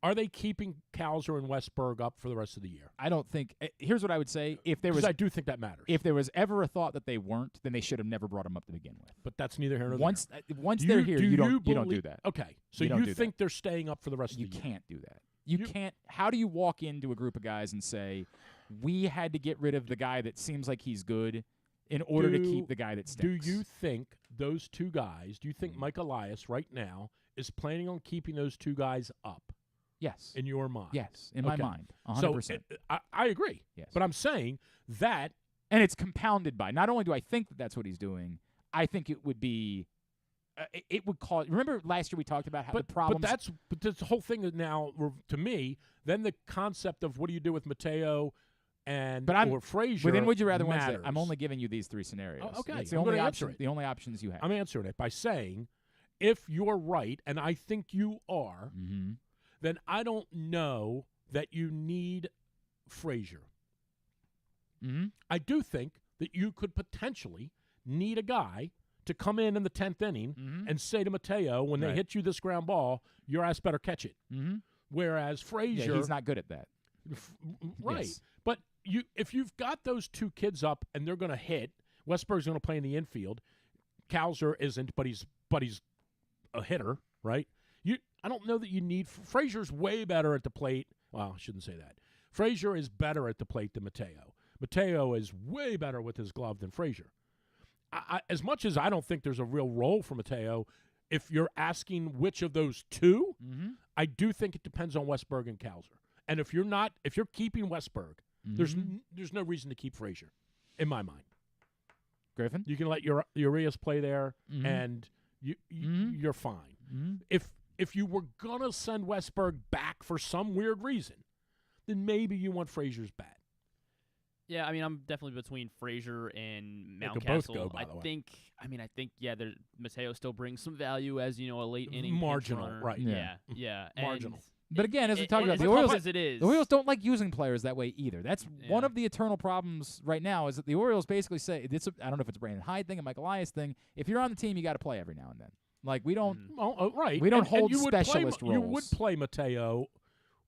Are they keeping Cowser and Westberg up for the rest of the year? I don't think. Here's what I would say: if there was, I do think that matters. If there was ever a thought that they weren't, then they should have never brought them up to begin with. But that's neither here nor once there. Once they're here, you don't do that. Okay, so You don't do think that. they're staying up for the rest of the year? You can't do that. You can't. How do you walk into a group of guys and say, "We had to get rid of the guy that seems like he's good in order to keep the guy that stinks"? Do you think those two guys? Do you think Mike Elias right now is planning on keeping those two guys up? Yes. In your mind? Yes, in my Okay. mind, 100%. So I agree. Yes. But I'm saying that, and it's compounded by not only do I think that that's what he's doing, I think it would be. It would cause. Remember last year we talked about how the problems. But this whole thing is now, to me, then the concept of what do you do with Mateo or Frazier. But then would you rather matters. Wednesday? I'm only giving you these three scenarios. Oh, okay, That's the I'm only gonna option. answer it. The only options you have. I'm answering it by saying, if you're right, and I think you are, Mm-hmm. then I don't know that you need Frazier. Mm-hmm. I do think that you could potentially need a guy to come in the 10th inning and say to Mateo, when they Right. hit you this ground ball, your ass better catch it. Mm-hmm. Whereas Frazier, he's not good at that. Right. Yes. But if you've got those two kids up and they're going to hit, Westberg's going to play in the infield. Cowser isn't, but he's a hitter, right? I don't know that you need Frazier's way better at the plate. Well, I shouldn't say that. Frazier is better at the plate than Mateo. Mateo is way better with his glove than Frazier. As much as I don't think there's a real role for Mateo, if you're asking which of those two, I do think it depends on Westberg and Cowser. And if you're keeping Westberg, there's no reason to keep Frazier, in my mind. Griffin, you can let your Urias play there, and you're fine. If you were gonna send Westberg back for some weird reason, then maybe you want Frazier's bat. Yeah, I mean, I'm definitely between Frazier and They Mountcastle. could both go, by the way. I think, Mateo still brings some value as a late inning pinch Marginal, runner. right? Yeah. Marginal. But again, as we talked about, as the tough Orioles, as it is. the Orioles don't like using players that way either. That's one of the eternal problems right now. Is that the Orioles basically say I don't know if it's a Brandon Hyde thing, a Michael Elias thing. If you're on the team, you got to play every now and then. Like we don't. Right. We don't And hold you would specialist play, roles. You would play Mateo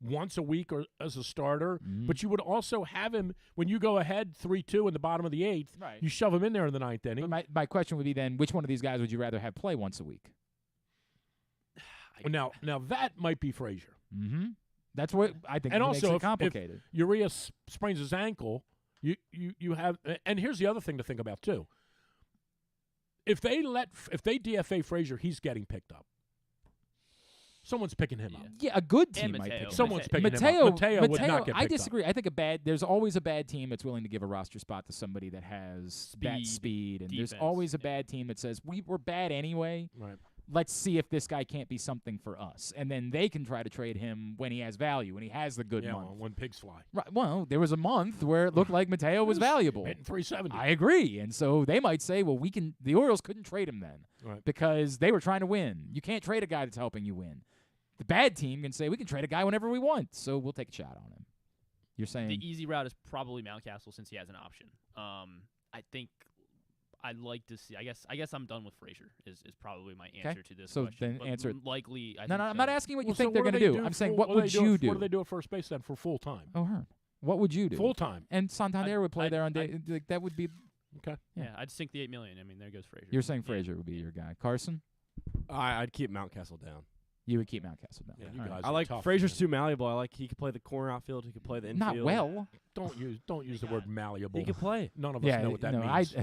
once a week or as a starter, but you would also have him when you go ahead 3-2 in the bottom of the 8th. Right. You shove him in there in the 9th inning. But my question would be then, which one of these guys would you rather have play once a week? Now that might be Frazier. Mm-hmm. That's what I think And makes also, it complicated. if Urias sprains his ankle, you have. And here's the other thing to think about too. If they DFA Frazier, he's getting picked up. Someone's picking him up. Yeah, a good team And might Mateo. pick him Someone's up. picking him up. Mateo would not get I picked disagree. I think there's always a bad team that's willing to give a roster spot to somebody that has that speed, and defense, there's always a bad team that says we're bad anyway. Right. Let's see if this guy can't be something for us, and then they can try to trade him when he has value, when he has the good month. When pigs fly. Right. Well, there was a month where it looked like Mateo was valuable. Hitting 370. I agree, and so they might say, well, the Orioles couldn't trade him then because they were trying to win. You can't trade a guy that's helping you win. The bad team can say we can trade a guy whenever we want, so we'll take a shot on him. You're saying the easy route is probably Mountcastle since he has an option. I think I'd like to see. I guess I'm done with Frazier. Is probably my answer to this so question. then answer it. Likely. I'm not asking what you Well, think so they're what going do to they do. do I'm saying full- what would you do? What do they do at first base then for full time? Oh, Hearn. What would you do? Full time. And Santander would play there on day. Like, that would be. Okay. Yeah, I'd sink the $8 million. I mean, there goes Frazier. You're saying Frazier would be your guy. Carson? I'd keep Mountcastle down. You would keep Mountcastle down. Yeah, All you right. guys I are like tough, Frazier's man. too malleable. I like he could play the corner outfield. He could play the infield. Not well. Don't use the word malleable. He could play. None of us know what that means.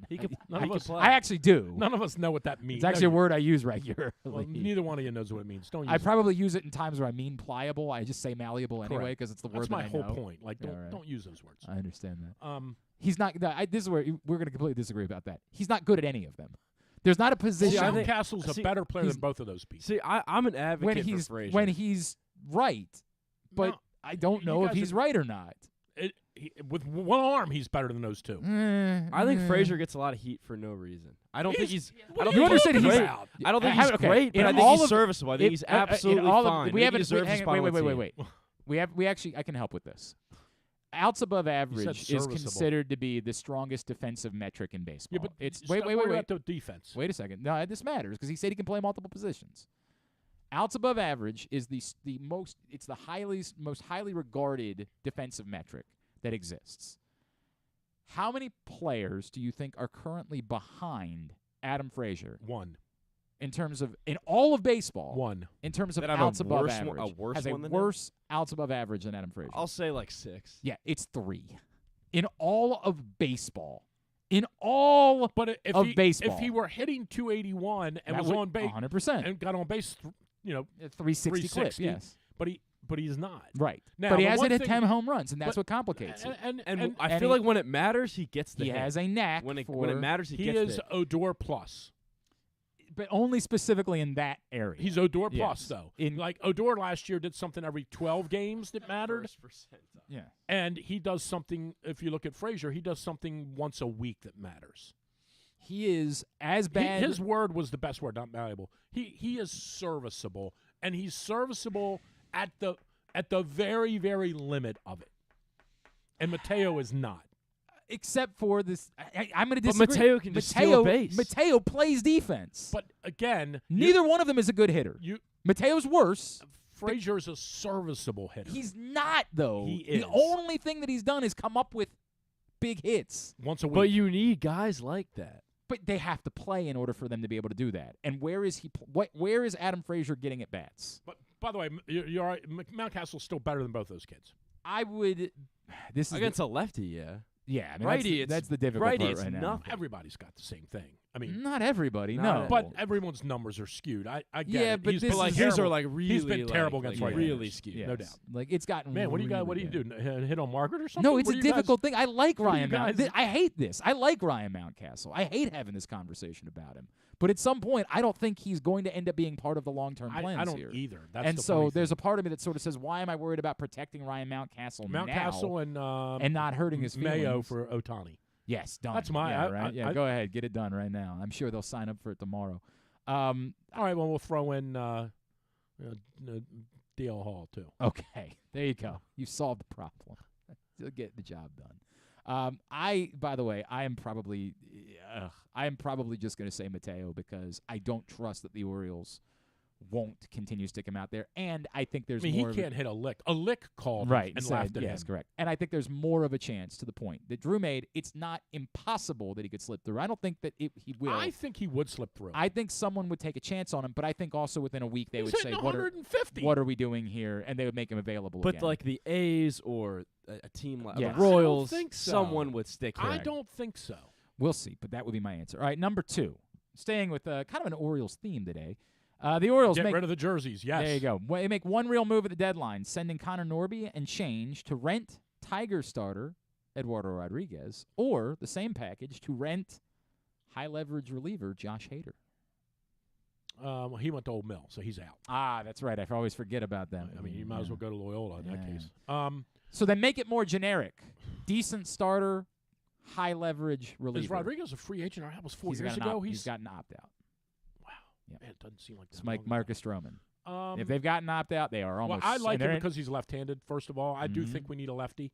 He could. None of us. play. I actually do. None of us know what that means. It's actually a word I use regularly. Well, neither one of you knows what it means. Don't use I it. probably use it in times where I mean pliable. I just say malleable anyway Correct. because it's the That's word my that I whole know. point. Like, don't use those words. I understand that. He's not. This is where we're going to completely disagree about that. He's not good at any of them. There's not a position. Mountcastle's a better player than both of those people. See, I'm an advocate for Frazier. when he's right, but No, I don't know if guys he's are- right or not. With one arm, he's better than those two. I think Frazier gets a lot of heat for no reason. I don't think he's. I don't You think understand he's he's great. out. I don't think How- he's okay, great, but in I think all he's of- serviceable. I think he's in absolutely all of- fine. We I have think he deserves a hang on, spot on the wait. team. We actually I can help with this. Outs above average is serviceable. considered to be the strongest defensive metric in baseball. Yeah, but it's stop worrying wait. about the defense. Wait a second. No, this matters because he said he can play multiple positions. Outs above average is the most. It's the most highly regarded defensive metric that exists. How many players do you think are currently behind Adam Frazier? One. In terms of in all of baseball. One. In terms of That have outs a above worse average. one- a worse has one a than worse outs above average than Adam Frazier. I'll say like 6. Yeah, it's 3. In all of baseball. In all of baseball. If he were hitting 281 and That was would- on base 100%. and got on base, 360 clip, yes. But he's not. Right. Now, but he the hasn't one hit thing- 10 home runs, and that's what complicates it. And I and feel he- like when it matters, he gets the he hit. has a knack when it for- matters, he He gets is the hit. Odor plus. But only specifically in that area. He's Odor plus, Yes. though. In Like Odor last year did something every 12 games that mattered. Yeah. And he does something, if you look at Frazier, he does something once a week that matters. He is as bad. His word was the best word, not malleable. He is serviceable, and he's serviceable at the very, very limit of it. And Mateo is not. Except for this, I'm going to But disagree. Mateo can just steal a base. Mateo plays defense. But again, neither one of them is a good hitter. Mateo's worse. Frazier's a serviceable hitter. He's not, though. He is. The only thing that he's done is come up with big hits. Once a week. But you need guys like that. But they have to play in order for them to be able to do that. And where is he? Where is Adam Frazier getting at bats? But by the way, you're right. Mountcastle's still better than both those kids. I would. This is Against a lefty, yeah. Yeah, I mean, righty, that's the difficult righty, part it's right now. nothing. Everybody's got the same thing. I mean, Not everybody, Not no. but everyone's numbers are skewed. I get Yeah, it. but He's this been is- terrible. His are like really He's been terrible like against like right-handers. really skewed. No Yes. doubt. Like it's gotten. Man, what do you got? What do you really do? bad. Hit on Margaret or something? No, it's What a do you guys- difficult thing. I like what do you Ryan Mount. guys- I hate this. I like Ryan Mountcastle. I hate having this conversation about him. But at some point, I don't think he's going to end up being part of the long-term plans I don't here. either. That's and the so funny there's thing. a part of me that sort of says, why am I worried about protecting Ryan Mountcastle now Mountcastle and not hurting his Mayo feelings? for Otani. Yes, done. That's my- yeah, right? I- go ahead, get it done right now. I'm sure they'll sign up for it tomorrow. All right, well, we'll throw in D.L. Hall, too. Okay, there you go. You solved the problem. You'll get the job done. By the way, I am probably just going to say Mateo because I don't trust that the Orioles won't continue to stick him out there. And I think there's he more can't hit a lick. A lick called right, and said, laughed at yes, him. correct. And I think there's more of a chance, to the point that Drew made. It's not impossible that he could slip through. I don't think that he will. I think he would slip through. I think someone would take a chance on him, but I think also within a week they He's would say, hitting what are we doing here? And they would make him available But again. like the A's or a team like Yes. the Royals, I don't think so. someone would stick him. I don't think so. We'll see, but that would be my answer. All right, number 2. Staying with kind of an Orioles theme today. The Orioles Get make rid of the jerseys, yes. There you go. They make one real move at the deadline, sending Connor Norby and change to rent Tiger starter Eduardo Rodriguez, or the same package to rent high-leverage reliever Josh Hader. He went to Old Mill, so he's out. Ah, that's right. I always forget about them. I mean, you might as well go to Loyola in that case. So then make it more generic. Decent starter, high-leverage reliever. Is Rodriguez a free agent? That was 4 He's years got an ago. He's got an opt-out. Man, it doesn't seem like that. It's Mike Marcus Stroman. Um, if they've got an opt-out, they are almost. Well, I like and him because he's left-handed, first of all. I do think we need a lefty.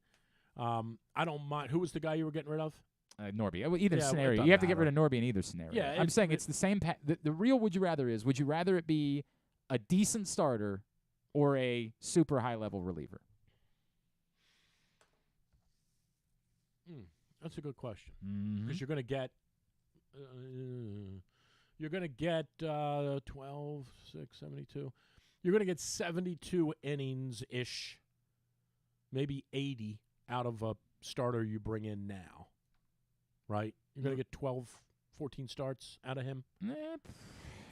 I don't mind. Who was the guy you were getting rid of? Norby. Either Yeah, scenario. it You have to doesn't get rid of Norby in either scenario. Yeah, I'm saying it's the same. The real would you rather is, would you rather it be a decent starter or a super high-level reliever? That's a good question. Mm-hmm. Because you're going to get you're going to get 12, 6, 72. You're going to get 72 innings-ish, maybe 80 out of a starter you bring in now, right? You're going to get 12, 14 starts out of him?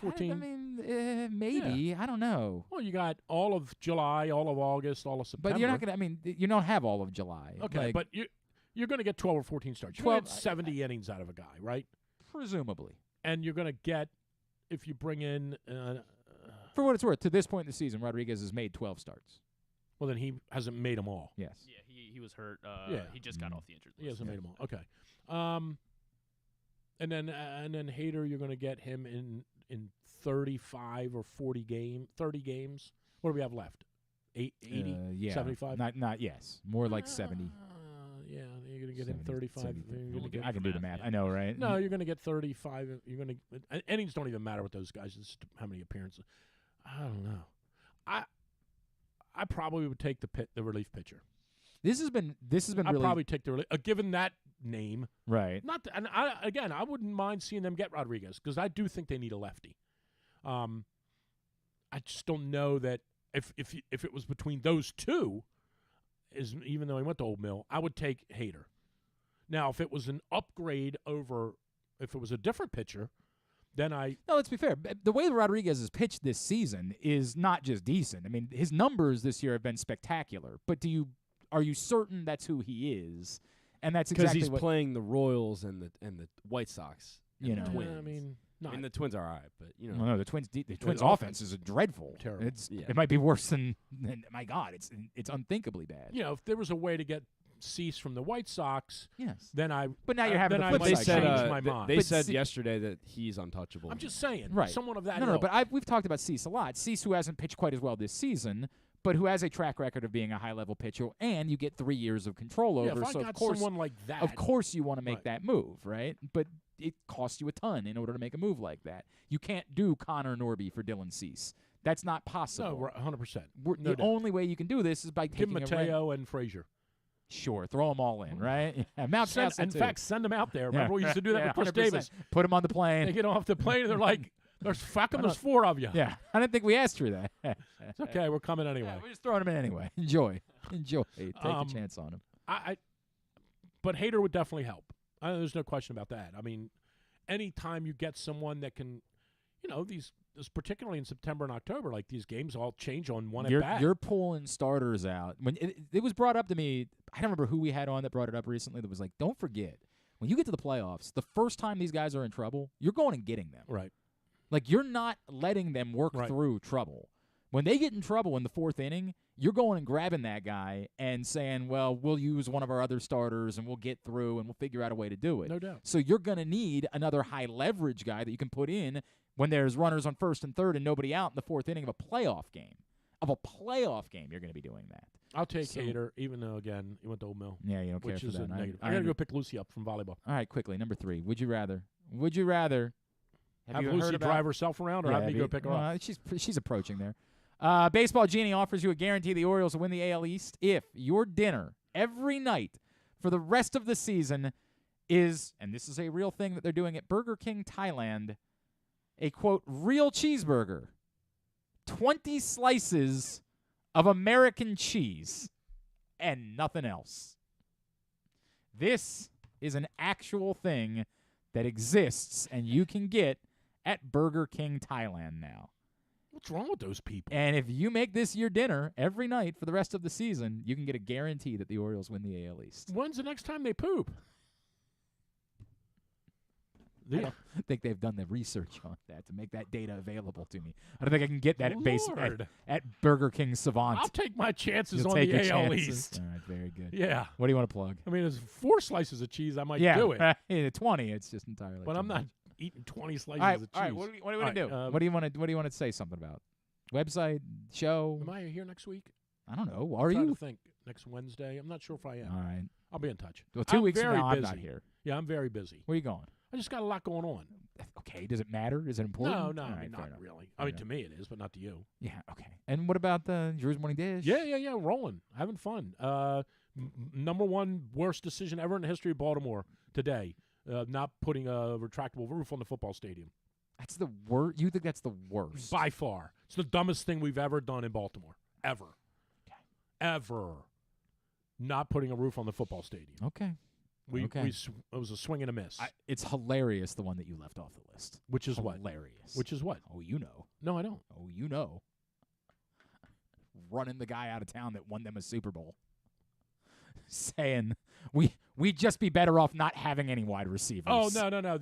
14? I mean, maybe. Yeah. I don't know. Well, you got all of July, all of August, all of September. But you're not going to, I mean, you don't have all of July. Okay, but you're going to get 12 or 14 starts. You're going to get 70 innings out of a guy, right? Presumably. And you're going to get, if you bring in... for what it's worth, to this point in the season, Rodriguez has made 12 starts. Well, then he hasn't made them all. Yes. Yeah, he was hurt. Yeah. He just got off the injured list. He hasn't made them all. Okay. And then Hader, you're going to get him in 35 or 30 games. What do we have left? 80? Yeah. 75? Not yes. More like 70. Yeah, you're going to get him 35. I can do the math. I know, right? No, you're going to get 35. You're going to innings don't even matter with those guys. It's how many appearances. I don't know. I probably would take the relief pitcher. This has been I'd really probably take the relief. Given that name, right? Not and I wouldn't mind seeing them get Rodriguez because I do think they need a lefty. I just don't know that if it was between those two, even though he went to Old Mill, I would take Hader. Now, if it was an upgrade over, if it was a different pitcher, then No, let's be fair. The way Rodriguez has pitched this season is not just decent. I mean, his numbers this year have been spectacular. But are you certain that's who he is? And that's exactly because he's playing the Royals and the White Sox. You know, the Twins. I mean, the Twins are all right, but you know, well, no, the Twins' offense is dreadful. Terrible. It might be worse than my God. It's unthinkably bad. You know, if there was a way to get Cease from the White Sox, yes, then I. But now you're having then the flip I side. might change my mind. They said yesterday that he's untouchable. I'm just saying, right? Someone of that. No, ilk. but we've talked about Cease a lot. Cease, who hasn't pitched quite as well this season, but who has a track record of being a high-level pitcher, and you get 3 years of control over. If I so got of course, someone like that, of course you want to make that move, right? But it costs you a ton in order to make a move like that. You can't do Connor Norby for Dylan Cease. That's not possible. No, 100%. The only way you can do this is by taking Mateo and Frazier. Sure, throw them all in, right? Yeah, Mount Castle, in too. fact, send them out there. Remember, we used to do that with Chris 100%. Davis. Put them on the plane. They get off the plane, and they're like, "There's four of you." Yeah, I didn't think we asked for that. It's okay. We're coming anyway. Yeah, we're just throwing them in anyway. Enjoy. Take a chance on them. But Hader would definitely help. There's no question about that. I mean, anytime you get someone that can, these particularly in September and October, like these games all change on one at bat. You're pulling starters out. When it was brought up to me, I don't remember who we had on that brought it up recently that was like, don't forget, when you get to the playoffs, the first time these guys are in trouble, you're going and getting them. Right. Like, you're not letting them work through trouble. When they get in trouble in the fourth inning, you're going and grabbing that guy and saying, well, we'll use one of our other starters and we'll get through and we'll figure out a way to do it. No doubt. So you're going to need another high-leverage guy that you can put in when there's runners on first and third and nobody out in the fourth inning of a playoff game. You're going to be doing that. I'll take Hader, even though, again, he went to Old Mill. Yeah, you don't care which for is that. a negative. I got to go pick Lucy up from volleyball. All right, quickly, number 3. Would you rather Have you Lucy heard about, drive herself around, or have me go pick her up? She's approaching there. Baseball Genie offers you a guarantee the Orioles will win the AL East if your dinner every night for the rest of the season is, and this is a real thing that they're doing at Burger King Thailand, a, quote, real cheeseburger. 20 slices of American cheese and nothing else. This is an actual thing that exists and you can get at Burger King Thailand now. What's wrong with those people? And if you make this your dinner every night for the rest of the season, you can get a guarantee that the Orioles win the AL East. When's the next time they poop? I don't think they've done the research on that to make that data available to me. I don't think I can get that at Burger King Savant. I'll take my chances You'll on take the your AL chances. East. All right, very good. Yeah. What do you want to plug? I mean, there's 4 slices of cheese. I might do it. 20. It's just entirely. But I'm not much. eating 20 slices All right, of cheese. all right. What do you want to do? What do you want to say something about? Website, show. Am I here next week? I don't know. I'm Are trying you? to think. Next Wednesday. I'm not sure if I am. All right. I'll be in touch. Well, 2 weeks very from now, busy. I'm not here. Yeah, I'm very busy. Where are you going? I just got a lot going on. Okay. Does it matter? Is it important? No, All I right, mean, fair not enough. really. Fair I mean, enough. to me it is, but not to you. Yeah. Okay. And what about the Drew's Morning Dish? Yeah. Rolling. Having fun. Number one worst decision ever in the history of Baltimore today. Not putting a retractable roof on the football stadium. That's the worst. You think that's the worst? By far. It's the dumbest thing we've ever done in Baltimore. Ever. Okay. Ever. Not putting a roof on the football stadium. Okay. It was a swing and a miss. It's hilarious, the one that you left off the list. Which is what? Hilarious. Which is what? Oh, you know. No, I don't. Oh, you know. Running the guy out of town that won them a Super Bowl. Saying, we'd just be better off not having any wide receivers. Oh, no.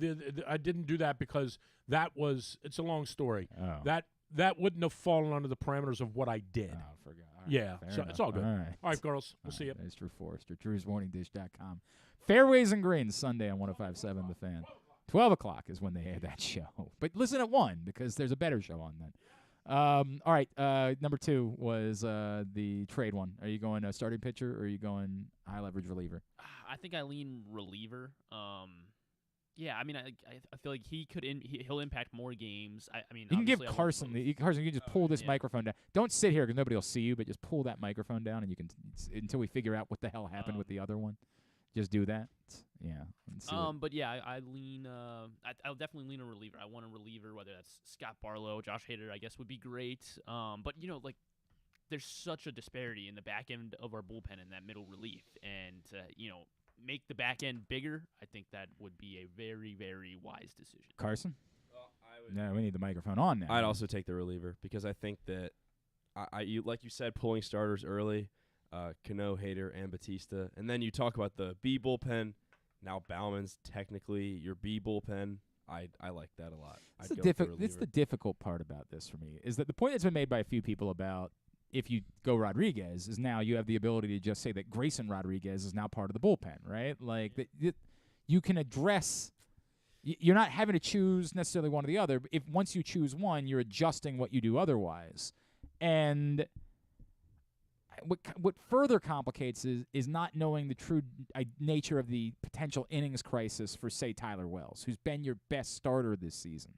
I didn't do that because it's a long story. Oh. That wouldn't have fallen under the parameters of what I did. Oh, I forgot. All right, yeah, fair so enough. it's all good. All right, girls. We'll see you. There's Drew Forrester. Drew'sMorningDish.com. Fairways and Greens, Sunday on 105.7 The Fan. 12 o'clock is when they air that show. But listen at 1 because there's a better show on then. All right, number 2 was the trade one. Are you going starting pitcher or are you going high-leverage reliever? I think I lean reliever. Yeah, I mean, I feel like he'll impact more games. I mean, you can give obviously Carson you can just pull this microphone down. Don't sit here because nobody will see you, but just pull that microphone down and you can until we figure out what the hell happened with the other one. Just do that. Yeah. But yeah, I lean. I'll definitely lean a reliever. I want a reliever, whether that's Scott Barlow, Josh Hader, I guess would be great. But there's such a disparity in the back end of our bullpen in that middle relief, and make the back end bigger. I think that would be a very, very wise decision. Carson? No, we need the microphone on now. I'd also take the reliever because I think that you like you said, pulling starters early. Cano, Hader, and Batista. And then you talk about the B bullpen. Now Bauman's technically your B bullpen. I like that a lot. It's the difficult part about this for me is that the point that's been made by a few people about if you go Rodriguez is now you have the ability to just say that Grayson Rodriguez is now part of the bullpen, right? Like you can address you're not having to choose necessarily one or the other. If once you choose one, you're adjusting what you do otherwise. And what further complicates is not knowing the true nature of the potential innings crisis for, say, Tyler Wells, who's been your best starter this season.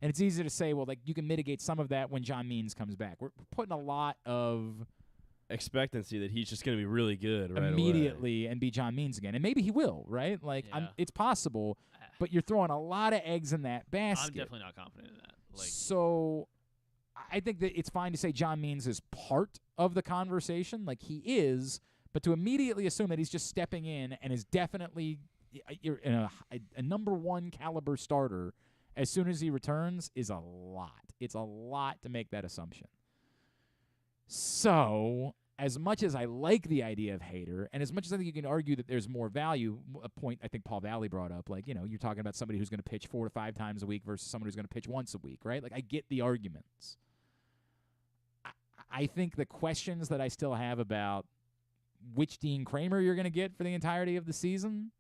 And it's easy to say, well, like you can mitigate some of that when John Means comes back. We're putting a lot of expectancy that he's just going to be really good right immediately away. And be John Means again. And maybe he will, right? Like it's possible, but you're throwing a lot of eggs in that basket. I'm definitely not confident in that. So I think that it's fine to say John Means is part of the conversation, like he is, but to immediately assume that he's just stepping in and is definitely a number one caliber starter as soon as he returns is a lot. It's a lot to make that assumption. So, as much as I like the idea of Hader, and as much as I think you can argue that there's more value, a point I think Paul Valley brought up, like, you're talking about somebody who's going to pitch 4 to 5 times a week versus someone who's going to pitch once a week, right? Like, I get the arguments. I think the questions that I still have about which Dean Kramer you're going to get for the entirety of the season,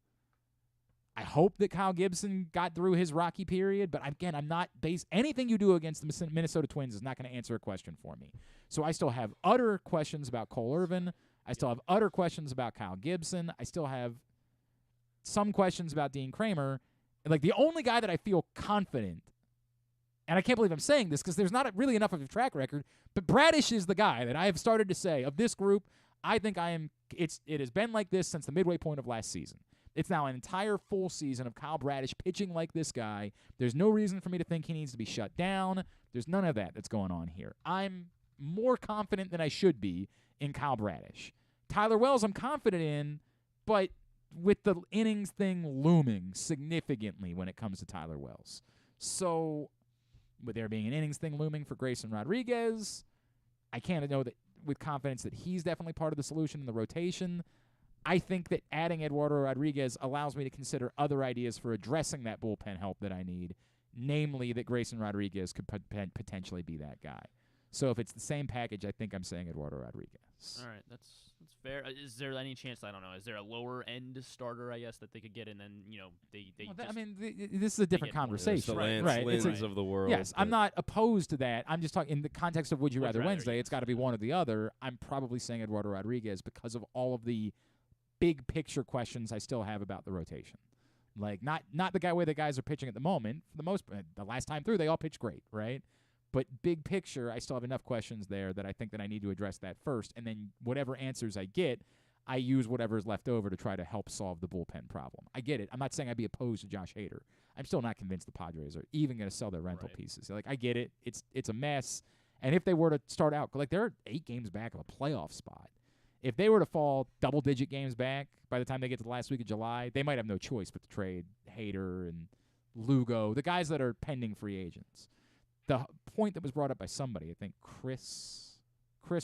I hope that Kyle Gibson got through his rocky period, but again, I'm not anything you do against the Minnesota Twins is not going to answer a question for me. So I still have utter questions about Cole Irvin. I still have utter questions about Kyle Gibson. I still have some questions about Dean Kramer. And like the only guy that I feel confident and I can't believe I'm saying this because there's not really enough of a track record, but Bradish is the guy that I have started to say, of this group, I think it has been like this since the midway point of last season. It's now an entire full season of Kyle Bradish pitching like this guy. There's no reason for me to think he needs to be shut down. There's none of that that's going on here. I'm more confident than I should be in Kyle Bradish. Tyler Wells I'm confident in, but with the innings thing looming significantly when it comes to Tyler Wells. So with there being an innings thing looming for Grayson Rodriguez, I can't know that with confidence that he's definitely part of the solution in the rotation. I think that adding Eduardo Rodriguez allows me to consider other ideas for addressing that bullpen help that I need, namely that Grayson Rodriguez could potentially be that guy. So if it's the same package, I think I'm saying Eduardo Rodriguez. All right, that's fair. Is there any chance, I don't know, is there a lower-end starter, I guess, that they could get, and then, they well, this is a different conversation. The right. Lynns of the world. Yes, I'm not opposed to that. I'm just talking in the context of Would You Rather Wednesday, it's got to be one or the other. I'm probably saying Eduardo Rodriguez because of all of the big picture questions I still have about the rotation. Like, not the way the guys are pitching at the moment. For the most part, the last time through, they all pitched great, right? But big picture, I still have enough questions there that I think that I need to address that first. And then whatever answers I get, I use whatever is left over to try to help solve the bullpen problem. I get it. I'm not saying I'd be opposed to Josh Hader. I'm still not convinced the Padres are even going to sell their rental pieces. Like, I get it. It's a mess. And if they were to start out, like, they're 8 games back of a playoff spot. If they were to fall double-digit games back by the time they get to the last week of July, they might have no choice but to trade Hader and Lugo, the guys that are pending free agents. The point that was brought up by somebody, I think Chris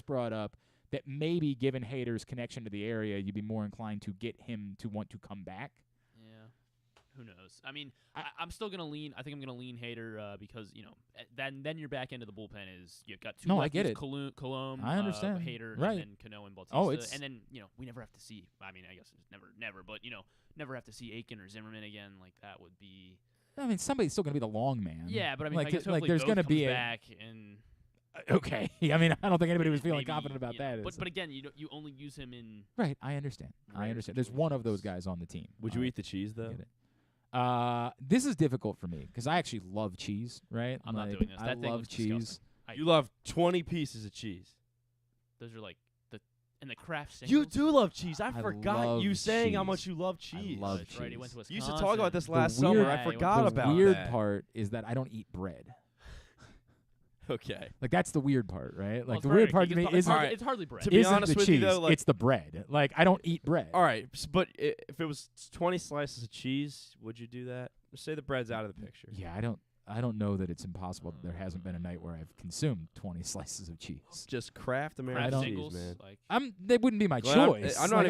brought up, that maybe given Hader's connection to the area, you'd be more inclined to get him to want to come back. Yeah. Who knows? I mean, I'm still going to lean. I think I'm going to lean Hader because, then your back end of the bullpen is you've got 2 lefties, I get it. Colomb, I understand. Hader, right. and then Cano and Bautista. Oh, it's, and then, we never have to see. I mean, I guess it's never, but, never have to see Aiken or Zimmerman again. Like, that would be. I mean, somebody's still going to be the long man. Yeah, but I mean, like, I guess like there's going to be back and. Okay. I mean, I don't think anybody was feeling maybe, confident about that. But again, you only use him in. Right. I understand. There's one of those guys on the team. Would you eat the cheese though? This is difficult for me because I actually love cheese. Right. I'm not doing this. That I love cheese. You love 20 pieces of cheese. Those are like the craft singles. You do love cheese. I forgot you saying how much you love cheese. I love cheese. Right, he went to Wisconsin. You used to talk about this last summer. I forgot about that. The weird part is that I don't eat bread. Okay. Like, that's the weird part, right? Like, the very weird part to me isn't it's hardly bread. To be honest with you, though, like, it's the bread. Like, I don't eat bread. All right, but if it was 20 slices of cheese, would you do that? Say the bread's out of the picture. Yeah, I don't know that it's impossible that there hasn't been a night where I've consumed 20 slices of cheese. Just Kraft American cheese, man. They wouldn't be my Glenn, choice. I'm not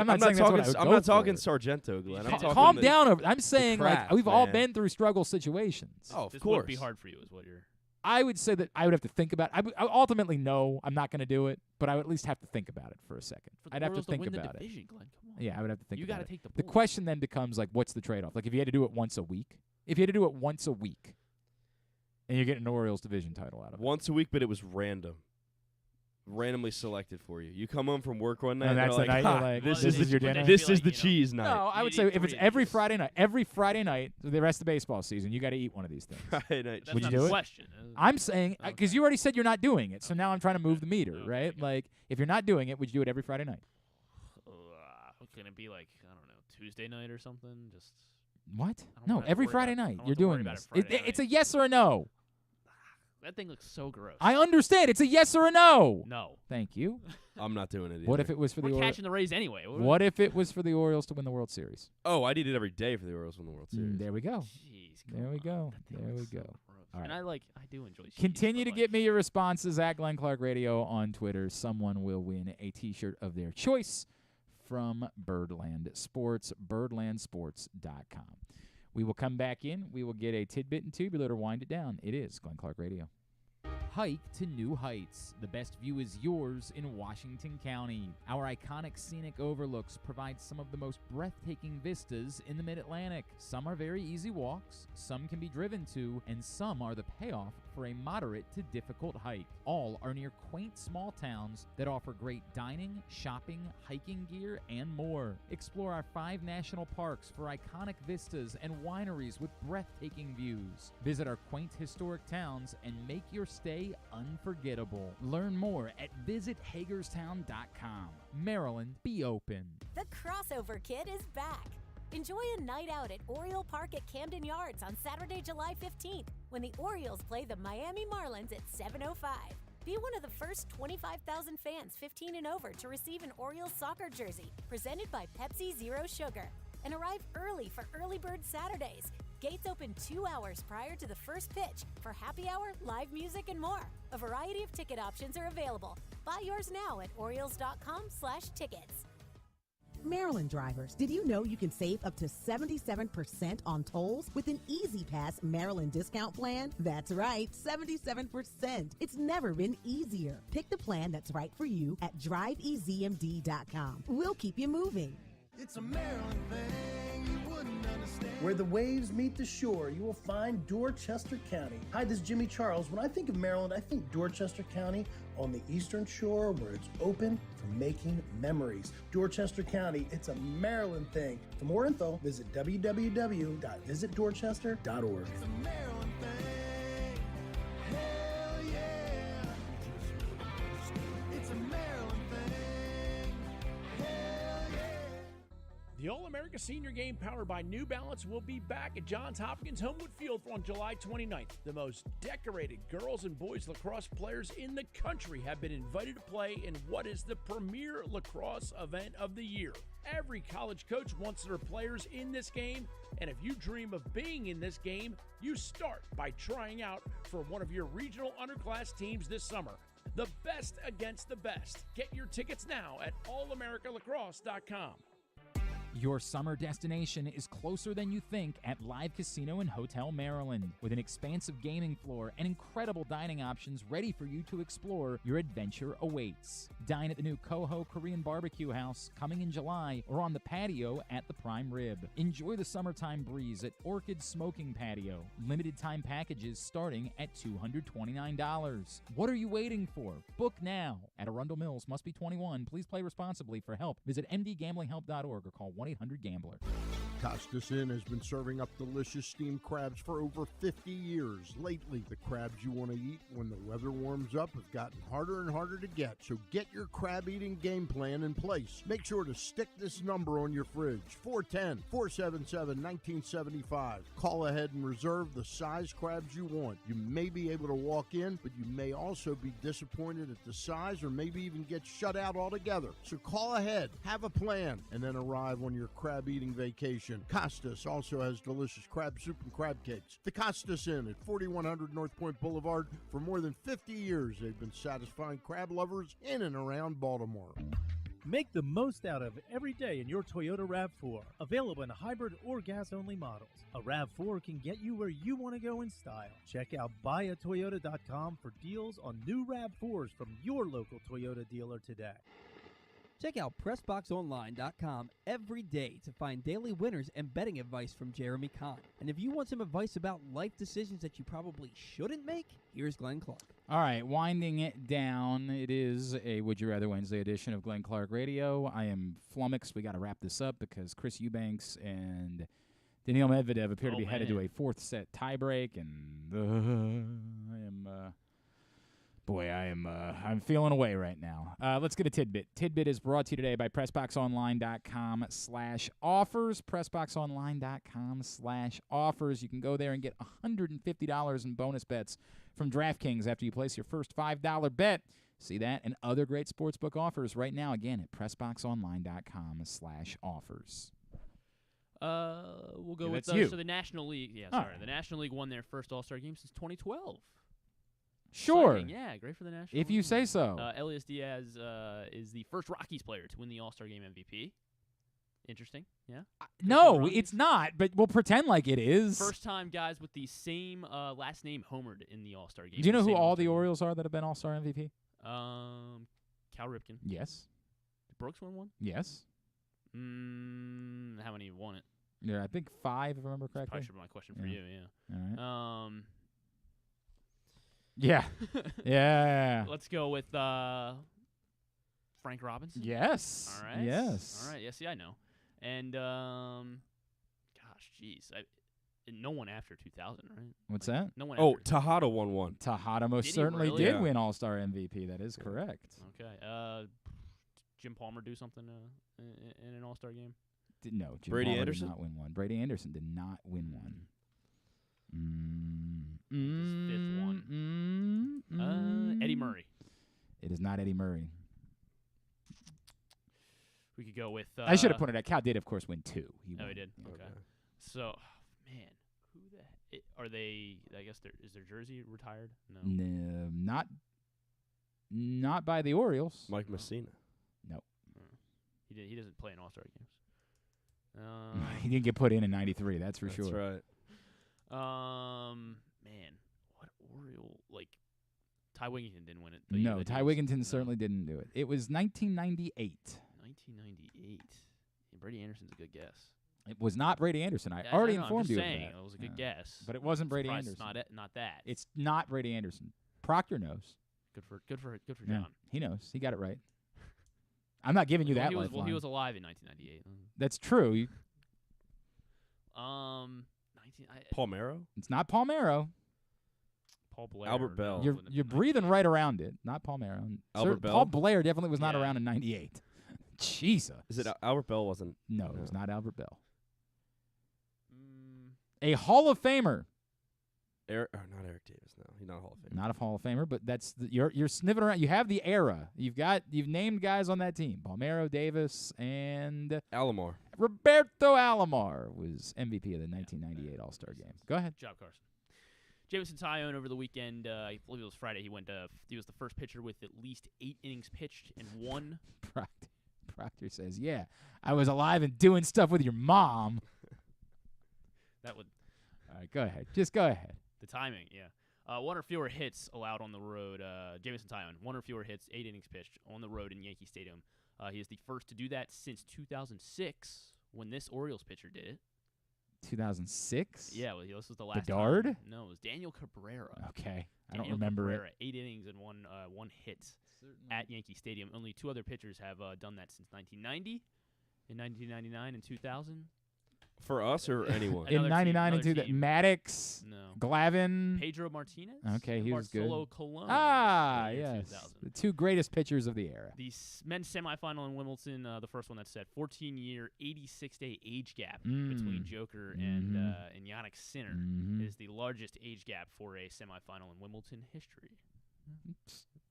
talking Sargento, Glenn. I'm talking calm down. I'm saying Kraft, we've all man. been through struggle situations. Oh, of this course. would be hard for you, is what you're. I would say that I would have to think about it. I ultimately know I'm not going to do it, but I would at least have to think about it for a second. I'd have to think win about the division, Glenn. Come on. Yeah, I would have to think you about it. You got to take The question then becomes, like, what's the trade-off? Like, if you had to do it once a week, and you're getting an Orioles division title out of it. Once a week, but it was randomly selected for you. You come home from work one night, and that's the night you're like, this is your dinner. This is the cheese night. No, I would say if it's every Friday night, the rest of the baseball season, you got to eat one of these things. Friday night. Would you do it? Question. I'm saying because you already said you're not doing it, so now I'm trying to move the meter, right? Like, if you're not doing it, would you do it every Friday night? Can it be like, I don't know, Tuesday night or something? Just what? No, every Friday night you're doing this. It's a yes or a no. That thing looks so gross. I understand. It's a yes or a no. No. Thank you. I'm not doing it either. What if it was for the Orioles? We're catching the Rays anyway. What if it was for the Orioles to win the World Series? Oh, I'd eat it every day for the Orioles to win the World Series. There we go. Jeez, there we go. There we go. All right. And I do enjoy cheese. Continue to get me your responses at Glenn Clark Radio on Twitter. Someone will win a T-shirt of their choice from Birdland Sports, birdlandsports.com. We will come back in. We will get a tidbit and tubular to wind it down. It is Glenn Clark Radio. Hike to new heights. The best view is yours in Washington County. Our iconic scenic overlooks provide some of the most breathtaking vistas in the Mid-Atlantic. Some are very easy walks, some can be driven to, and some are the payoff for a moderate to difficult hike. All are near quaint small towns that offer great dining, shopping, hiking gear, and more. Explore our 5 national parks for iconic vistas and wineries with breathtaking views. Visit our quaint historic towns and make your stay unforgettable. Learn more at visithagerstown.com. Maryland, be open. The Crossover Kid is back. Enjoy a night out at Oriole Park at Camden Yards on Saturday, July 15th, when the Orioles play the Miami Marlins at 7:05. Be one of the first 25,000 fans 15 and over to receive an Orioles soccer jersey presented by Pepsi Zero Sugar. And arrive early for Early Bird Saturdays. Gates open 2 hours prior to the first pitch for happy hour, live music, and more. A variety of ticket options are available. Buy yours now at Orioles.com/tickets. Maryland drivers, did you know you can save up to 77% on tolls with an Easy Pass Maryland discount plan? That's right, 77%. It's never been easier. Pick the plan that's right for you at driveezmd.com. We'll keep you moving. It's a Maryland thing you wouldn't understand. Where the waves meet the shore, you will find Dorchester County. Hi, this is Jimmy Charles. When I think of Maryland, I think Dorchester County on the Eastern Shore, where it's open for making memories. Dorchester County, it's a Maryland thing. For more info, visit www.visitdorchester.org. It's a Maryland thing. Hell yeah. It's a Maryland thing. Hell yeah. The All-America Senior Game powered by New Balance will be back at Johns Hopkins Homewood Field on July 29th. The most decorated girls and boys lacrosse players in the country have been invited to play in what is the premier lacrosse event of the year. Every college coach wants their players in this game, and if you dream of being in this game, you start by trying out for one of your regional underclass teams this summer. The best against the best. Get your tickets now at allamericalacrosse.com. Your summer destination is closer than you think at Live Casino and Hotel Maryland. With an expansive gaming floor and incredible dining options ready for you to explore, your adventure awaits. Dine at the new Coho Korean Barbecue House coming in July or on the patio at the Prime Rib. Enjoy the summertime breeze at Orchid Smoking Patio. Limited time packages starting at $229. What are you waiting for? Book now. At Arundel Mills, must be 21. Please play responsibly. For help, visit mdgamblinghelp.org or call 1-800-GAMBLER. Costas Inn has been serving up delicious steamed crabs for over 50 years. Lately, the crabs you want to eat when the weather warms up have gotten harder and harder to get. So get your crab-eating game plan in place. Make sure to stick this number on your fridge, 410-477-1975. Call ahead and reserve the size crabs you want. You may be able to walk in, but you may also be disappointed at the size or maybe even get shut out altogether. So call ahead, have a plan, and then arrive on your crab-eating vacation. Costas also has delicious crab soup and crab cakes. The Costas Inn at 4100 North Point Boulevard. For more than 50 years, they've been satisfying crab lovers in and around Baltimore. Make the most out of every day in your Toyota RAV4. Available in hybrid or gas-only models. A RAV4 can get you where you want to go in style. Check out buyatoyota.com for deals on new RAV4s from your local Toyota dealer today. Check out PressBoxOnline.com every day to find daily winners and betting advice from Jeremy Kahn. And if you want some advice about life decisions that you probably shouldn't make, here's Glenn Clark. All right, winding it down, it is a Would You Rather Wednesday edition of Glenn Clark Radio. I am flummoxed. We got to wrap this up because Chris Eubanks and Daniil Medvedev appear to be headed to a fourth set tiebreak, and I'm feeling away right now. Let's get a tidbit. Tidbit is brought to you today by PressBoxOnline.com/offers. PressBoxOnline.com/offers. You can go there and get $150 in bonus bets from DraftKings after you place your first $5 bet. See that and other great sportsbook offers right now, again, at PressBoxOnline.com/offers. We'll go with that's you. So the National League. Yeah, All sorry. right. The National League won their first All-Star game since 2012. Sure. Exciting. Yeah, great for the National If you League. say so. Elias Diaz is the first Rockies player to win the All-Star game MVP. Interesting, yeah? No, it's not, but we'll pretend like it is. First time guys with the same last name homered in the All-Star game. Do you know who Same all All-Star the Orioles are that have been All-Star MVP? Cal Ripken. Yes. Did Brooks win one? Yes. How many won it? Yeah, I think 5, if I remember correctly. Probably should be my question for you, yeah. All right. Yeah. Yeah. Let's go with Frank Robinson. Yes. All right. Yes. All right. Yeah, see, I know. And, no one after 2000, right? What's that? No one Oh, after. Tejada won one. Tejada most Did he certainly really? did Yeah. win All-Star MVP. That is correct. Okay. Jim Palmer do something in an All-Star game? No, Jim Brady Palmer Anderson? did not win one. Brady Anderson did not win one. His fifth one. Eddie Murray. It is not Eddie Murray. We could go with. I should have put it at Cal did, of course, win 2. He won. did. Okay. So, man, who are they? I guess is their jersey retired? No. No, not by the Orioles. Mike Messina. No. He doesn't play in All-Star games. He didn't get put in '93. That's for sure. That's right. Man, what Oriole Ty Wigginton didn't win it. No, Ty Wigginton certainly didn't do it. It was 1998. 1998. Yeah, Brady Anderson's a good guess. It was not Brady Anderson. I Yeah, already I'm informed just you saying, of that. it was a good guess. But it wasn't Brady Surprised Anderson. It's not that. It's not Brady Anderson. Proctor knows. Good for Yeah, John. he knows. He got it right. I'm not giving you that lifeline. Well, he was alive in 1998. That's true. Palmeiro? It's not Palmeiro. Paul Blair. Albert Bell. You're breathing right around it. Not Palmeiro. Albert Bell? Paul Blair definitely was not around in '98. Jesus. Is it Albert Bell wasn't? No, it was not Albert Bell. A Hall of Famer. Not Eric Davis. No, he's not a Hall of Famer. Not a Hall of Famer, but that's you're sniffing around. You have the era. You've named guys on that team: Palmeiro, Davis, and Alomar. Roberto Alomar was MVP of the 1998 All-Star Game. Go ahead. Good job, Carson. Jamison Tyone over the weekend, I believe it was Friday, he was the first pitcher with at least 8 innings pitched and won. Proctor says, "Yeah, I was alive and doing stuff with your mom." That would. All right, go ahead. Just go ahead. The timing, yeah. 1 or fewer hits allowed on the road. Jamison Tyone, 1 or fewer hits, 8 innings pitched on the road in Yankee Stadium. He is the first to do that since 2006 when this Orioles pitcher did it. 2006? Yeah, well, this was the last Bedard? time. No, it was Daniel Cabrera. Okay. I Daniel don't remember Cabrera, it. 8 innings and one hit at Yankee Stadium. Only 2 other pitchers have done that since 1990, in 1999 and 2000. For us or anyone? In 99 and 2000, Maddox, No. Glavine. Pedro Martinez. Okay, he was good. Marcelo Colon. Yes. 2000. The 2 greatest pitchers of the era. The men's semifinal in Wimbledon, the first one that set 14-year, 86-day age gap between Joker and Yannick Sinner is the largest age gap for a semifinal in Wimbledon history.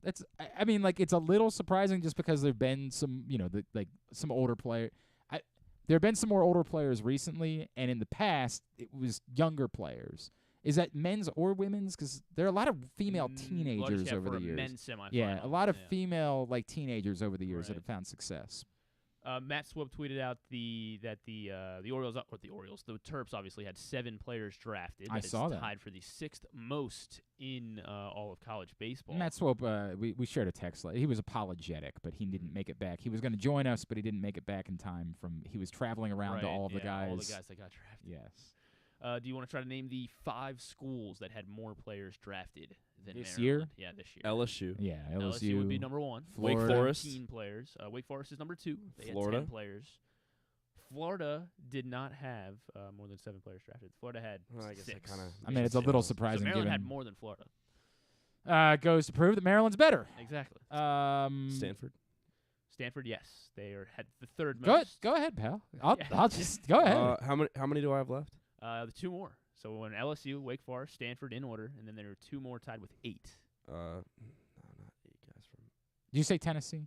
That's. I mean, it's a little surprising just because there've been some, some older player. There have been some more older players recently, and in the past, it was younger players. Is that men's or women's? Because there are a lot of female teenagers over the years. Men's semifinal. Yeah, a lot of female teenagers over the years that have found success. Matt Swope tweeted out the Orioles, the Terps obviously had 7 players drafted. I saw that. Tied for the 6th most in all of college baseball. Matt Swope, we shared a text. He was apologetic, but he didn't make it back. He was going to join us, but he didn't make it back in time. He was traveling around to all of the guys. All the guys that got drafted. Yes. Do you want to try to name the 5 schools that had more players drafted than this Maryland? year? Yeah, this year. LSU. Yeah, LSU would be number 1. Wake Forest. 13 players. Wake Forest is number 2. They Florida. had 10 players. Florida did not have more than 7 players drafted. Florida had 6. I mean, it's a little So surprising. Maryland had more than Florida. Goes to prove that Maryland's better. Exactly. Stanford, yes, had the 3rd most. Go ahead, pal. I'll just go ahead. How many do I have left? The 2 more. So when LSU, Wake Forest, Stanford in order, and then there are 2 more tied with 8. No, not 8 guys from. Did you say Tennessee?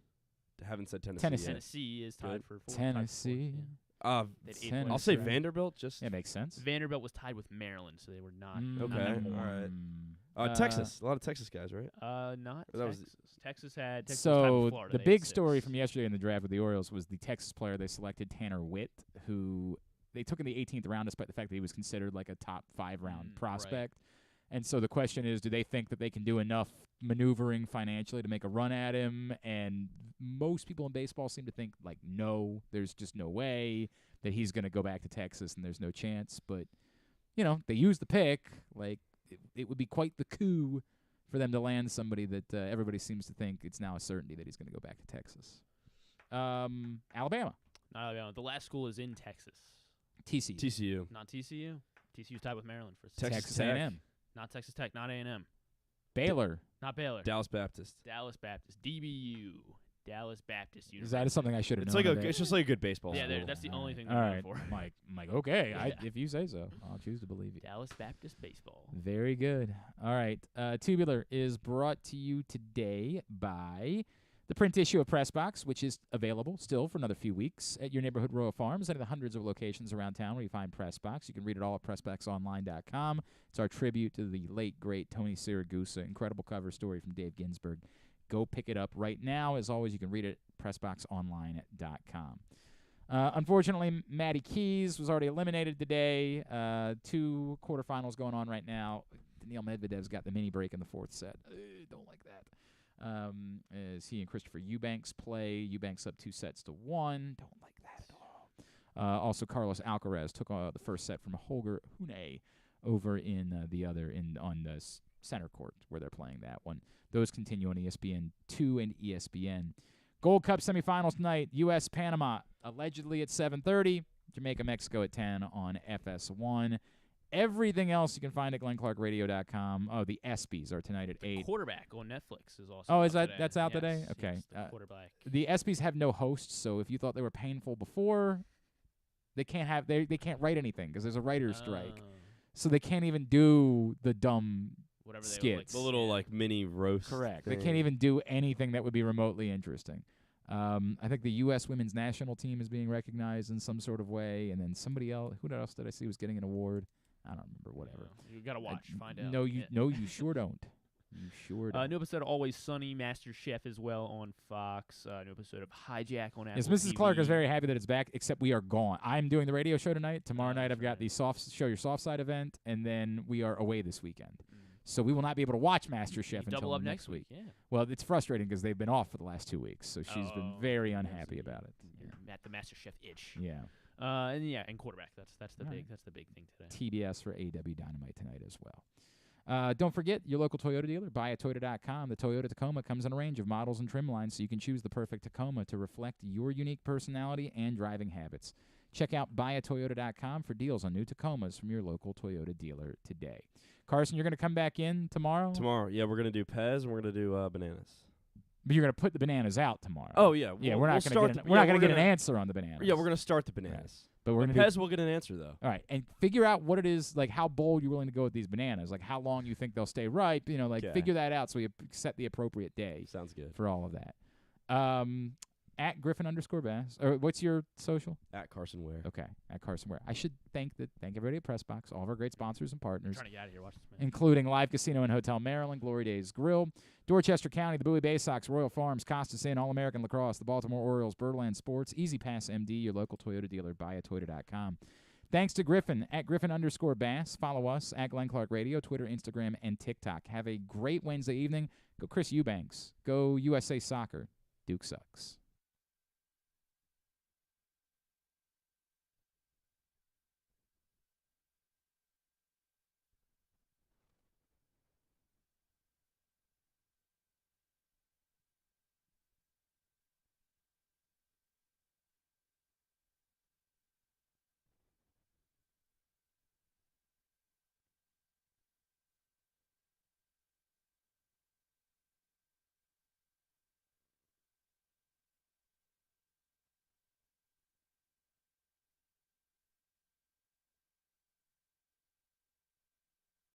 I haven't said Tennessee. Tennessee. Yet. Tennessee is tied for 4. Tennessee. I'll say Vanderbilt. Just makes sense. Vanderbilt was tied with Maryland, so they were not. Okay, all right. Texas, a lot of Texas guys, right? Not That Texas. Texas was tied so with Florida. the They big had 6. story from yesterday in the draft with the Orioles was the Texas player they selected, Tanner Witt, who they took in the 18th round despite the fact that he was considered like a top 5-round prospect. Right. And so the question is, do they think that they can do enough maneuvering financially to make a run at him? And most people in baseball seem to think, no, there's just no way that he's going to go back to Texas and there's no chance. But, they used the pick. It would be quite the coup for them to land somebody that everybody seems to think it's now a certainty that he's going to go back to Texas. Alabama. Not Alabama. The last school is in Texas. TCU. Not TCU. TCU's tied with Maryland for Texas A&M. Not Texas Tech. Not A&M. Baylor. Not Baylor. Dallas Baptist. Dallas Baptist. DBU. Dallas Baptist University. Is that something I should have It's known? like it's just like a good baseball Yeah, school. that's the only thing All they're right, known for. Mike, okay. If you say so, I'll choose to believe you. Dallas Baptist Baseball. Very good. All right. Tubular is brought to you today by the print issue of Press Box, which is available still for another few weeks at your neighborhood Royal Farms, any of the hundreds of locations around town where you find Press Box. You can read it all at PressBoxOnline.com. It's our tribute to the late, great Tony Siragusa. Incredible cover story from Dave Ginsburg. Go pick it up right now. As always, you can read it at PressBoxOnline.com. Unfortunately, Matty Keys was already eliminated today. 2 quarterfinals going on right now. Daniil Medvedev's got the mini break in the 4th set. Don't like that. As he and Christopher Eubanks play. Eubanks up 2-1. Don't like that at all. Also, Carlos Alcaraz took the first set from Holger Rune over in on the center court where they're playing that one. Those continue on ESPN2 and ESPN. Gold Cup semifinals tonight. U.S. Panama allegedly at 7:30. Jamaica Mexico at 10 on FS1. Everything else you can find at GlennClarkRadio.com. Oh, the ESPYs are tonight at 8. Quarterback on Netflix is also. Oh, is out that that's out today? Yes, Okay. yes, the quarterback. The ESPYs have no hosts, so if you thought they were painful before, they can't write anything because there's a writer's strike, so they can't even do the dumb whatever they skits. The little like mini roast. Correct. thing. They can't even do anything that would be remotely interesting. I think the U.S. women's national team is being recognized in some sort of way, and then somebody else. Who else did I see was getting an award? I don't remember. Whatever. You gotta watch. Find out. No, you sure don't. You sure don't. New episode of Always Sunny, Master Chef as well on Fox. New episode of Hijack on Apple Yes, Mrs. TV. Clark is very happy that it's back, except we are gone. I'm doing the radio show tonight. Tomorrow night I've got the Show Your Soft Side event, and then we are away this weekend. So we will not be able to watch Master Chef until double up next week. Yeah. Well, it's frustrating because they've been off for the last 2 weeks, so she's been very unhappy about it. At the Master Chef itch. Yeah. And quarterback. That's the Right. big thing today. TBS for AW Dynamite tonight as well. Don't forget your local Toyota dealer, buyatoyota.com. The Toyota Tacoma comes in a range of models and trim lines, so you can choose the perfect Tacoma to reflect your unique personality and driving habits. Check out buyatoyota.com for deals on new Tacomas from your local Toyota dealer today. Carson, you're going to come back in tomorrow? Tomorrow, yeah, we're gonna do Pez and we're gonna do bananas. But you're going to put the bananas out tomorrow. Oh yeah, Yeah, we'll we're not start going to the- get an answer on the bananas. Yeah, we're gonna start the bananas. Right. But we're The going Pez will get an answer though. All right, and figure out what it is, like how bold you're willing to go with these bananas, like how long you think they'll stay ripe. Okay. Figure that out so we set the appropriate day. Sounds good. For all of that. At Griffin_Bass. Or what's your social? At Carson Ware. Okay, at Carson Ware. I should thank everybody at Pressbox, all of our great sponsors and partners, Trying to get out of here. Watch this, man. including Live Casino and Hotel Maryland, Glory Days Grill, Dorchester County, the Bowie Bay Sox, Royal Farms, Costas Inn, All-American Lacrosse, the Baltimore Orioles, Birdland Sports, Easy Pass MD, your local Toyota dealer, buyatoyota.com. Thanks to Griffin, at Griffin_Bass. Follow us at Glenn Clark Radio, Twitter, Instagram, and TikTok. Have a great Wednesday evening. Go Chris Eubanks. Go USA Soccer. Duke sucks.